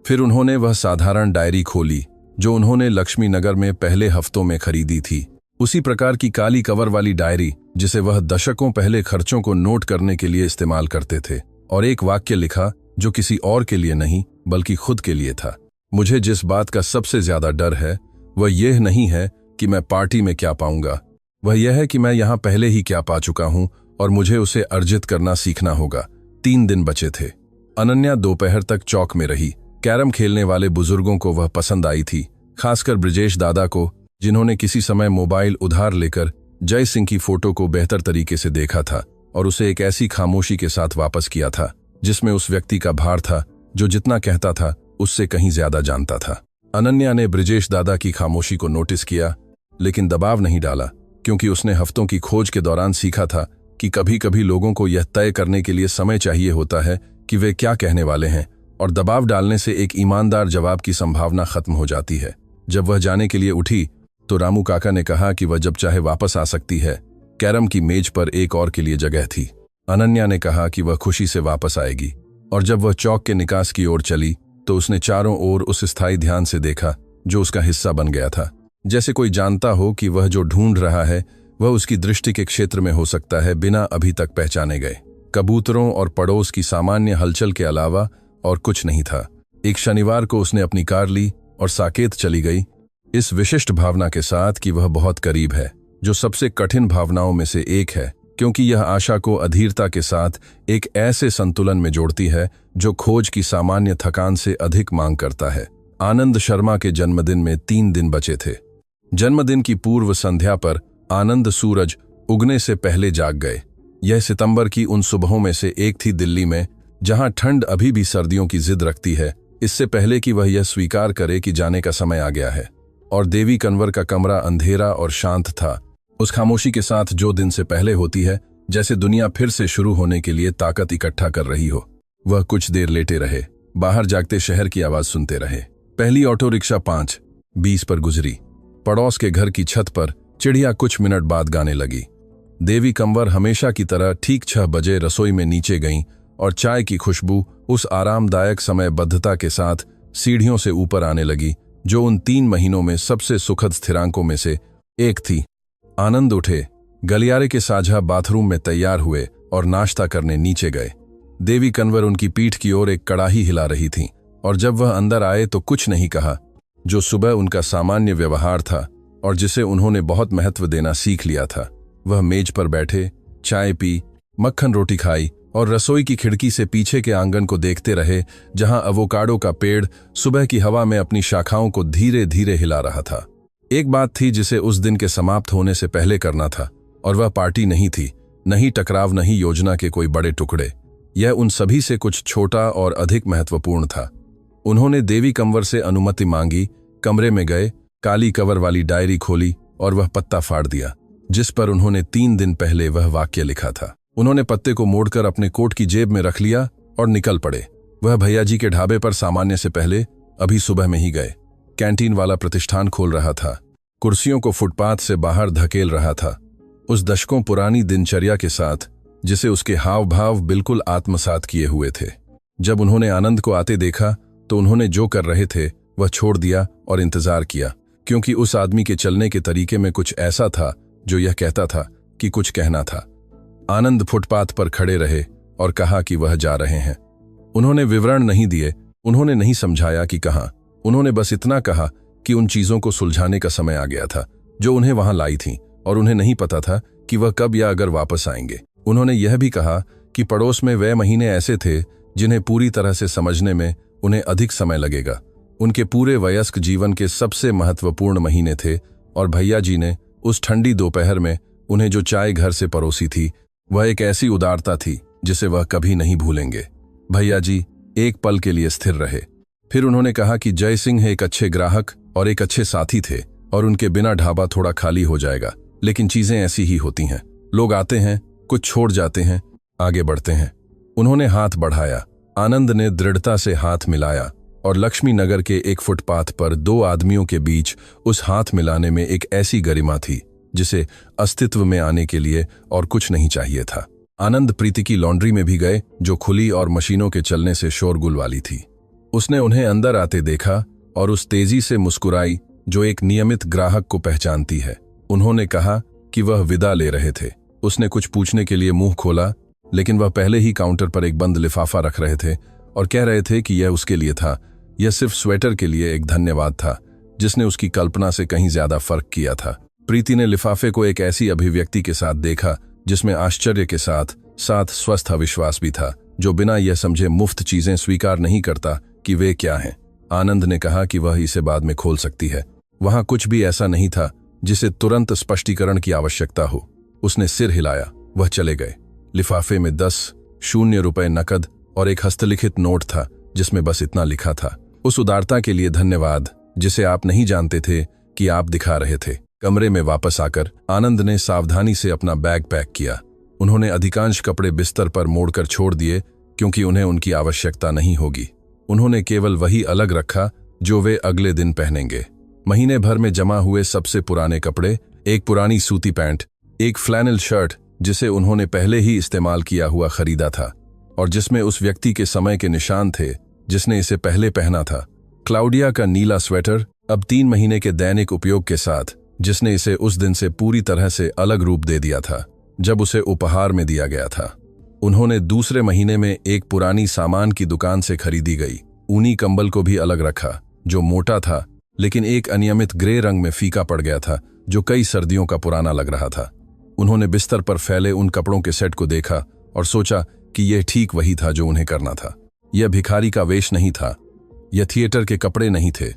फिर उन्होंने वह साधारण डायरी खोली जो उन्होंने लक्ष्मी नगर में पहले हफ्तों में खरीदी थी। उसी प्रकार की काली कवर वाली डायरी जिसे वह दशकों पहले खर्चों को नोट करने के लिए इस्तेमाल करते थे, और एक वाक्य लिखा जो किसी और के लिए नहीं बल्कि खुद के लिए था। मुझे जिस बात का सबसे ज्यादा डर है वह यह नहीं है कि मैं पार्टी में क्या पाऊंगा, वह यह है कि मैं यहां पहले ही क्या पा चुका हूं और मुझे उसे अर्जित करना सीखना होगा। 3 दिन बचे थे। अनन्या दोपहर तक चौक में रही। कैरम खेलने वाले बुजुर्गों को वह पसंद आई थी, खासकर ब्रिजेश दादा को, जिन्होंने किसी समय मोबाइल उधार लेकर जय सिंह की फोटो को बेहतर तरीके से देखा था और उसे एक ऐसी खामोशी के साथ वापस किया था जिसमें उस व्यक्ति का भार था जो जितना कहता था उससे कहीं ज्यादा जानता था। अनन्या ने ब्रिजेश दादा की खामोशी को नोटिस किया, लेकिन दबाव नहीं डाला, क्योंकि उसने हफ्तों की खोज के दौरान सीखा था कि कभी कभी लोगों को यह तय करने के लिए समय चाहिए होता है कि वे क्या कहने वाले हैं, और दबाव डालने से एक ईमानदार जवाब की संभावना खत्म हो जाती है। जब वह जाने के लिए उठी तो रामू काका ने कहा कि वह जब चाहे वापस आ सकती है। कैरम की मेज पर एक और के लिए जगह थी। अनन्या ने कहा कि वह खुशी से वापस आएगी, और जब वह चौक के निकास की ओर चली तो उसने चारों ओर उस स्थायी ध्यान से देखा जो उसका हिस्सा बन गया था। जैसे कोई जानता हो कि वह जो ढूंढ रहा है वह उसकी दृष्टि के क्षेत्र में हो सकता है, बिना अभी तक पहचाने गए। कबूतरों और पड़ोस की सामान्य हलचल के अलावा और कुछ नहीं था। एक शनिवार को उसने अपनी कार ली और साकेत चली गई, इस विशिष्ट भावना के साथ कि वह बहुत करीब है, जो सबसे कठिन भावनाओं में से एक है, क्योंकि यह आशा को अधीरता के साथ एक ऐसे संतुलन में जोड़ती है जो खोज की सामान्य थकान से अधिक मांग करता है। आनंद शर्मा के जन्मदिन में 3 दिन बचे थे। जन्मदिन की पूर्व संध्या पर आनंद सूरज उगने से पहले जाग गए। यह सितंबर की उन सुबहों में से एक थी दिल्ली में, जहां ठंड अभी भी सर्दियों की जिद रखती है, इससे पहले कि वह यह स्वीकार करे कि जाने का समय आ गया है। और देवी कन्वर का कमरा अंधेरा और शांत था, उस खामोशी के साथ जो दिन से पहले होती है, जैसे दुनिया फिर से शुरू होने के लिए ताकत इकट्ठा कर रही हो। वह कुछ देर लेटे रहे, बाहर जागते शहर की आवाज सुनते रहे। पहली ऑटो रिक्शा 5:20 पर गुजरी। पड़ोस के घर की छत पर चिड़िया कुछ मिनट बाद गाने लगी। देवी कंवर हमेशा की तरह ठीक 6 बजे रसोई में नीचे गईं और चाय की खुशबू उस आरामदायक समयबद्धता के साथ सीढ़ियों से ऊपर आने लगी जो उन 3 महीनों में सबसे सुखद स्थिरांकों में से एक थी। आनंद उठे, गलियारे के साझा बाथरूम में तैयार हुए और नाश्ता करने नीचे गए। देवी कंवर उनकी पीठ की ओर एक कड़ाही हिला रही थीं, और जब वह अंदर आए तो कुछ नहीं कहा, जो सुबह उनका सामान्य व्यवहार था और जिसे उन्होंने बहुत महत्व देना सीख लिया था। वह मेज पर बैठे, चाय पी, मक्खन रोटी खाई और रसोई की खिड़की से पीछे के आंगन को देखते रहे, जहां अवोकाडो का पेड़ सुबह की हवा में अपनी शाखाओं को धीरे धीरे हिला रहा था। एक बात थी जिसे उस दिन के समाप्त होने से पहले करना था, और वह पार्टी नहीं थी, नहीं टकराव, नहीं योजना के कोई बड़े टुकड़े। यह उन सभी से कुछ छोटा और अधिक महत्वपूर्ण था। उन्होंने देवी कंवर से अनुमति मांगी, कमरे में गए, काली कवर वाली डायरी खोली और वह पत्ता फाड़ दिया जिस पर उन्होंने 3 दिन पहले वह वाक्य लिखा था। उन्होंने पत्ते को मोड़कर अपने कोट की जेब में रख लिया और निकल पड़े। वह भैया जी के ढाबे पर सामान्य से पहले अभी सुबह में ही गए। कैंटीन वाला प्रतिष्ठान खोल रहा था, कुर्सियों को फुटपाथ से बाहर धकेल रहा था, उस दशकों पुरानी दिनचर्या के साथ जिसे उसके हाव भाव बिल्कुल आत्मसात किए हुए थे। जब उन्होंने आनंद को आते देखा तो उन्होंने जो कर रहे थे वह छोड़ दिया और इंतजार किया, क्योंकि उस आदमी के चलने के तरीके में कुछ ऐसा था जो यह कहता था कि कुछ कहना था। आनंद फुटपाथ पर खड़े रहे और कहा कि वह जा रहे हैं। उन्होंने विवरण नहीं दिए, उन्होंने नहीं समझाया कि कहां, उन्होंने बस इतना कहा कि उन चीजों को सुलझाने का समय आ गया था जो उन्हें वहां लाई थीं, और उन्हें नहीं पता था कि वह कब या अगर वापस आएंगे। उन्होंने यह भी कहा कि पड़ोस में वे महीने ऐसे थे जिन्हें पूरी तरह से समझने में उन्हें अधिक समय लगेगा। उनके पूरे वयस्क जीवन के सबसे महत्वपूर्ण महीने थे, और भैया जी ने उस ठंडी दोपहर में उन्हें जो चाय घर से परोसी थी वह एक ऐसी उदारता थी जिसे वह कभी नहीं भूलेंगे। भैया जी एक पल के लिए स्थिर रहे, फिर उन्होंने कहा कि जय सिंह एक अच्छे ग्राहक और एक अच्छे साथी थे, और उनके बिना ढाबा थोड़ा खाली हो जाएगा, लेकिन चीजें ऐसी ही होती हैं, लोग आते हैं, कुछ छोड़ जाते हैं, आगे बढ़ते हैं। उन्होंने हाथ बढ़ाया। आनंद ने दृढ़ता से हाथ मिलाया, और लक्ष्मी नगर के एक फुटपाथ पर 2 आदमियों के बीच उस हाथ मिलाने में एक ऐसी गरिमा थी जिसे अस्तित्व में आने के लिए और कुछ नहीं चाहिए था। आनंद प्रीति की लॉन्ड्री में भी गए, जो खुली और मशीनों के चलने से शोरगुल वाली थी। उसने उन्हें अंदर आते देखा और उस तेजी से मुस्कुराई जो एक नियमित ग्राहक को पहचानती है। उन्होंने कहा कि वह विदा ले रहे थे। उसने कुछ पूछने के लिए मुंह खोला, लेकिन वह पहले ही काउंटर पर एक बंद लिफाफा रख रहे थे और कह रहे थे कि यह उसके लिए था। यह सिर्फ स्वेटर के लिए एक धन्यवाद था जिसने उसकी कल्पना से कहीं ज्यादा फर्क किया था। प्रीति ने लिफाफे को एक ऐसी अभिव्यक्ति के साथ देखा जिसमें आश्चर्य के साथ साथ स्वस्थ अविश्वास भी था, जो बिना यह समझे मुफ्त चीजें स्वीकार नहीं करता कि वे क्या हैं। आनंद ने कहा कि वह इसे बाद में खोल सकती है। वहां कुछ भी ऐसा नहीं था जिसे तुरंत स्पष्टीकरण की आवश्यकता हो। उसने सिर हिलाया। वह चले गए। लिफाफे में 10 रुपए नकद और एक हस्तलिखित नोट था जिसमें बस इतना लिखा था, उस उदारता के लिए धन्यवाद जिसे आप नहीं जानते थे कि आप दिखा रहे थे। कमरे में वापस आकर आनंद ने सावधानी से अपना बैग पैक किया। उन्होंने अधिकांश कपड़े बिस्तर पर मोड़कर छोड़ दिए क्योंकि उन्हें उनकी आवश्यकता नहीं होगी। उन्होंने केवल वही अलग रखा जो वे अगले दिन पहनेंगे। महीने भर में जमा हुए सबसे पुराने कपड़े, एक पुरानी सूती पैंट, एक फ्लैनल शर्ट जिसे उन्होंने पहले ही इस्तेमाल किया हुआ खरीदा था और जिसमें उस व्यक्ति के समय के निशान थे जिसने इसे पहले पहना था, क्लाउडिया का नीला स्वेटर, अब 3 महीने के दैनिक उपयोग के साथ, जिसने इसे उस दिन से पूरी तरह से अलग रूप दे दिया था जब उसे उपहार में दिया गया था। उन्होंने दूसरे महीने में एक पुरानी सामान की दुकान से खरीदी गई ऊनी कंबल को भी अलग रखा, जो मोटा था लेकिन एक अनियमित ग्रे रंग में फीका पड़ गया था, जो कई सर्दियों का पुराना लग रहा था। उन्होंने बिस्तर पर फैले उन कपड़ों के सेट को देखा और सोचा कि यह ठीक वही था जो उन्हें करना था। यह भिखारी का वेश नहीं था, यह थिएटर के कपड़े नहीं थे,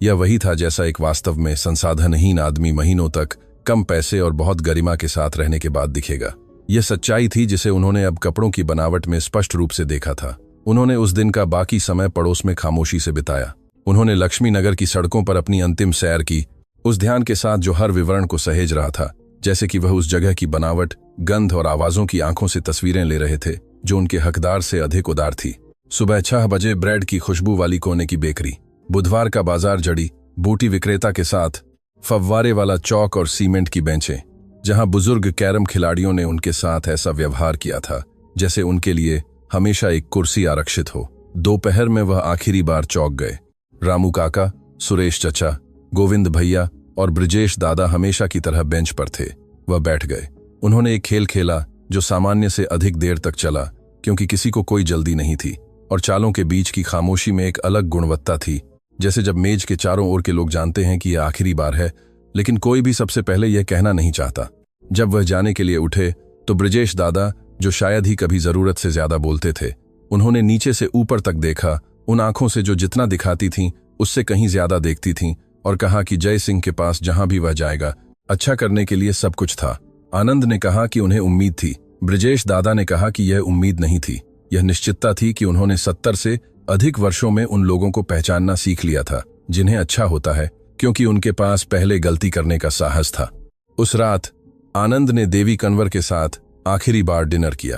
यह वही था जैसा एक वास्तव में संसाधनहीन आदमी महीनों तक कम पैसे और बहुत गरिमा के साथ रहने के बाद दिखेगा। यह सच्चाई थी जिसे उन्होंने अब कपड़ों की बनावट में स्पष्ट रूप से देखा था। उन्होंने उस दिन का बाकी समय पड़ोस में खामोशी से बिताया। उन्होंने लक्ष्मी नगर की सड़कों पर अपनी अंतिम सैर की, उस ध्यान के साथ जो हर विवरण को सहेज रहा था, जैसे कि वह उस जगह की बनावट, गंध और आवाजों की आंखों से तस्वीरें ले रहे थे जो उनके हकदार से अधिक उदार थी। सुबह 6 बजे ब्रेड की खुशबू वाली कोने की बेकरी, बुधवार का बाजार, जड़ी बूटी विक्रेता के साथ फव्वारे वाला चौक और सीमेंट की बेंचें, जहां बुजुर्ग कैरम खिलाड़ियों ने उनके साथ ऐसा व्यवहार किया था जैसे उनके लिए हमेशा एक कुर्सी आरक्षित हो। दोपहर में वह आखिरी बार चौक गए। रामू काका, सुरेश चचा, गोविंद भैया और ब्रिजेश दादा हमेशा की तरह बेंच पर थे। वह बैठ गए। उन्होंने एक खेल खेला जो सामान्य से अधिक देर तक चला क्योंकि किसी को कोई जल्दी नहीं थी और चालों के बीच की खामोशी में एक अलग गुणवत्ता थी, जैसे जब मेज के चारों ओर के लोग जानते हैं कि यह आखिरी बार है, लेकिन कोई भी सबसे पहले यह कहना नहीं चाहता। जब वह जाने के लिए उठे तो ब्रिजेश दादा, जो शायद ही कभी जरूरत से ज्यादा बोलते थे, उन्होंने नीचे से ऊपर तक देखा, उन आंखों से जो जितना दिखाती थीं उससे कहीं ज्यादा देखती थीं, और कहा कि जय सिंह के पास जहां भी वह जाएगा अच्छा करने के लिए सब कुछ था। आनंद ने कहा कि उन्हें उम्मीद थी। ब्रिजेश दादा ने कहा कि यह उम्मीद नहीं थी, यह निश्चितता थी कि उन्होंने 70 से अधिक वर्षों में उन लोगों को पहचानना सीख लिया था जिन्हें अच्छा होता है क्योंकि उनके पास पहले गलती करने का साहस था। उस रात आनंद ने देवी कन्वर के साथ आखिरी बार डिनर किया।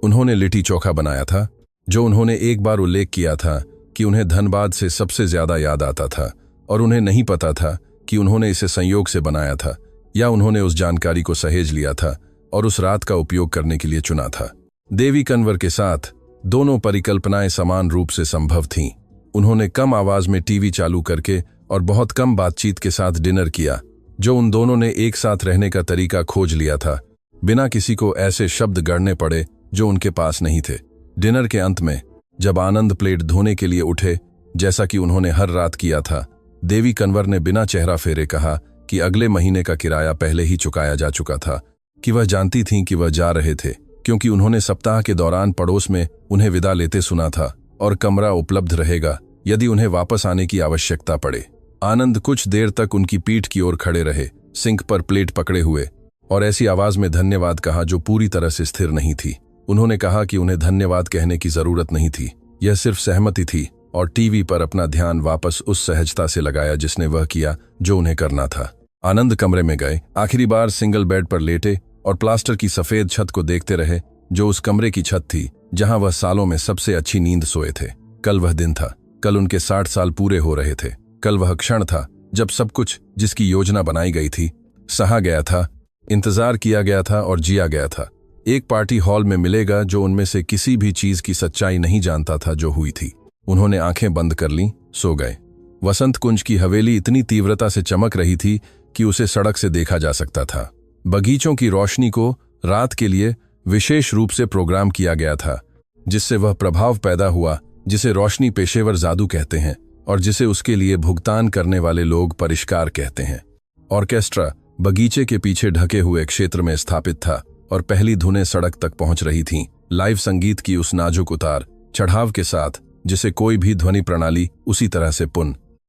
उन्होंने लिट्टी चोखा बनाया था, जो उन्होंने एक बार उल्लेख किया था कि उन्हें धनबाद से सबसे ज्यादा याद आता था, और उन्हें नहीं पता था कि उन्होंने इसे संयोग से बनाया था या उन्होंने उस जानकारी को सहेज लिया था और उस रात का उपयोग करने के लिए चुना था। देवी कन्वर के साथ दोनों परिकल्पनाएं समान रूप से संभव थीं। उन्होंने कम आवाज में टीवी चालू करके और बहुत कम बातचीत के साथ डिनर किया, जो उन दोनों ने एक साथ रहने का तरीका खोज लिया था, बिना किसी को ऐसे शब्द गढ़ने पड़े जो उनके पास नहीं थे। डिनर के अंत में जब आनंद प्लेट धोने के लिए उठे, जैसा कि उन्होंने हर रात किया था, देवी कन्वर ने बिना चेहरा फेरे कहा कि अगले महीने का किराया पहले ही चुकाया जा चुका था, कि वह जानती थीं कि वह जा रहे थे क्योंकि उन्होंने सप्ताह के दौरान पड़ोस में उन्हें विदा लेते सुना था, और कमरा उपलब्ध रहेगा यदि उन्हें वापस आने की आवश्यकता पड़े। आनंद कुछ देर तक उनकी पीठ की ओर खड़े रहे, सिंक पर प्लेट पकड़े हुए, और ऐसी आवाज में धन्यवाद कहा जो पूरी तरह से स्थिर नहीं थी। उन्होंने कहा कि उन्हें धन्यवाद कहने की जरूरत नहीं थी, यह सिर्फ सहमति थी, और टीवी पर अपना ध्यान वापस उस सहजता से लगाया जिसने वह किया जो उन्हें करना था। आनंद कमरे में गए, आखिरी बार सिंगल बेड पर लेटे और प्लास्टर की सफेद छत को देखते रहे, जो उस कमरे की छत थी जहां वह सालों में सबसे अच्छी नींद सोए थे। कल वह दिन था, कल उनके 60 साल पूरे हो रहे थे। कल वह क्षण था जब सब कुछ जिसकी योजना बनाई गई थी, सहा गया था, इंतजार किया गया था और जिया गया था। एक पार्टी हॉल में मिलेगा जो उनमें से किसी भी चीज की सच्चाई नहीं जानता था जो हुई थी। उन्होंने आंखें बंद कर लीं, सो गए। वसंत कुंज की हवेली इतनी तीव्रता से चमक रही थी कि उसे सड़क से देखा जा सकता था। बगीचों की रोशनी को रात के लिए विशेष रूप से प्रोग्राम किया गया था, जिससे वह प्रभाव पैदा हुआ जिसे रोशनी पेशेवर जादू कहते हैं और जिसे उसके लिए भुगतान करने वाले लोग परिष्कार कहते हैं। ऑर्केस्ट्रा बगीचे के पीछे ढके हुए क्षेत्र में स्थापित था और पहली धुनें सड़क तक पहुंच रही थीं, लाइव संगीत की उस नाजुक उतार चढ़ाव के साथ जिसे कोई भी ध्वनि प्रणाली उसी तरह से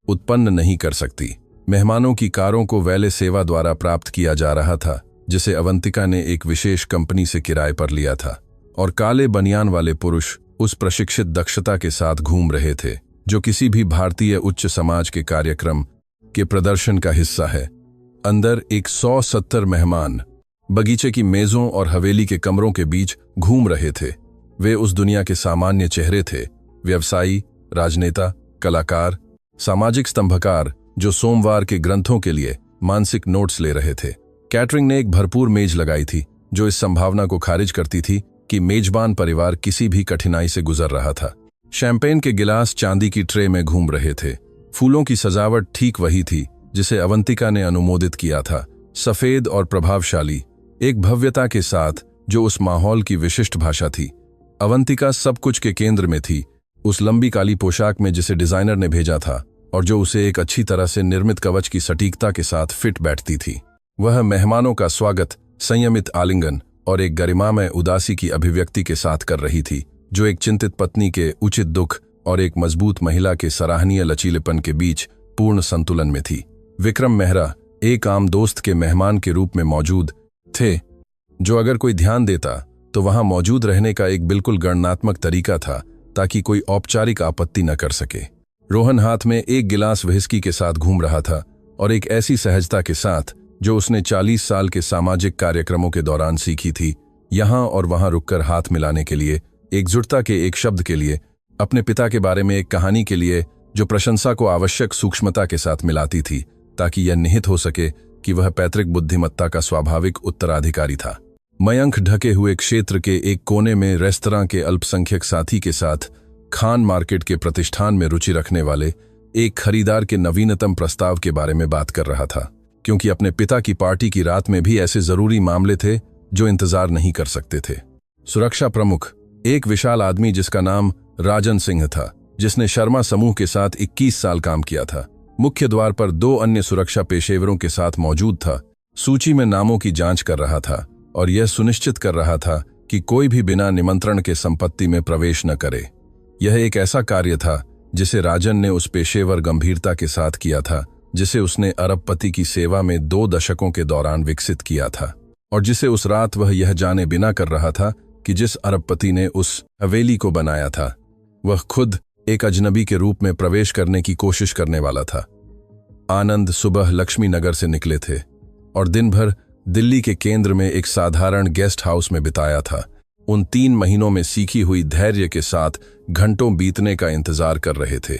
उत्पन्न नहीं कर सकती। मेहमानों की कारों को वैले सेवा द्वारा प्राप्त किया जा रहा था, जिसे अवंतिका ने एक विशेष कंपनी से किराए पर लिया था, और काले बनियान वाले पुरुष उस प्रशिक्षित दक्षता के साथ घूम रहे थे जो किसी भी भारतीय उच्च समाज के कार्यक्रम के प्रदर्शन का हिस्सा है। अंदर 170 मेहमान बगीचे की मेजों और हवेली के कमरों के बीच घूम रहे थे। वे उस दुनिया के सामान्य चेहरे थे, व्यवसायी, राजनेता, कलाकार, सामाजिक स्तंभकार जो सोमवार के ग्रंथों के लिए मानसिक नोट्स ले रहे थे। कैटरिंग ने एक भरपूर मेज लगाई थी जो इस संभावना को खारिज करती थी कि मेजबान परिवार किसी भी कठिनाई से गुजर रहा था। शैंपेन के गिलास चांदी की ट्रे में घूम रहे थे। फूलों की सजावट ठीक वही थी जिसे अवंतिका ने अनुमोदित किया था, सफेद और प्रभावशाली, एक भव्यता के साथ जो उस माहौल की विशिष्ट भाषा थी। अवंतिका सब कुछ के केंद्र में थी, उस लंबी काली पोशाक में जिसे डिजाइनर ने भेजा था और जो उसे एक अच्छी तरह से निर्मित कवच की सटीकता के साथ फिट बैठती थी। वह मेहमानों का स्वागत संयमित आलिंगन और एक गरिमामय उदासी की अभिव्यक्ति के साथ कर रही थी, जो एक चिंतित पत्नी के उचित दुख और एक मजबूत महिला के सराहनीय लचीलेपन के बीच पूर्ण संतुलन में थी। विक्रम मेहरा एक आम दोस्त के मेहमान के रूप में मौजूद थे, जो अगर कोई ध्यान देता तो वहां मौजूद रहने का एक बिल्कुल गणनात्मक तरीका था ताकि कोई औपचारिक आपत्ति न कर सके। रोहन हाथ में एक गिलास व्हिस्की के साथ घूम रहा था और एक ऐसी सहजता के साथ जो उसने 40 साल के सामाजिक कार्यक्रमों के दौरान सीखी थी, यहां और वहां रुककर हाथ मिलाने के लिए, एकजुटता के एक शब्द के लिए, अपने पिता के बारे में एक कहानी के लिए जो प्रशंसा को आवश्यक सूक्ष्मता के साथ मिलाती थी ताकि यह निहित हो सके कि वह पैतृक बुद्धिमत्ता का स्वाभाविक उत्तराधिकारी था। मयंक ढके हुए क्षेत्र के एक कोने में रेस्तरां के अल्पसंख्यक साथी के साथ खान मार्केट के प्रतिष्ठान में रुचि रखने वाले एक खरीदार के नवीनतम प्रस्ताव के बारे में बात कर रहा था, क्योंकि अपने पिता की पार्टी की रात में भी ऐसे जरूरी मामले थे जो इंतजार नहीं कर सकते थे। सुरक्षा प्रमुख एक विशाल आदमी जिसका नाम राजन सिंह था, जिसने शर्मा समूह के साथ 21 साल काम किया था, मुख्य द्वार पर 2 अन्य सुरक्षा पेशेवरों के साथ मौजूद था, सूची में नामों की जांच कर रहा था और यह सुनिश्चित कर रहा था कि कोई भी बिना निमंत्रण के संपत्ति में प्रवेश न करे। यह एक ऐसा कार्य था जिसे राजन ने उस पेशेवर गंभीरता के साथ किया था जिसे उसने अरबपति की सेवा में 2 दशकों के दौरान विकसित किया था, और जिसे उस रात वह यह जाने बिना कर रहा था कि जिस अरबपति ने उस हवेली को बनाया था वह खुद एक अजनबी के रूप में प्रवेश करने की कोशिश करने वाला था। आनंद सुबह लक्ष्मी नगर से निकले थे और दिन भर दिल्ली के केंद्र में एक साधारण गेस्ट हाउस में बिताया था। उन 3 महीनों में सीखी हुई धैर्य के साथ घंटों बीतने का इंतजार कर रहे थे।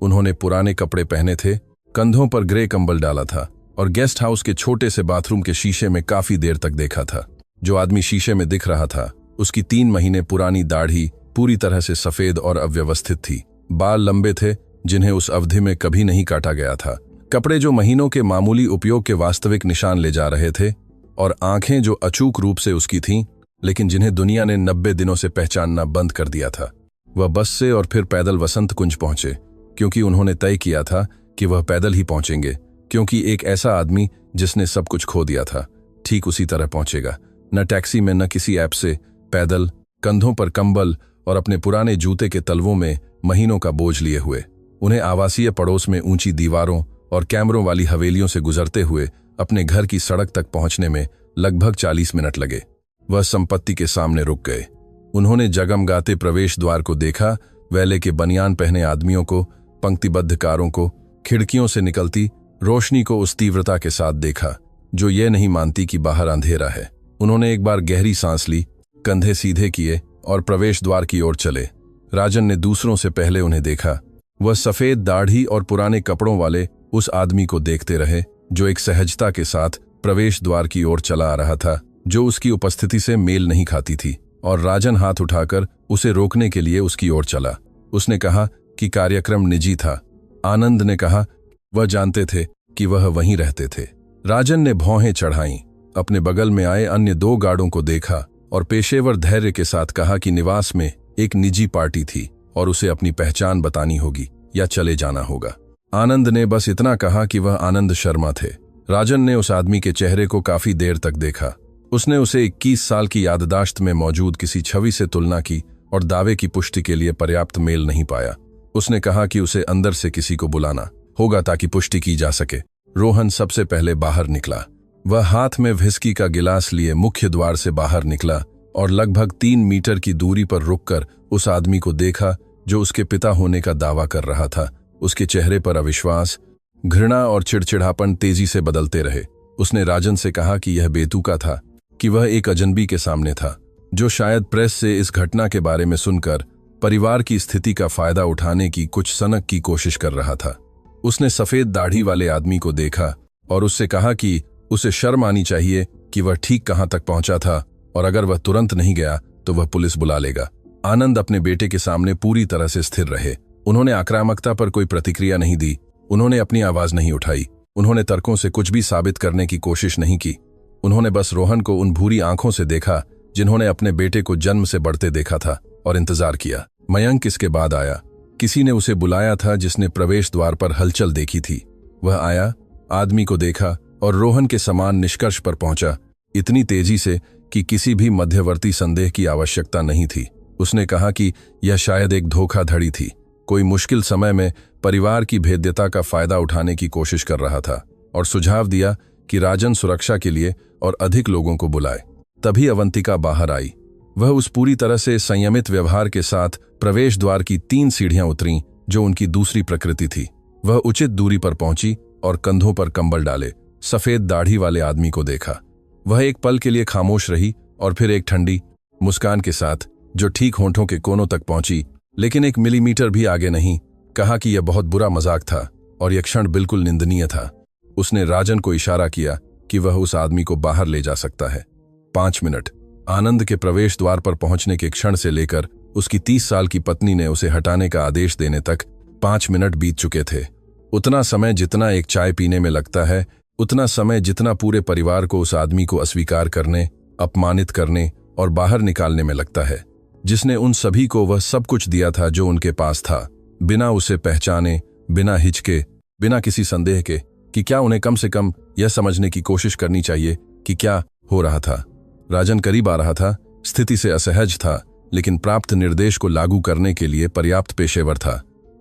उन्होंने पुराने कपड़े पहने थे, कंधों पर ग्रे कंबल डाला था और गेस्ट हाउस के छोटे से बाथरूम के शीशे में काफी देर तक देखा था। जो आदमी शीशे में दिख रहा था उसकी 3 महीने पुरानी दाढ़ी पूरी तरह से सफेद और अव्यवस्थित थी। बाल लंबे थे जिन्हें उस अवधि में कभी नहीं काटा गया था। कपड़े जो महीनों के मामूली उपयोग के वास्तविक निशान ले जा रहे थे, और आंखें जो अचूक रूप से उसकी थीं, लेकिन जिन्हें दुनिया ने 90 दिनों से पहचानना बंद कर दिया था। वह बस से और फिर पैदल वसंत कुंज पहुंचे, क्योंकि उन्होंने तय किया था कि वह पैदल ही पहुंचेंगे, क्योंकि एक ऐसा आदमी जिसने सब कुछ खो दिया था ठीक उसी तरह पहुंचेगा, न टैक्सी में न किसी ऐप से, पैदल, कंधों पर कंबल और अपने पुराने जूते के तलवों में महीनों का बोझ लिए हुए। उन्हें आवासीय पड़ोस में ऊंची दीवारों और कैमरों वाली हवेलियों से गुजरते हुए अपने घर की सड़क तक पहुंचने में लगभग 40 मिनट लगे। वह संपत्ति के सामने रुक गए। उन्होंने जगमगाते प्रवेश द्वार को देखा, वेले के बनियान पहने आदमियों को, पंक्तिबद्ध कारों को, खिड़कियों से निकलती रोशनी को उस तीव्रता के साथ देखा जो ये नहीं मानती कि बाहर अंधेरा है। उन्होंने एक बार गहरी सांस ली, कंधे सीधे किए और प्रवेश द्वार की ओर चले। राजन ने दूसरों से पहले उन्हें देखा। वह सफेद दाढ़ी और पुराने कपड़ों वाले उस आदमी को देखते रहे जो एक सहजता के साथ प्रवेश द्वार की ओर चला आ रहा था, जो उसकी उपस्थिति से मेल नहीं खाती थी, और राजन हाथ उठाकर उसे रोकने के लिए उसकी ओर चला। उसने कहा कि कार्यक्रम निजी था। आनंद ने कहा वह जानते थे कि वह वहीं रहते थे। राजन ने भौहें चढ़ाईं, अपने बगल में आए अन्य 2 गार्डों को देखा और पेशेवर धैर्य के साथ कहा कि निवास में एक निजी पार्टी थी और उसे अपनी पहचान बतानी होगी या चले जाना होगा। आनंद ने बस इतना कहा कि वह आनंद शर्मा थे। राजन ने उस आदमी के चेहरे को काफी देर तक देखा। उसने उसे 21 साल की याददाश्त में मौजूद किसी छवि से तुलना की और दावे की पुष्टि के लिए पर्याप्त मेल नहीं पाया। उसने कहा कि उसे अंदर से किसी को बुलाना होगा ताकि पुष्टि की जा सके। रोहन सबसे पहले बाहर निकला। वह हाथ में व्हिस्की का गिलास लिए मुख्य द्वार से बाहर निकला और लगभग 3 मीटर की दूरी पर रुककर उस आदमी को देखा जो उसके पिता होने का दावा कर रहा था। उसके चेहरे पर अविश्वास, घृणा और चिड़चिड़ापन तेजी से बदलते रहे। उसने राजन से कहा कि यह बेतुका था कि वह एक अजनबी के सामने था जो शायद प्रेस से इस घटना के बारे में सुनकर परिवार की स्थिति का फायदा उठाने की कुछ सनक की कोशिश कर रहा था। उसने सफेद दाढ़ी वाले आदमी को देखा और उससे कहा कि उसे शर्म आनी चाहिए कि वह ठीक कहां तक पहुंचा था और अगर वह तुरंत नहीं गया तो वह पुलिस बुला लेगा। आनंद अपने बेटे के सामने पूरी तरह से स्थिर रहे। उन्होंने आक्रामकता पर कोई प्रतिक्रिया नहीं दी। उन्होंने अपनी आवाज नहीं उठाई। उन्होंने तर्कों से कुछ भी साबित करने की कोशिश नहीं की। उन्होंने बस रोहन को उन भूरी आंखों से देखा जिन्होंने अपने बेटे को जन्म से बढ़ते देखा था और इंतजार किया। मयंक इसके बाद आया। किसी ने उसे बुलाया था जिसने प्रवेश द्वार पर हलचल देखी थी। वह आया, आदमी को देखा और रोहन के समान निष्कर्ष पर पहुंचा, इतनी तेजी से कि किसी भी मध्यवर्ती संदेह की आवश्यकता नहीं थी। उसने कहा कि यह शायद एक धोखाधड़ी थी। कोई मुश्किल समय में परिवार की भेद्यता का फायदा उठाने की कोशिश कर रहा था और सुझाव दिया कि राजन सुरक्षा के लिए और अधिक लोगों को बुलाए। तभी अवंतिका बाहर आई। वह उस पूरी तरह से संयमित व्यवहार के साथ प्रवेश द्वार की 3 सीढ़ियां उतरीं जो उनकी दूसरी प्रकृति थी। वह उचित दूरी पर पहुंची और कंधों पर कंबल डाले सफेद दाढ़ी वाले आदमी को देखा। वह एक पल के लिए खामोश रही और फिर एक ठंडी मुस्कान के साथ जो ठीक होंठों के कोनों तक पहुंची लेकिन 1 मिलीमीटर भी आगे नहीं, कहा कि यह बहुत बुरा मजाक था और यह क्षण बिल्कुल निंदनीय था। उसने राजन को इशारा किया कि वह उस आदमी को बाहर ले जा सकता है। 5 मिनट। आनंद के प्रवेश द्वार पर पहुंचने के क्षण से लेकर उसकी 30 साल की पत्नी ने उसे हटाने का आदेश देने तक 5 मिनट बीत चुके थे। उतना समय जितना एक चाय पीने में लगता है, उतना समय जितना पूरे परिवार को उस आदमी को अस्वीकार करने, अपमानित करने और बाहर निकालने में लगता है, जिसने उन सभी को वह सब कुछ दिया था जो उनके पास था, बिना उसे पहचाने, बिना हिचके, बिना किसी संदेह के कि क्या उन्हें कम से कम यह समझने की कोशिश करनी चाहिए कि क्या हो रहा था। राजन करीब आ रहा था, स्थिति से असहज था, लेकिन प्राप्त निर्देश को लागू करने के लिए पर्याप्त पेशेवर था।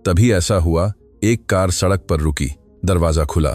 तभी ऐसा हुआ, एक कार सड़क पर रुकी, दरवाजा खुला।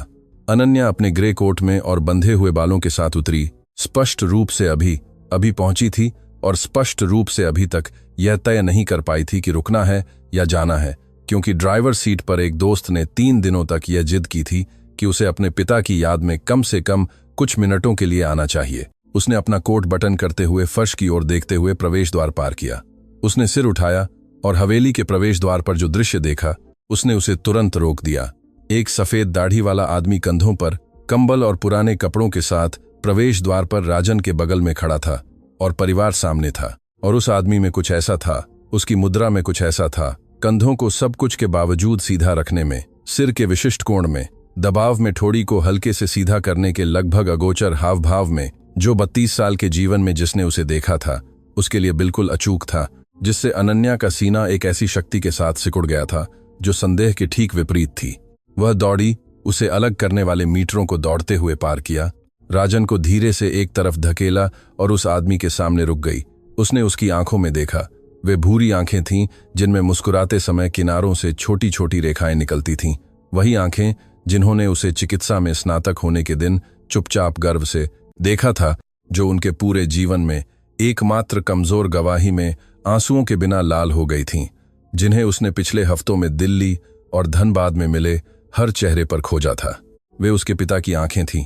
अनन्या अपने ग्रे कोट में और बंधे हुए बालों के साथ उतरी। स्पष्ट रूप से अभी पहुंची थी और स्पष्ट रूप से अभी तक यह तय नहीं कर पाई थी कि रुकना है या जाना है, क्योंकि ड्राइवर सीट पर एक दोस्त ने 3 दिनों तक यह जिद की थी कि उसे अपने पिता की याद में कम से कम कुछ मिनटों के लिए आना चाहिए। उसने अपना कोट बटन करते हुए फर्श की ओर देखते हुए प्रवेश द्वार पार किया। उसने सिर उठाया और हवेली के प्रवेश द्वार पर जो दृश्य देखा उसने उसे तुरंत रोक दिया। एक सफेद दाढ़ी वाला आदमी कंधों पर कंबल और पुराने कपड़ों के साथ प्रवेश द्वार पर राजन के बगल में खड़ा था और परिवार सामने था। और उस आदमी में कुछ ऐसा था, उसकी मुद्रा में कुछ ऐसा था, कंधों को सब कुछ के बावजूद सीधा रखने में, सिर के विशिष्ट कोण में, दबाव में ठोड़ी को हल्के से सीधा करने के लगभग अगोचर हाव भाव में, जो 32 साल के जीवन में जिसने उसे देखा था उसके लिए बिल्कुल अचूक था, जिससे अनन्या का सीना एक ऐसी शक्ति के साथ सिकुड़ गया था जो संदेह के ठीक विपरीत थी। वह दौड़ी, उसे अलग करने वाले मीटरों को दौड़ते हुए पार किया, राजन को धीरे से एक तरफ धकेला और उस आदमी के सामने रुक गई। उसने उसकी आंखों में देखा। वे भूरी आंखें थीं जिनमें मुस्कुराते समय किनारों से छोटी छोटी रेखाएं निकलती थीं। वही आंखें जिन्होंने उसे चिकित्सा में स्नातक होने के दिन चुपचाप गर्व से देखा था, जो उनके पूरे जीवन में एकमात्र कमजोर गवाही में आंसुओं के बिना लाल हो गई थीं, जिन्हें उसने पिछले हफ्तों में दिल्ली और धनबाद में मिले हर चेहरे पर खोजा था। वे उसके पिता की आंखें थीं।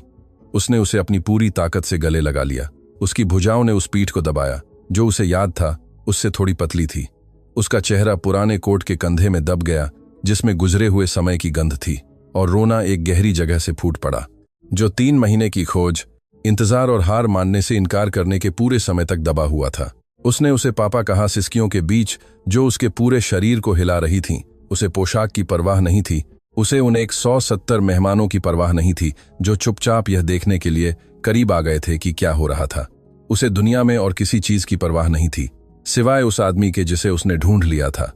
उसने उसे अपनी पूरी ताकत से गले लगा लिया। उसकी भुजाओं ने उस पीठ को दबाया जो उसे याद था उससे थोड़ी पतली थी। उसका चेहरा पुराने कोट के कंधे में दब गया जिसमें गुजरे हुए समय की गंध थी, और रोना एक गहरी जगह से फूट पड़ा, जो 3 महीने की खोज, इंतजार और हार मानने से इनकार करने के पूरे समय तक दबा हुआ था। उसने उसे पापा कहा, सिसकियों के बीच जो उसके पूरे शरीर को हिला रही थीं। उसे पोशाक की परवाह नहीं थी, उसे उन 170 मेहमानों की परवाह नहीं थी जो चुपचाप यह देखने के लिए करीब आ गए थे कि क्या हो रहा था। उसे दुनिया में और किसी चीज की परवाह नहीं थी सिवाय उस आदमी के जिसे उसने ढूंढ लिया था।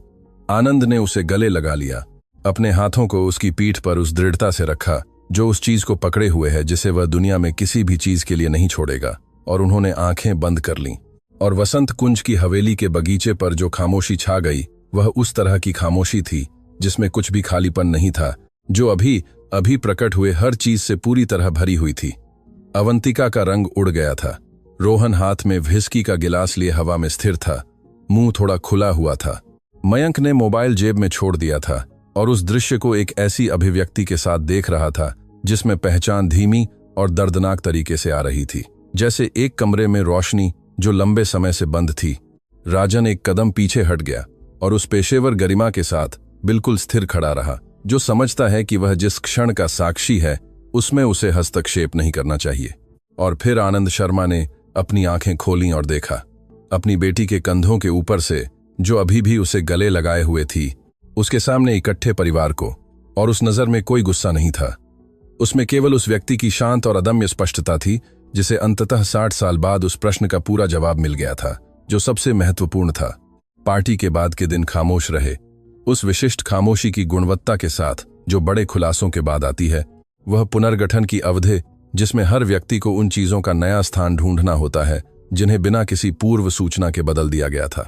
आनंद ने उसे गले लगा लिया, अपने हाथों को उसकी पीठ पर उस दृढ़ता से रखा जो उस चीज को पकड़े हुए है जिसे वह दुनिया में किसी भी चीज के लिए नहीं छोड़ेगा, और उन्होंने आंखें बंद कर लीं। और वसंत कुंज की हवेली के बगीचे पर जो खामोशी छा गई वह उस तरह की खामोशी थी जिसमें कुछ भी खालीपन नहीं था, जो अभी अभी प्रकट हुए हर चीज से पूरी तरह भरी हुई थी। अवंतिका का रंग उड़ गया था। रोहन हाथ में व्हिस्की का गिलास लिए हवा में स्थिर था, मुंह थोड़ा खुला हुआ था। मयंक ने मोबाइल जेब में छोड़ दिया था और उस दृश्य को एक ऐसी अभिव्यक्ति के साथ देख रहा था जिसमें पहचान धीमी और दर्दनाक तरीके से आ रही थी, जैसे एक कमरे में रोशनी जो लंबे समय से बंद थी। राजन एक कदम पीछे हट गया और उस पेशेवर गरिमा के साथ बिल्कुल स्थिर खड़ा रहा, जो समझता है कि वह जिस क्षण का साक्षी है उसमें उसे हस्तक्षेप नहीं करना चाहिए। और फिर आनंद शर्मा ने अपनी आंखें खोलीं और देखा अपनी बेटी के कंधों के ऊपर से, जो अभी भी उसे गले लगाए हुए थी, उसके सामने इकट्ठे परिवार को। और उस नजर में कोई गुस्सा नहीं था, उसमें केवल उस व्यक्ति की शांत और अदम्य स्पष्टता थी जिसे अंततः 60 साल बाद उस प्रश्न का पूरा जवाब मिल गया था जो सबसे महत्वपूर्ण था। पार्टी के बाद के दिन खामोश रहे, उस विशिष्ट खामोशी की गुणवत्ता के साथ जो बड़े खुलासों के बाद आती है। वह पुनर्गठन की अवधि जिसमें हर व्यक्ति को उन चीजों का नया स्थान ढूंढना होता है जिन्हें बिना किसी पूर्व सूचना के बदल दिया गया था।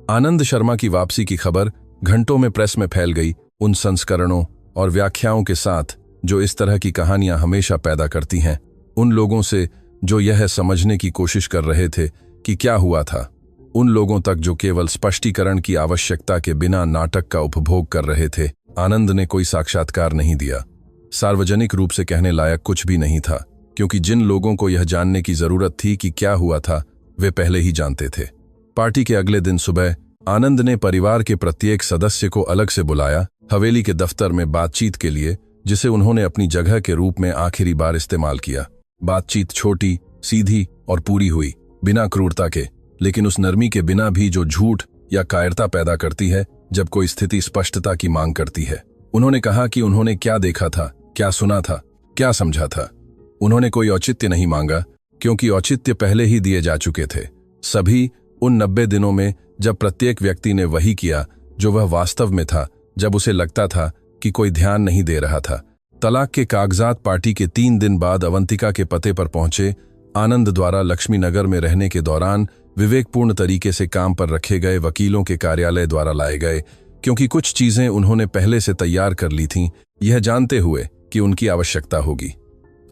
आनंद शर्मा की वापसी की खबर घंटों में प्रेस में फैल गई, उन संस्करणों और व्याख्याओं के साथ जो इस तरह की कहानियां हमेशा पैदा करती हैं, उन लोगों से जो यह समझने की कोशिश कर रहे थे कि क्या हुआ था, उन लोगों तक जो केवल स्पष्टीकरण की आवश्यकता के बिना नाटक का उपभोग कर रहे थे। आनंद ने कोई साक्षात्कार नहीं दिया, सार्वजनिक रूप से कहने लायक कुछ भी नहीं था, क्योंकि जिन लोगों को यह जानने की जरूरत थी कि क्या हुआ था वे पहले ही जानते थे। पार्टी के अगले दिन सुबह आनंद ने परिवार के प्रत्येक सदस्य को अलग से बुलाया हवेली के दफ्तर में बातचीत के लिए, जिसे उन्होंने अपनी जगह के रूप में आखिरी बार इस्तेमाल किया। बातचीत छोटी, सीधी और पूरी हुई, बिना क्रूरता के, लेकिन उस नरमी के बिना भी जो झूठ या कायरता पैदा करती है जब कोई स्थिति स्पष्टता की मांग करती है। उन्होंने कहा कि उन्होंने क्या देखा था, क्या सुना था, क्या समझा था। उन्होंने कोई औचित्य नहीं मांगा, क्योंकि औचित्य पहले ही दिए जा चुके थे। सभी उन 90 दिनों में जब प्रत्येक व्यक्ति ने वही किया जो वह वास्तव में था, जब उसे लगता था कि कोई ध्यान नहीं दे रहा था। तलाक के कागजात पार्टी के 3 दिन बाद अवंतिका के पते पर पहुंचे। आनंद द्वारा लक्ष्मी नगर में रहने के दौरान विवेकपूर्ण तरीके से काम पर रखे गए वकीलों के कार्यालय द्वारा लाए गए, क्योंकि कुछ चीजें उन्होंने पहले से तैयार कर ली थीं, यह जानते हुए कि उनकी आवश्यकता होगी।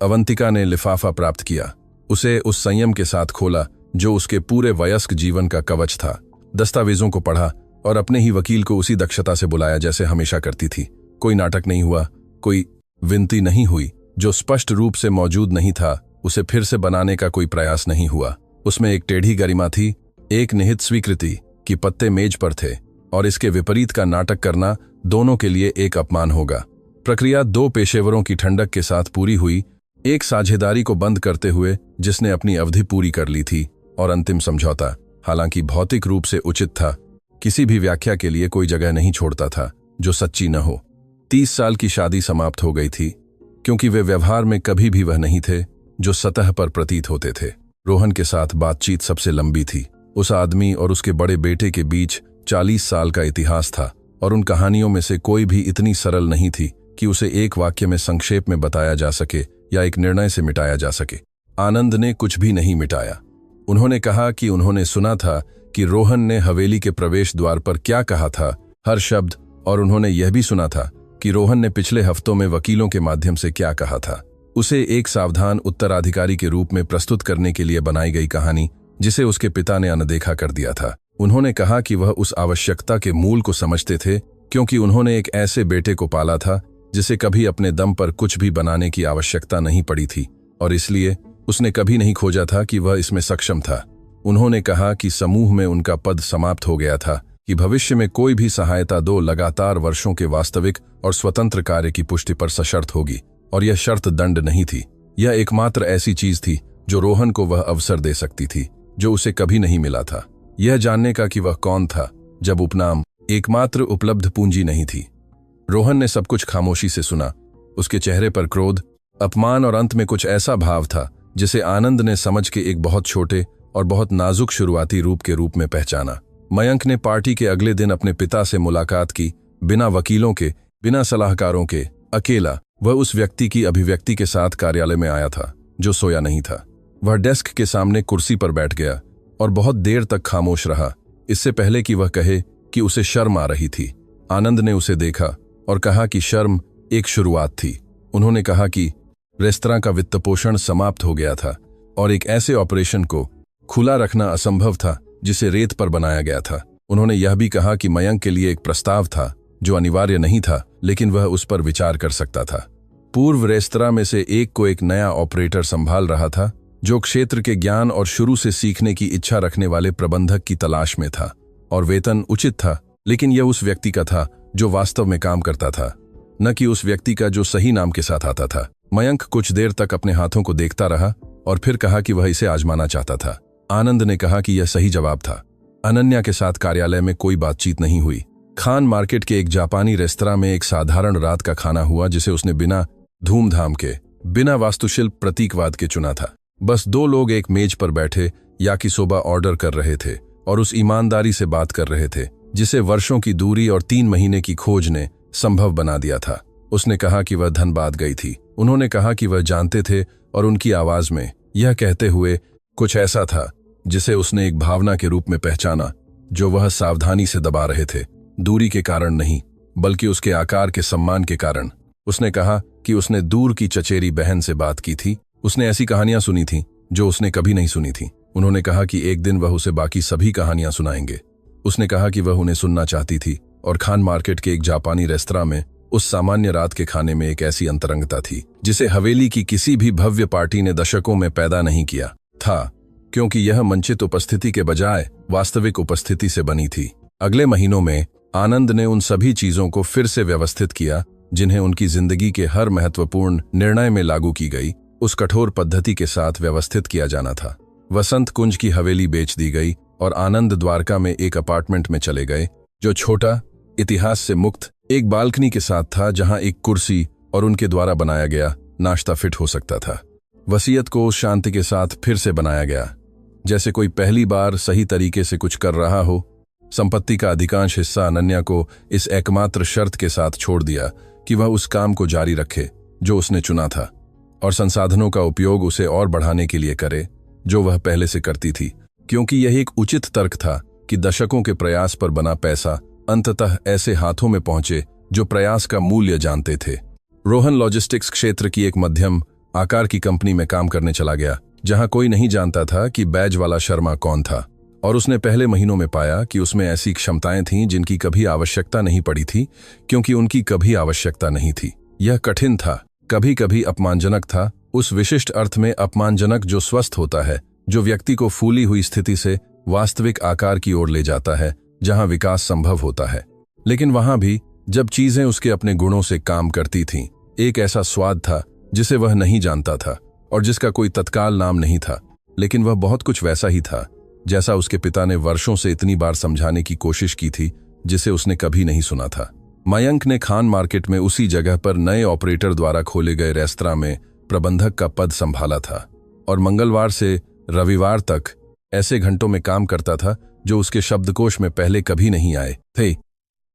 अवंतिका ने लिफाफा प्राप्त किया, उसे उस संयम के साथ खोला जो उसके पूरे वयस्क जीवन का कवच था। दस्तावेजों को पढ़ा और अपने ही वकील को उसी दक्षता से बुलाया जैसे हमेशा करती थी। कोई नाटक नहीं हुआ, कोई विनती नहीं हुई जो स्पष्ट रूप से मौजूद नहीं था, उसे फिर से बनाने का कोई प्रयास नहीं हुआ। उसमें एक टेढ़ी गरिमा थी, एक निहित स्वीकृति कि पत्ते मेज पर थे, और इसके विपरीत का नाटक करना दोनों के लिए एक अपमान होगा। प्रक्रिया 2 पेशेवरों की ठंडक के साथ पूरी हुई, एक साझेदारी को बंद करते हुए जिसने अपनी अवधि पूरी कर ली थी, और अंतिम समझौता, हालांकि भौतिक रूप से उचित था, किसी भी व्याख्या के लिए कोई जगह नहीं छोड़ता था जो सच्ची न हो। 30 साल की शादी समाप्त हो गई थी, क्योंकि वे व्यवहार में कभी भी वह नहीं थे जो सतह पर प्रतीत होते थे। रोहन के साथ बातचीत सबसे लंबी थी। उस आदमी और उसके बड़े बेटे के बीच 40 साल का इतिहास था, और उन कहानियों में से कोई भी इतनी सरल नहीं थी कि उसे एक वाक्य में संक्षेप में बताया जा सके या एक निर्णय से मिटाया जा सके। आनंद ने कुछ भी नहीं मिटाया। उन्होंने कहा कि उन्होंने सुना था कि रोहन ने हवेली के प्रवेश द्वार पर क्या कहा था, हर शब्द, और उन्होंने यह भी सुना था कि रोहन ने पिछले हफ्तों में वकीलों के माध्यम से क्या कहा था। उसे एक सावधान उत्तराधिकारी के रूप में प्रस्तुत करने के लिए बनाई गई कहानी जिसे उसके पिता ने अनदेखा कर दिया था। उन्होंने कहा कि वह उस आवश्यकता के मूल को समझते थे, क्योंकि उन्होंने एक ऐसे बेटे को पाला था जिसे कभी अपने दम पर कुछ भी बनाने की आवश्यकता नहीं पड़ी थी, और इसलिए उसने कभी नहीं खोजा था कि वह इसमें सक्षम था। उन्होंने कहा कि समूह में उनका पद समाप्त हो गया था, कि भविष्य में कोई भी सहायता 2 लगातार वर्षों के वास्तविक और स्वतंत्र कार्य की पुष्टि पर सशर्त होगी, और यह शर्त दंड नहीं थी। यह एकमात्र ऐसी चीज थी जो रोहन को वह अवसर दे सकती थी जो उसे कभी नहीं मिला था, यह जानने का कि वह कौन था जब उपनाम एकमात्र उपलब्ध पूंजी नहीं थी। रोहन ने सब कुछ खामोशी से सुना। उसके चेहरे पर क्रोध, अपमान और अंत में कुछ ऐसा भाव था जिसे आनंद ने समझ के एक बहुत छोटे और बहुत नाजुक शुरुआती रूप के रूप में पहचाना। मयंक ने पार्टी के अगले दिन अपने पिता से मुलाकात की, बिना वकीलों के, बिना सलाहकारों के, अकेला। वह उस व्यक्ति की अभिव्यक्ति के साथ कार्यालय में आया था जो सोया नहीं था। वह डेस्क के सामने कुर्सी पर बैठ गया और बहुत देर तक खामोश रहा, इससे पहले कि वह कहे कि उसे शर्म आ रही थी। आनंद ने उसे देखा और कहा कि शर्म एक शुरुआत थी। उन्होंने कहा कि रेस्तरां का वित्तपोषण समाप्त हो गया था और एक ऐसे ऑपरेशन को खुला रखना असंभव था जिसे रेत पर बनाया गया था। उन्होंने यह भी कहा कि मयंक के लिए एक प्रस्ताव था जो अनिवार्य नहीं था, लेकिन वह उस पर विचार कर सकता था। पूर्व रेस्तरां में से एक को एक नया ऑपरेटर संभाल रहा था जो क्षेत्र के ज्ञान और शुरू से सीखने की इच्छा रखने वाले प्रबंधक की तलाश में था, और वेतन उचित था, लेकिन यह उस व्यक्ति का था जो वास्तव में काम करता था, न कि उस व्यक्ति का जो सही नाम के साथ आता था। मयंक कुछ देर तक अपने हाथों को देखता रहा और फिर कहा कि वह इसे आजमाना चाहता था। आनंद ने कहा कि यह सही जवाब था। अनन्या के साथ कार्यालय में कोई बातचीत नहीं हुई। खान मार्केट के एक जापानी रेस्तरां में एक साधारण रात का खाना हुआ जिसे उसने बिना धूमधाम के, बिना वास्तुशिल्प प्रतीकवाद के चुना था। बस दो लोग एक मेज पर बैठे याकिसोबा ऑर्डर कर रहे थे और उस ईमानदारी से बात कर रहे थे जिसे वर्षों की दूरी और 3 महीने की खोज ने संभव बना दिया था। उसने कहा कि वह धनबाद गई थी। उन्होंने कहा कि वह जानते थे और उनकी आवाज में यह कहते हुए कुछ ऐसा था जिसे उसने एक भावना के रूप में पहचाना जो वह सावधानी से दबा रहे थे, दूरी के कारण नहीं बल्कि उसके आकार के सम्मान के कारण। उसने कहा कि उसने दूर की चचेरी बहन से बात की थी। उसने ऐसी कहानियां सुनी थी जो उसने कभी नहीं सुनी थी। उन्होंने कहा कि एक दिन वह उसे बाकी सभी कहानियां सुनाएंगे। उसने कहा कि वह उन्हें सुनना चाहती थी, और खान मार्केट के एक जापानी रेस्तरां में उस सामान्य रात के खाने में एक ऐसी अंतरंगता थी जिसे हवेली की किसी भी भव्य पार्टी ने दशकों में पैदा नहीं किया था, क्योंकि यह मंचित उपस्थिति के बजाय वास्तविक उपस्थिति से बनी थी। अगले महीनों में आनंद ने उन सभी चीजों को फिर से व्यवस्थित किया जिन्हें उनकी जिंदगी के हर महत्वपूर्ण निर्णय में लागू की गई, उस कठोर पद्धति के साथ व्यवस्थित किया जाना था। वसंत कुंज की हवेली बेच दी गई और आनंद द्वारका में एक अपार्टमेंट में चले गए जो छोटा, इतिहास से मुक्त, एक बालकनी के साथ था जहां एक कुर्सी और उनके द्वारा बनाया गया नाश्ता फिट हो सकता था। वसीयत को उस शांति के साथ फिर से बनाया गया जैसे कोई पहली बार सही तरीके से कुछ कर रहा हो। संपत्ति का अधिकांश हिस्सा अनन्या को इस एकमात्र शर्त के साथ छोड़ दिया कि वह उस काम को जारी रखे जो उसने चुना था, और संसाधनों का उपयोग उसे और बढ़ाने के लिए करे जो वह पहले से करती थी, क्योंकि यह एक उचित तर्क था कि दशकों के प्रयास पर बना पैसा अंततः ऐसे हाथों में पहुंचे जो प्रयास का मूल्य जानते थे। रोहन लॉजिस्टिक्स क्षेत्र की एक मध्यम आकार की कंपनी में काम करने चला गया जहां कोई नहीं जानता था कि बैज वाला शर्मा कौन था, और उसने पहले महीनों में पाया कि उसमें ऐसी क्षमताएं थीं जिनकी कभी आवश्यकता नहीं पड़ी थी, क्योंकि उनकी कभी आवश्यकता नहीं थी। यह कठिन था, कभी कभी अपमानजनक था, उस विशिष्ट अर्थ में अपमानजनक जो स्वस्थ होता है, जो व्यक्ति को फूली हुई स्थिति से वास्तविक आकार की ओर ले जाता है जहां विकास संभव होता है। लेकिन वहां भी जब चीजें उसके अपने गुणों से काम करती थीं, एक ऐसा स्वाद था जिसे वह नहीं जानता था और जिसका कोई तत्काल नाम नहीं था, लेकिन वह बहुत कुछ वैसा ही था जैसा उसके पिता ने वर्षों से इतनी बार समझाने की कोशिश की थी जिसे उसने कभी नहीं सुना था। मयंक ने खान मार्केट में उसी जगह पर नए ऑपरेटर द्वारा खोले गए रेस्तरां में प्रबंधक का पद संभाला था और मंगलवार से रविवार तक ऐसे घंटों में काम करता था जो उसके शब्दकोश में पहले कभी नहीं आए थे।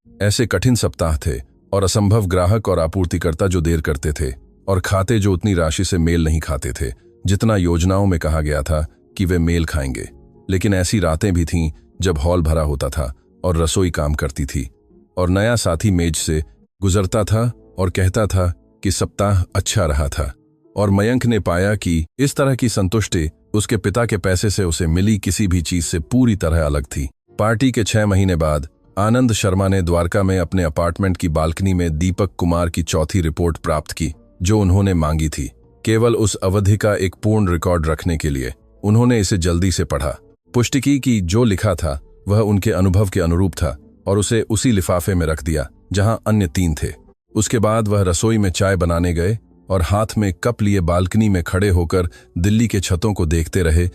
ऐसे कठिन सप्ताह थे और असंभव ग्राहक और आपूर्तिकर्ता जो देर करते थे और खाते जो उतनी राशि से मेल नहीं खाते थे जितना योजनाओं में कहा गया था कि वे मेल खाएंगे। लेकिन ऐसी रातें भी थीं जब हॉल भरा होता था और रसोई काम करती थी और नया साथी मेज से गुजरता था और कहता था कि सप्ताह अच्छा रहा था, और मयंक ने पाया कि इस तरह की संतुष्टि उसके पिता के पैसे से उसे मिली किसी भी चीज से पूरी तरह अलग थी। पार्टी के 6 महीने बाद आनंद शर्मा ने द्वारका में अपने अपार्टमेंट की बालकनी में दीपक कुमार की चौथी रिपोर्ट प्राप्त की जो उन्होंने मांगी थी। केवल उस अवधि का एक पूर्ण रिकॉर्ड रखने के लिए उन्होंने इसे जल्दी से पढ़ा, पुष्टि की कि जो लिखा था वह उनके अनुभव के अनुरूप था और उसे उसी लिफाफे में रख दिया जहां अन्य 3 थे। उसके बाद वह रसोई में चाय बनाने गए और हाथ में कप लिए बालकनी में खड़े होकर दिल्ली के छतों को देखते रहे,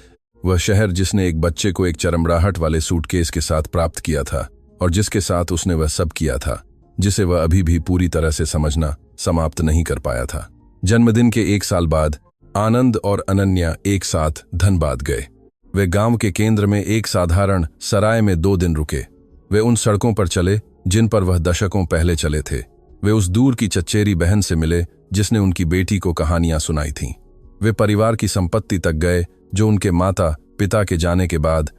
वह शहर जिसने एक बच्चे को एक चरमराहट वाले सूटकेस के साथ प्राप्त किया था और जिसके साथ उसने वह सब किया था। जिसे वह अभी भी पूरी तरह से समझना समाप्त नहीं कर पाया था। जन्मदिन के 1 साल बाद आनंद और अनन्या एक साथ धनबाद गए। वे गांव के केंद्र में एक साधारण सराय में 2 दिन रुके। वे उन सड़कों पर चले जिन पर वह दशकों पहले चले थे। वे उस दूर की चचेरी बहन से मिले जिसने उनकी बेटी को कहानियां सुनाई थीं। वे परिवार की संपत्ति तक गए जो उनके माता पिता के जाने के बाद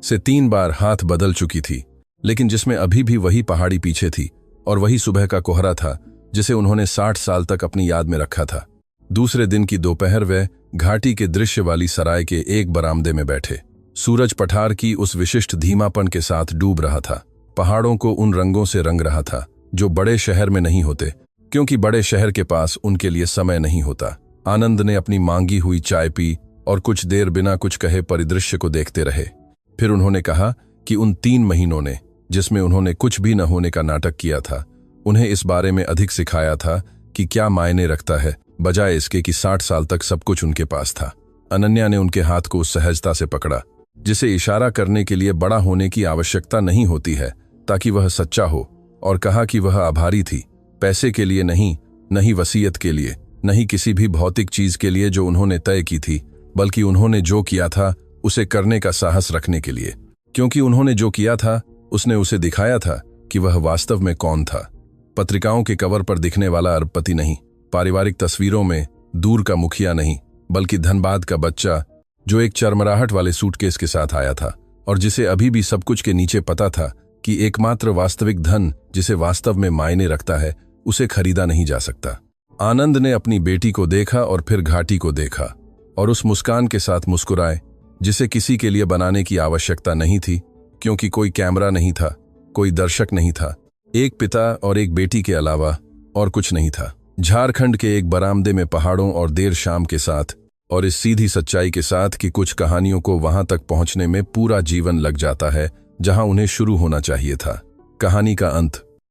से 3 बार हाथ बदल चुकी थी, लेकिन जिसमें अभी भी वही पहाड़ी पीछे थी और वही सुबह का कोहरा था जिसे उन्होंने 60 साल तक अपनी याद में रखा था। दूसरे दिन की दोपहर वे घाटी के दृश्य वाली सराय के एक बरामदे में बैठे। सूरज पठार की उस विशिष्ट धीमापन के साथ डूब रहा था। पहाड़ों को उन रंगों से रंग रहा था जो बड़े शहर में नहीं होते, क्योंकि बड़े शहर के पास उनके लिए समय नहीं होता। आनंद ने अपनी मांगी हुई चाय पी और कुछ देर बिना कुछ कहे परिदृश्य को देखते रहे। फिर उन्होंने कहा कि उन 3 महीनों ने, जिसमें उन्होंने कुछ भी न होने का नाटक किया था, उन्हें इस बारे में अधिक सिखाया था कि क्या मायने रखता है, बजाय इसके कि 60 साल तक सब कुछ उनके पास था। अनन्या ने उनके हाथ को उस सहजता से पकड़ा जिसे इशारा करने के लिए बड़ा होने की आवश्यकता नहीं होती है, ताकि वह सच्चा हो, और कहा कि वह आभारी थी, पैसे के लिए नहीं, नहीं वसीयत के लिए, नहीं किसी भी भौतिक चीज के लिए जो उन्होंने तय की थी, बल्कि उन्होंने जो किया था उसे करने का साहस रखने के लिए। क्योंकि उन्होंने जो किया था उसने उसे दिखाया था कि वह वास्तव में कौन था। पत्रिकाओं के कवर पर दिखने वाला अरबपति नहीं, पारिवारिक तस्वीरों में दूर का मुखिया नहीं, बल्कि धनबाद का बच्चा जो एक चरमराहट वाले सूटकेस के साथ आया था और जिसे अभी भी सब कुछ के नीचे पता था कि एकमात्र वास्तविक धन जिसे वास्तव में मायने रखता है उसे खरीदा नहीं जा सकता। आनंद ने अपनी बेटी को देखा और फिर घाटी को देखा और उस मुस्कान के साथ मुस्कुराए जिसे किसी के लिए बनाने की आवश्यकता नहीं थी, क्योंकि कोई कैमरा नहीं था, कोई दर्शक नहीं था, एक पिता और एक बेटी के अलावा और कुछ नहीं था। झारखंड के एक बरामदे में पहाड़ों और देर शाम के साथ, और इस सीधी सच्चाई के साथ कि कुछ कहानियों को वहां तक पहुंचने में पूरा जीवन लग जाता है जहां उन्हें शुरू होना चाहिए था। कहानी का अंत